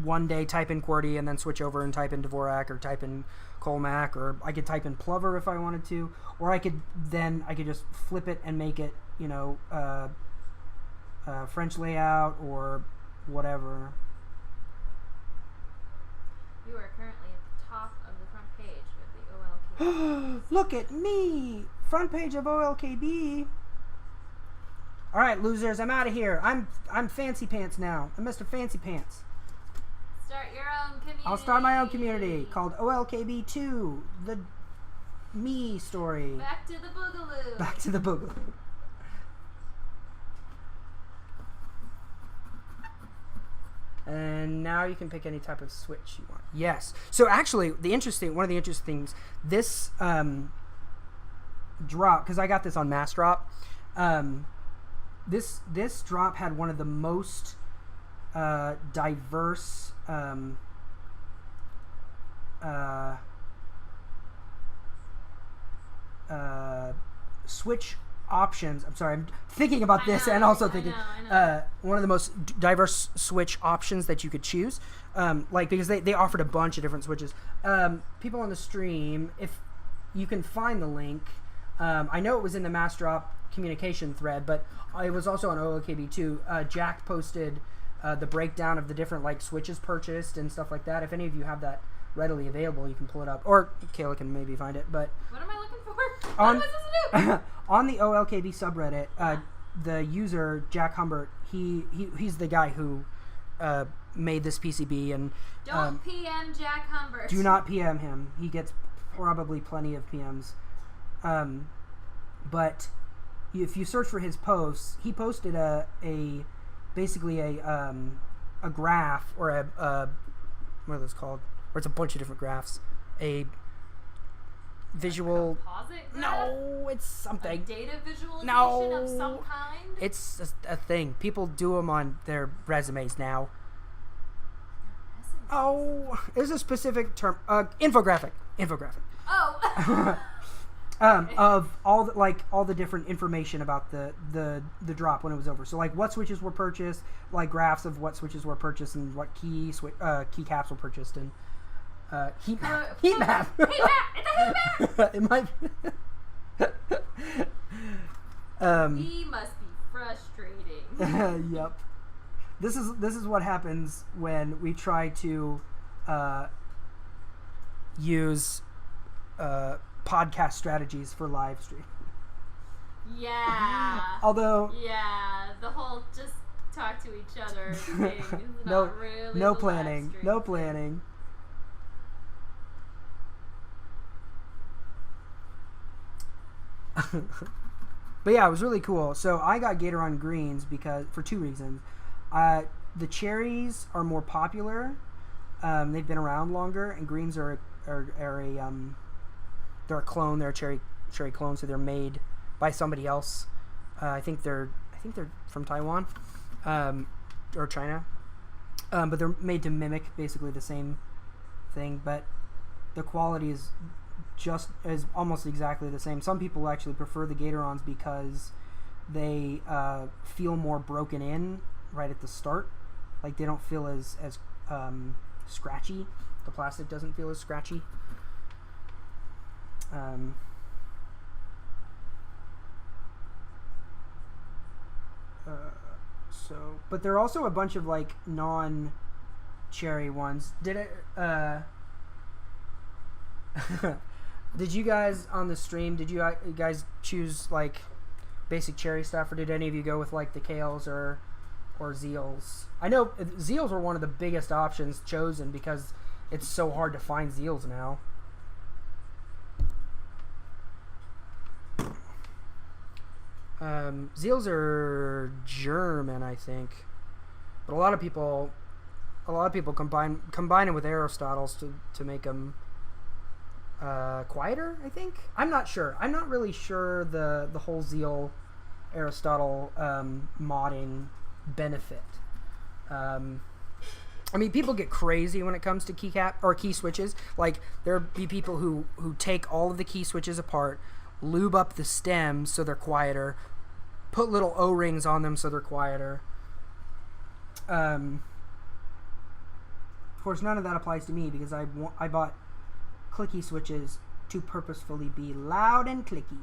one day type in QWERTY and then switch over and type in Dvorak or type in Colmac, or I could type in Plover if I wanted to, or I could just flip it and make it, you know, French layout or whatever. You are currently at the top of the front page of the OLKB. Look at me! Front page of OLKB. All right, losers, I'm out of here. I'm Fancy Pants now. I'm Mr. Fancy Pants. Start your own community. I'll start my own community called OLKB2, the me story. Back to the Boogaloo. Back to the Boogaloo. And now you can pick any type of switch you want. Yes. So actually, one of the interesting things, this drop, because I got this on Mass Drop, this drop had one of the most diverse switch options. I'm sorry, I'm thinking about this and also thinking I know. one of the most diverse switch options that you could choose, because they offered a bunch of different switches. People on the stream, if you can find the link, I know it was in the Mass Drop communication thread, but it was also on OLKB2. Jack posted the breakdown of the different like switches purchased and stuff like that. If any of you have that readily available, you can pull it up, or Kayla can maybe find it. But what am I looking for? What am I supposed to do? On the OLKB subreddit, the user Jack Humbert, he's the guy who made this PCB, and Don't PM Jack Humbert. do not PM him. He gets probably plenty of PMs. But if you search for his posts, he posted basically a graph or a what are those called? Or it's a bunch of different graphs. A visual. Composite graph? No, it's something. A data visualization No. of some kind? It's a thing. People do them on their resumes now. Oh, there's a specific term. Infographic. Oh. Of all the different information about the drop when it was over. So like what switches were purchased, like graphs of what switches were purchased and what key caps were purchased, and heat map. Heat map. It's a heat map. It might. He must be frustrating. Yep. This is what happens when we try to use podcast strategies for live stream. Yeah. Although Yeah, the whole just talk to each other thing is no not really no the planning, live stream no thing. planning. But yeah, it was really cool. So I got Gatoron greens for two reasons. The cherries are more popular. They've been around longer, and greens are they're a clone. They're a cherry clone, so they're made by somebody else. I think they're from Taiwan or China, but they're made to mimic basically the same thing, but the quality is almost exactly the same. Some people actually prefer the Gatorons because they feel more broken in right at the start. Like they don't feel as scratchy. The plastic doesn't feel as scratchy. But there are also a bunch of like non-cherry ones. Did you guys on the stream? Did you guys choose like basic cherry stuff, or did any of you go with like the kales or zeals? I know zeals were one of the biggest options chosen because it's so hard to find zeals now. Zeals are German, I think, but a lot of people combine them with Aristotles to make them quieter. I think. I'm not sure. I'm not really sure the whole Zeal Aristotle modding benefit. I mean, people get crazy when it comes to key switches. Like there be people who take all of the key switches apart, lube up the stems so they're quieter, put little O-rings on them so they're quieter. Of course, none of that applies to me because I bought clicky switches to purposefully be loud and clicky.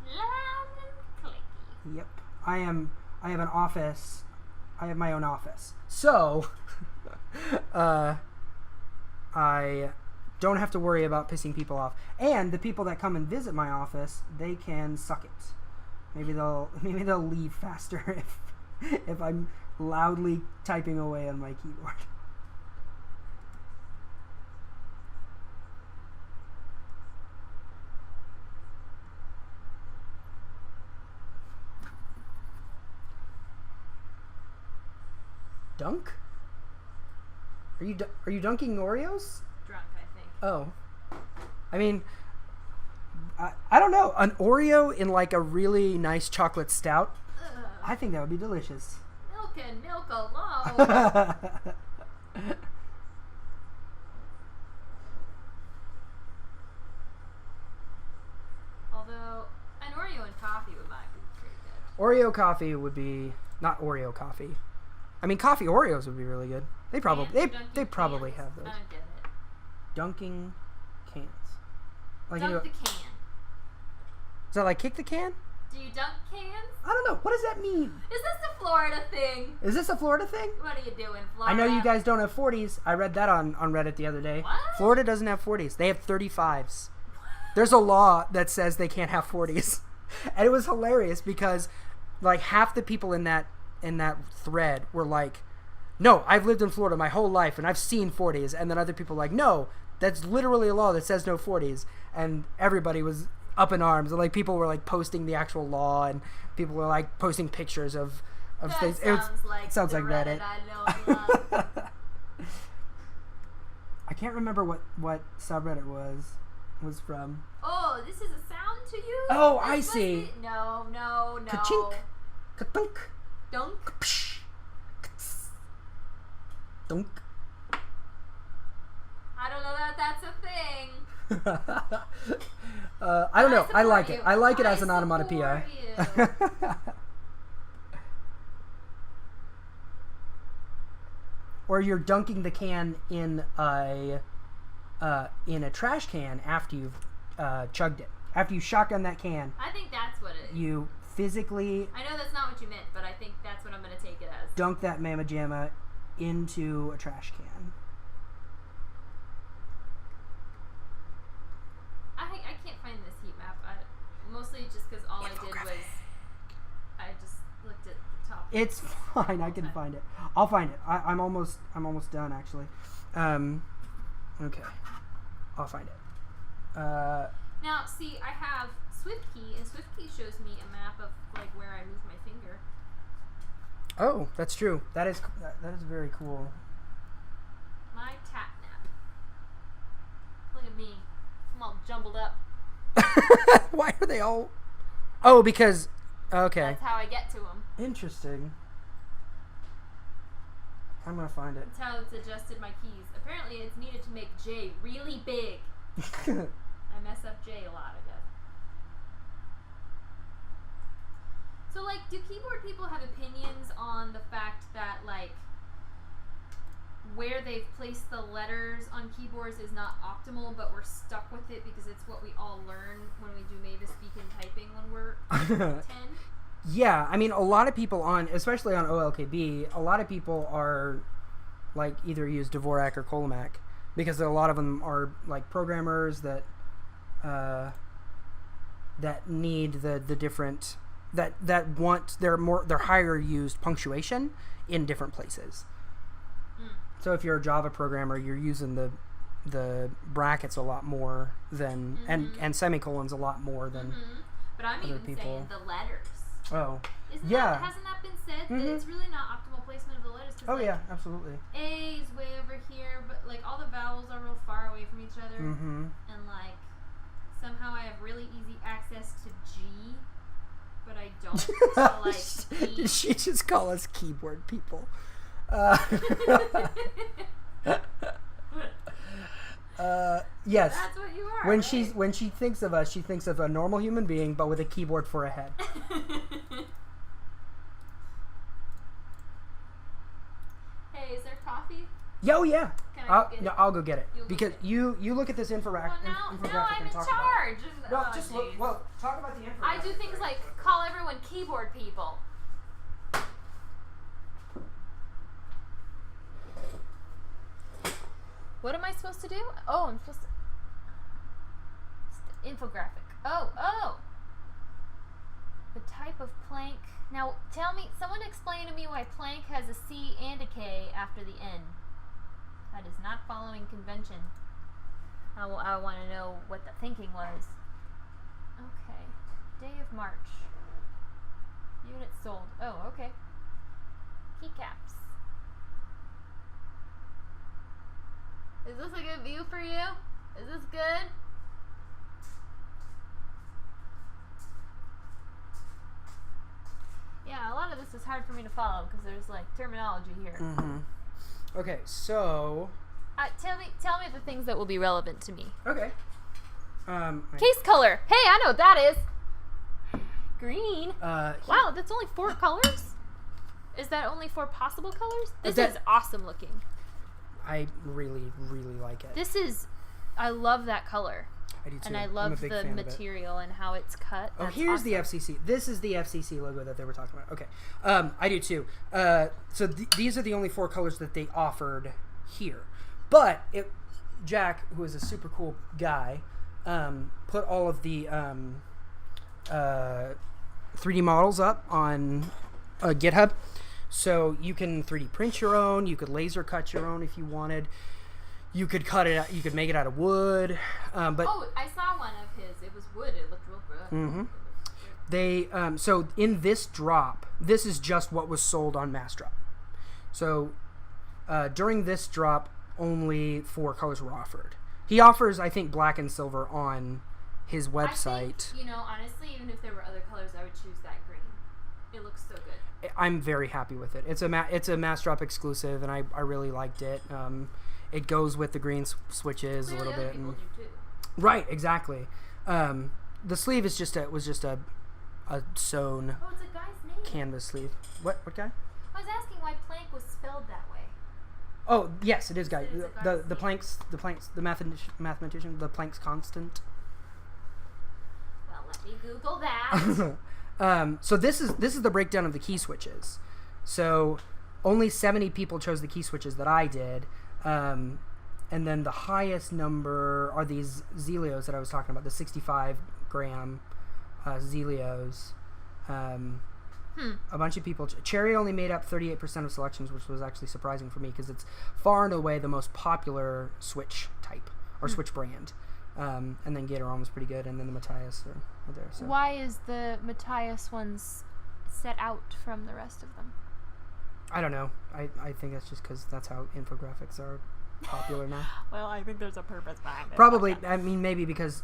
Loud and clicky. Yep. I have an office. I have my own office. So, I don't have to worry about pissing people off. And the people that come and visit my office, they can suck it. Maybe they'll leave faster if I'm loudly typing away on my keyboard. Dunk? Are you dunking Oreos? Drunk, I think. Oh. I mean, I don't know. An Oreo in like a really nice chocolate stout? Ugh. I think that would be delicious. Milk and milk alone. Although, an Oreo and coffee might be pretty good. Oreo coffee would be not Oreo coffee. I mean, coffee Oreos would be really good. They probably they probably have those. I don't get it. Dunking cans. Like Dunk the can. is that like kick the can? Do you dunk cans? I don't know. What does that mean? Is this a Florida thing? Is this a Florida thing? What are you doing, I Florida? know you guys don't have 40s. I read that on Reddit the other day. What? Florida doesn't have 40s. They have 35s. There's a law that says they can't have 40s. And it was hilarious because like half the people in that thread were like, no, I've lived in Florida my whole life and I've seen 40s. And then other people were like, no, That's literally a law that says no 40s, and everybody was up in arms. And, like, people were like posting the actual law, and people were like posting pictures of things. It sounds like Reddit. I love. I can't remember what subreddit was from. Oh, this is a sound to you? Oh, This I must see. be- No. Ka-chink. Ka-thunk. Dunk. Ka-psh. Dunk. I don't know that that's a thing. I don't know. I support like you. it. I like it as an I onomatopoeia. support you. Or you're dunking the can in a trash can after you've chugged it. After you shotgun that can, I think that's what it is. you physically I know that's not what you meant, but I think that's what I'm going to take it as. dunk that mamma jamma into a trash can. I can't find this heat map. Mostly just because all I did was I just looked at the top. It's fine. I can find it. I'll find it. I'm almost done actually. Okay. I'll find it. Now, see, I have SwiftKey, and SwiftKey shows me a map of like where I move my finger. Oh, that's true. That is very cool. My tap nap. Look at me. I'm all jumbled up. Why are they all? Oh, because okay. That's how I get to them. Interesting. I'm gonna find it. That's how it's adjusted my keys. Apparently, it's needed to make J really big. I mess up J a lot, I guess. So, like, do keyboard people have opinions on the fact that, like, where they've placed the letters on keyboards is not optimal, but we're stuck with it because it's what we all learn when we do Mavis Beacon typing when we're 10? Yeah, I mean, a lot of people especially on OLKB, a lot of people are, like, either use Dvorak or Kolomak, because a lot of them are, like, programmers that need the different, that want their higher used punctuation in different places. So if you're a Java programmer, you're using the brackets a lot more than and semicolons a lot more than But I'm other even people. saying the letters. Oh. Hasn't that been said? That it's really not optimal placement of the letters. 'Cause, Oh like, yeah, absolutely. A is way over here, but like all the vowels are real far away from each other, Mm-hmm. and like somehow I have really easy access to G, but I don't to like E. Did she just call us keyboard people? Yes. That's what you are. When right? when she thinks of us, she thinks of a normal human being, but with a keyboard for a head. Hey, is there coffee? Oh yeah. Can I go get it? I'll go get it. You'll go Because get it. you look at this infographic. Well, now infographic I'm and in talk charge. About it. No, Oh, just geez. look. Well, talk about the infographic. I do things like call everyone keyboard people. What am I supposed to do? Oh, I'm supposed to... Infographic. Oh! The type of Planck... Now, someone explain to me why Planck has a C and a K after the N. That is not following convention. I want to know what the thinking was. Okay. Day of March. Units sold. Oh, okay. Keycaps. Is this a good view for you? Is this good? Yeah, a lot of this is hard for me to follow because there's like terminology here. Mm-hmm. Okay, so. Tell me the things that will be relevant to me. Okay. Case color. Hey, I know what that is. Green. Wow, that's only 4 colors? Is that only 4 possible colors? This is awesome looking. I really, really like it. I love that color. I do too. And I I'm a love big the fan of it. material and how it's cut. Oh, That's here's awesome. the FCC. This is the FCC logo that they were talking about. Okay. I do too. So these are the only 4 colors that they offered here. But Jack, who is a super cool guy, put all of the 3D models up on GitHub. So you can 3D print your own. You could laser cut your own if you wanted. You could cut it out. You could make it out of wood. But I saw one of his. It was wood. It looked real good. Mm-hmm. They so in this drop, this is just what was sold on Mass Drop. So during this drop, only 4 colors were offered. He offers, I think, black and silver on his website. I think, honestly, even if there were other colors, I would choose that green. It looks so good. I'm very happy with it. It's a Mass Drop exclusive, and I really liked it. It goes with the green switches Clearly a little other bit. people do too. Right, exactly. The sleeve is just a sewn Oh, it's a guy's name. canvas sleeve. What guy? I was asking why Planck was spelled that way. Oh, yes, it is guy. It's a guy's The Planck's the mathematician, the Planck's constant. Well, let me Google that. So this is the breakdown of the key switches. So only 70 people chose the key switches that I did. And then the highest number are these Zelios that I was talking about, the 65 gram Zelios. A bunch of people. Cherry only made up 38% of selections, which was actually surprising for me because it's far and away the most popular switch type or switch brand. And then Gatoron was pretty good, and then the Matthias are there. So. Why is the Matthias ones set out from the rest of them? I don't know. I think that's just because that's how infographics are popular now. Well, I think there's a purpose behind it. Probably. I mean, maybe because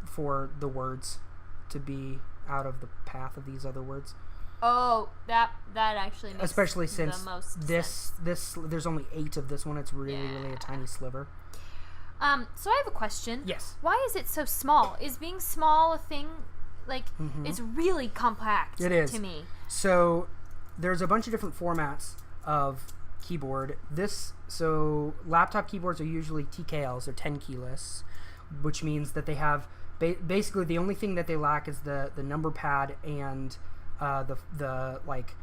for the words to be out of the path of these other words. Oh, that actually makes especially since the most this there's only 8 of this one. It's really a tiny sliver. So I have a question. Yes. Why is it so small? Is being small a thing? Like, it's really compact. It is to me. So there's a bunch of different formats of keyboard. So laptop keyboards are usually TKLs, or 10 keyless, which means that they have basically the only thing that they lack is the number pad and the like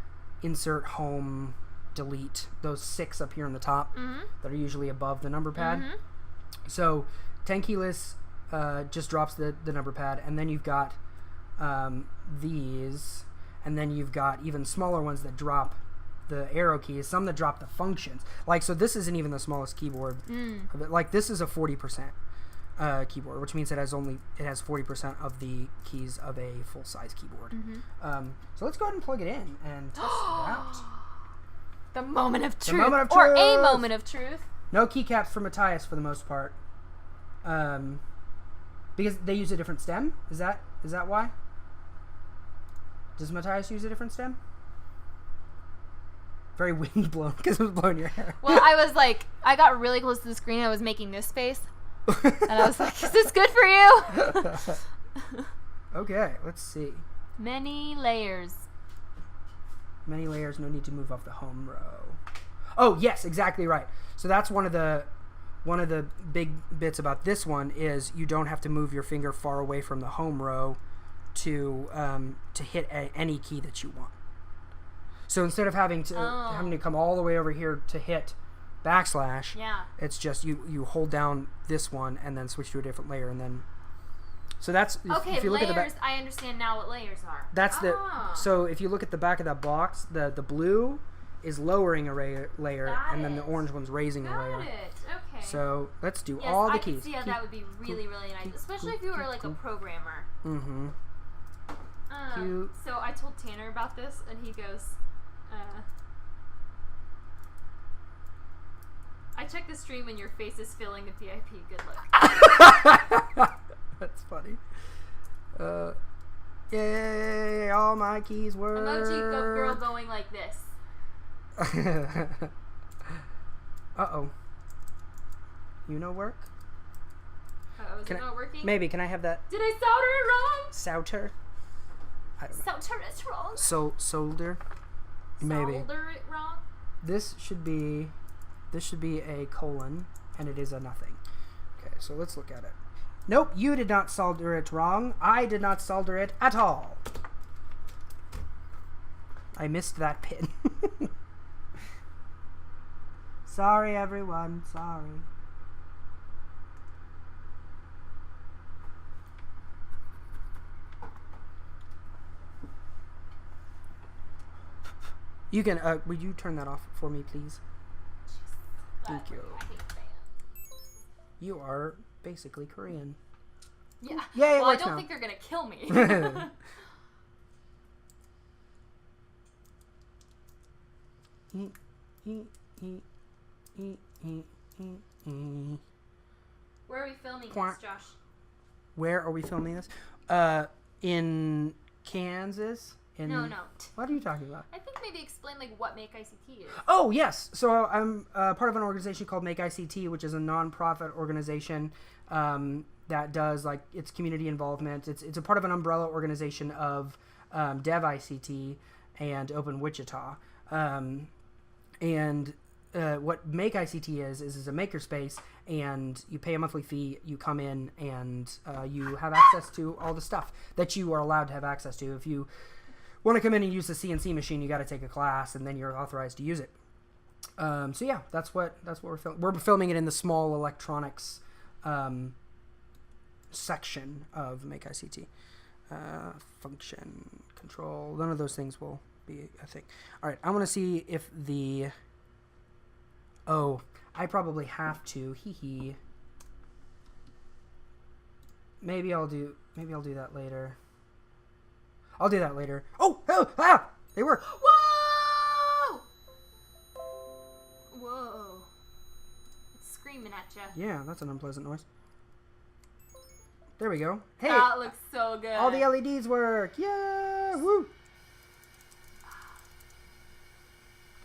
insert, home, delete, those 6 up here in the top that are usually above the number pad. So 10 keyless just drops the number pad, and then you've got these, and then you've got even smaller ones that drop the arrow keys, some that drop the functions. Like, so this isn't even the smallest keyboard. Like, this is a 40% keyboard, which means it has 40% of the keys of a full-size keyboard. So let's go ahead and plug it in and test it out. The moment of truth. moment of Or truth. a moment of truth. No keycaps for Matthias for the most part, because they use a different stem. Is that why? Does Matthias use a different stem? Very wind blown because it was blowing your hair. Well, I got really close to the screen and I was making this face. And I was like, is this good for you? Okay, let's see. Many layers. Many layers, no need to move off the home row. Oh, yes, exactly right. So that's one of the big bits about this one is you don't have to move your finger far away from the home row to hit any key that you want. So instead of having to come all the way over here to hit backslash, it's just you hold down this one and then switch to a different layer, and then so that's Okay, if you look layers. at the I understand now what layers are. that's so if you look at the back of that box, the blue is lowering a layer, Got and then the it. orange one's raising a Got layer. it. Okay. So let's do yes, all the I keys. can see how that would be really, really nice, especially if you were like a programmer. Mm-hmm. Cute. So I told Tanner about this, and he goes, I checked the stream and your face is filling the VIP. Good luck. That's funny. Yay! All my keys work. Emoji girl going like this. Uh-oh. You know work? Is it not working? Maybe. Can I have that Did I solder it wrong? solder? I don't know. Solder it wrong. Solder? Maybe. Solder it wrong? This should be a colon, and it is a nothing. Okay, so let's look at it. Nope, you did not solder it wrong. I did not solder it at all. I missed that pin. Sorry, everyone. Sorry. You can, would you turn that off for me, please? Thank you. I hate fans. You are basically Korean. Yeah. Yeah, Well, I don't now. think they're gonna kill me. Where are we filming this, Josh? Where are we filming this? In Kansas. No. What are you talking about? I think maybe explain like what Make ICT is. Oh, yes. So I'm part of an organization called Make ICT, which is a nonprofit organization that does like its community involvement. It's a part of an umbrella organization of Dev ICT and Open Wichita. And what Make ICT is a makerspace, and you pay a monthly fee. You come in and you have access to all the stuff that you are allowed to have access to. If you want to come in and use the CNC machine, you got to take a class, and then you're authorized to use it. So yeah, that's what we're filming. We're filming it in the small electronics section of Make ICT. Function, control, none of those things will be a thing. All right, I want to see if the... Oh, I probably have to. Hee. Maybe I'll do that later. I'll do that later. Oh! They work. Whoa! Whoa! It's screaming at you. Yeah, that's an unpleasant noise. There we go. Hey, that looks so good. all the LEDs work. Yeah! Woo!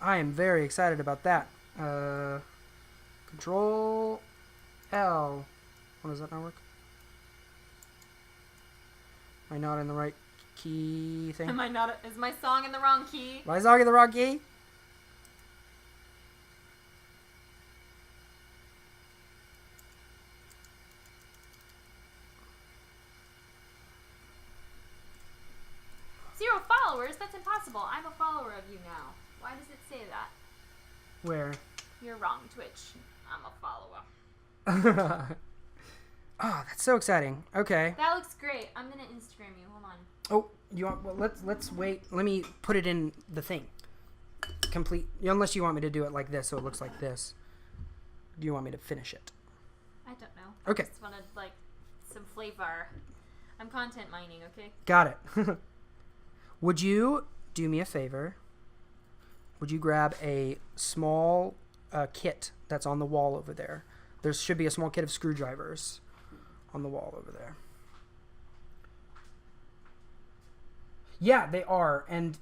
I am very excited about that. Control L. What does that not work? Am I not in the right key thing? Am I not? Is my song in the wrong key? Am I song in the wrong key? Zero followers? That's impossible. I'm a follower of you now. Why does it say that? Where? You're wrong, Twitch. I'm a follower. Oh, that's so exciting. Okay. That looks great. I'm gonna Instagram you. Hold on. Oh, you want? Well, let's wait. Let me put it in the thing. Complete. Unless you want me to do it like this, so it looks like this. Do you want me to finish it? I don't know. Okay. I just wanted like some flavor. I'm content mining. Okay. Got it. Would you do me a favor? Would you grab a small kit that's on the wall over there? There should be a small kit of screwdrivers on the wall over there. Yeah, they are, and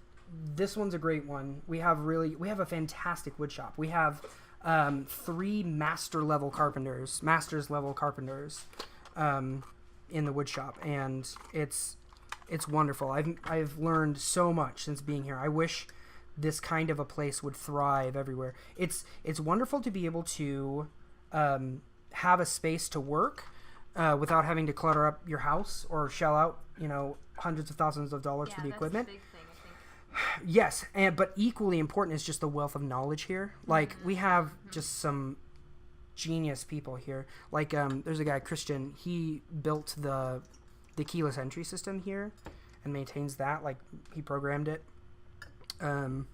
this one's a great one. We have a fantastic wood shop. We have 3 masters level carpenters in the wood shop, and it's wonderful. I've learned so much since being here. I wish this kind of a place would thrive everywhere. It's wonderful to be able to have a space to work without having to clutter up your house or shell out, hundreds of thousands of dollars for the equipment. That's a big thing, I think. Yes, but equally important is just the wealth of knowledge here. Like, we have just some genius people here. Like, there's a guy, Christian, he built the keyless entry system here and maintains that. Like, he programmed it. And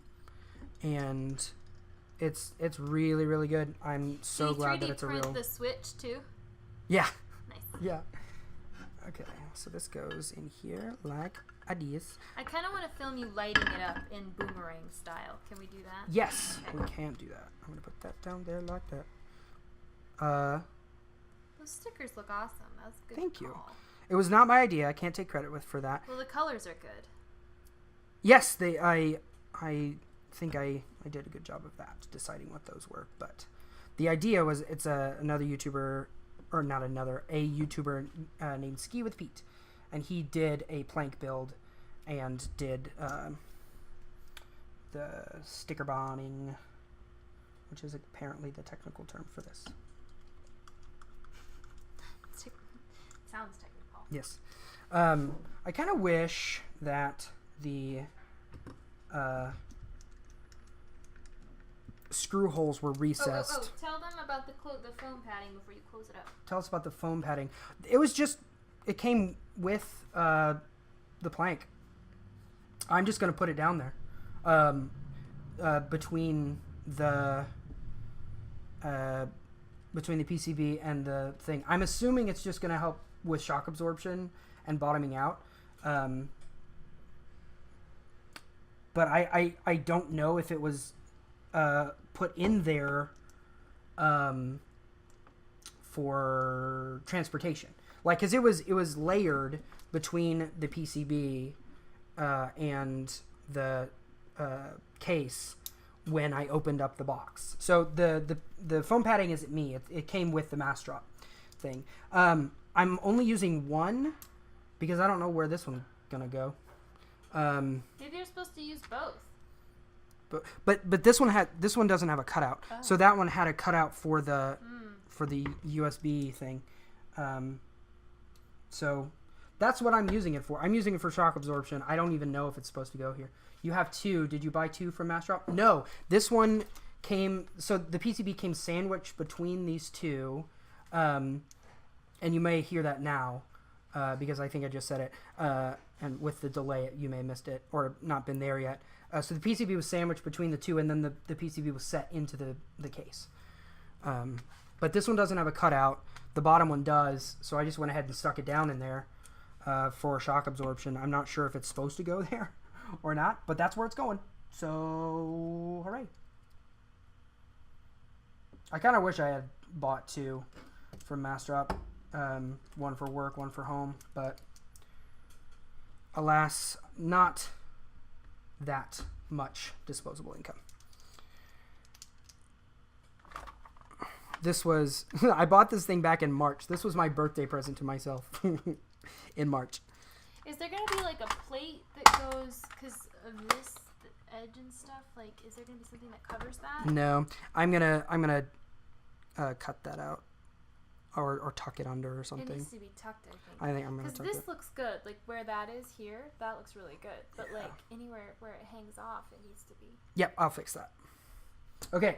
it's really, really good. I'm so glad that it's a real... Can you 3D print the Switch too? Yeah. Nice. Yeah. Okay, so this goes in here like this. I kind of want to film you lighting it up in boomerang style. Can we do that? Yes, we can do that. I'm gonna put that down there like that. Those stickers look awesome. That's a good. Thank you. call. It was not my idea. I can't take credit for that. Well, the colors are good. Yes, I think I did a good job of that, deciding what those were. But the idea was, it's another YouTuber, or not another, a YouTuber named Ski with Pete, and he did a Planck build and did the sticker bombing, which is apparently the technical term for this. Sounds technical. Yes. I kind of wish that the screw holes were recessed. Oh, tell them about the foam padding before you close it up. Tell us about the foam padding. It came with the Planck. I'm just going to put it down there. Between the between the PCB and the thing. I'm assuming it's just going to help with shock absorption and bottoming out. But I don't know if it was put in there for transportation. Like, because it was layered between the PCB and the case when I opened up the box. So the foam padding isn't me. It came with the mass drop thing. I'm only using one because I don't know where this one's gonna go. Maybe you're supposed to use both. But this one doesn't have a cutout. Oh. So that one had a cutout for the USB thing. So that's what I'm using it for. I'm using it for shock absorption. I don't even know if it's supposed to go here. You have two. Did you buy two from Mass Drop? No. This one came... So the PCB came sandwiched between these two. And you may hear that now because I think I just said it. And with the delay, you may have missed it or not been there yet. So the PCB was sandwiched between the two, and then the PCB was set into the case. But this one doesn't have a cutout. The bottom one does, so I just went ahead and stuck it down in there for shock absorption. I'm not sure if it's supposed to go there or not, but that's where it's going. So, hooray. I kind of wish I had bought two from Mass Drop. One for work, one for home, but alas, not that much disposable income. This was... I bought this thing back in March. This was my birthday present to myself in March. Is there going to be like a plate that goes... Because of this, the edge and stuff, like, is there going to be something that covers that? No. I'm gonna cut that out. Or tuck it under or something. It needs to be tucked, I think. I think I'm going to tuck it. Because this looks good. Like, where that is here, that looks really good. But, like, anywhere where it hangs off, it needs to be... Yep, I'll fix that. Okay.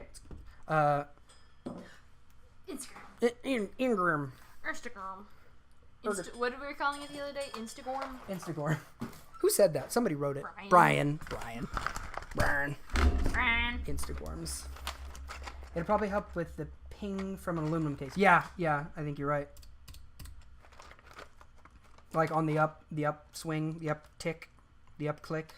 Instagram. Ingram. Instagram. What were we calling it the other day? Instagram? Instagram. Who said that? Somebody wrote it. Brian. Instagrams. It'll probably help with the ping from an aluminum case. Yeah, I think you're right. Like on the up swing, the up tick, the up click.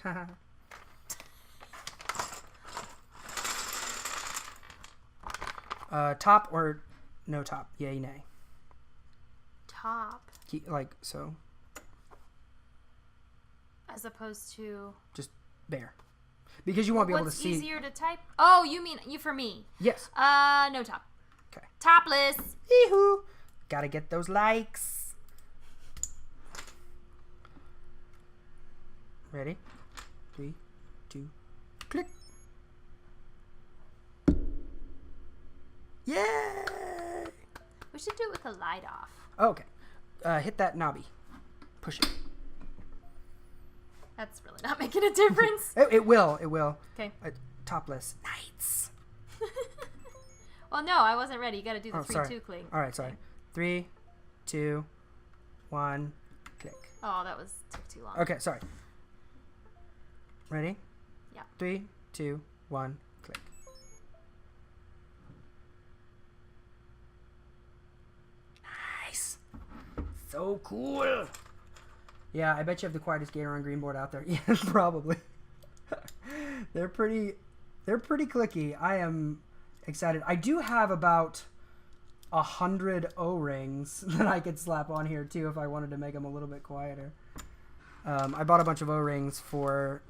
Top or no top? Yay, nay. Top. Like so. As opposed to... Just bare. Because you won't be able to see... What's easier to type? Oh, you mean you for me. Yes. No top. Okay. Topless. Yee-hoo. Gotta get those likes. Ready? 3, 2, click. Yay! We should do it with the light off. Okay. Hit that knobby. Push it. That's really not making a difference. It will. Okay. Topless nights. Well, no, I wasn't ready. You got to do the 3-2 click. All right, sorry. 3, 2, 1, click. Oh, that took too long. Okay, sorry. Ready? Yeah. 3, 2, 1, click. Nice. So cool. Yeah, I bet you have the quietest gator on Greenboard out there. Yeah, probably. They're pretty clicky. I am excited. I do have about 100 O-rings that I could slap on here too if I wanted to make them a little bit quieter. I bought a bunch of O-rings for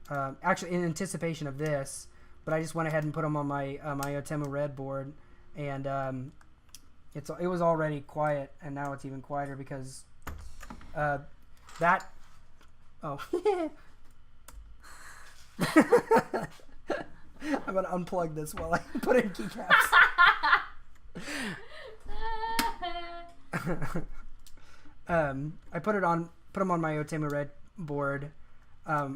actually in anticipation of this, but I just went ahead and put them on my my Otemu Red board, and it was already quiet, and now it's even quieter because that. Oh. I'm gonna unplug this while I put in keycaps. I put them on my Otemu Red board,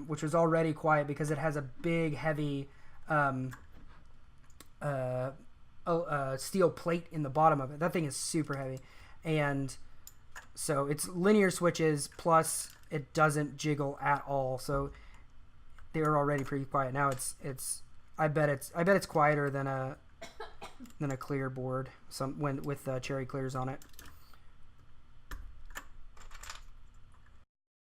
which was already quiet because it has a big, heavy steel plate in the bottom of it. That thing is super heavy, and so it's linear switches plus it doesn't jiggle at all. So they were already pretty quiet. Now it's I bet it's quieter than than a clear board. With cherry clears on it.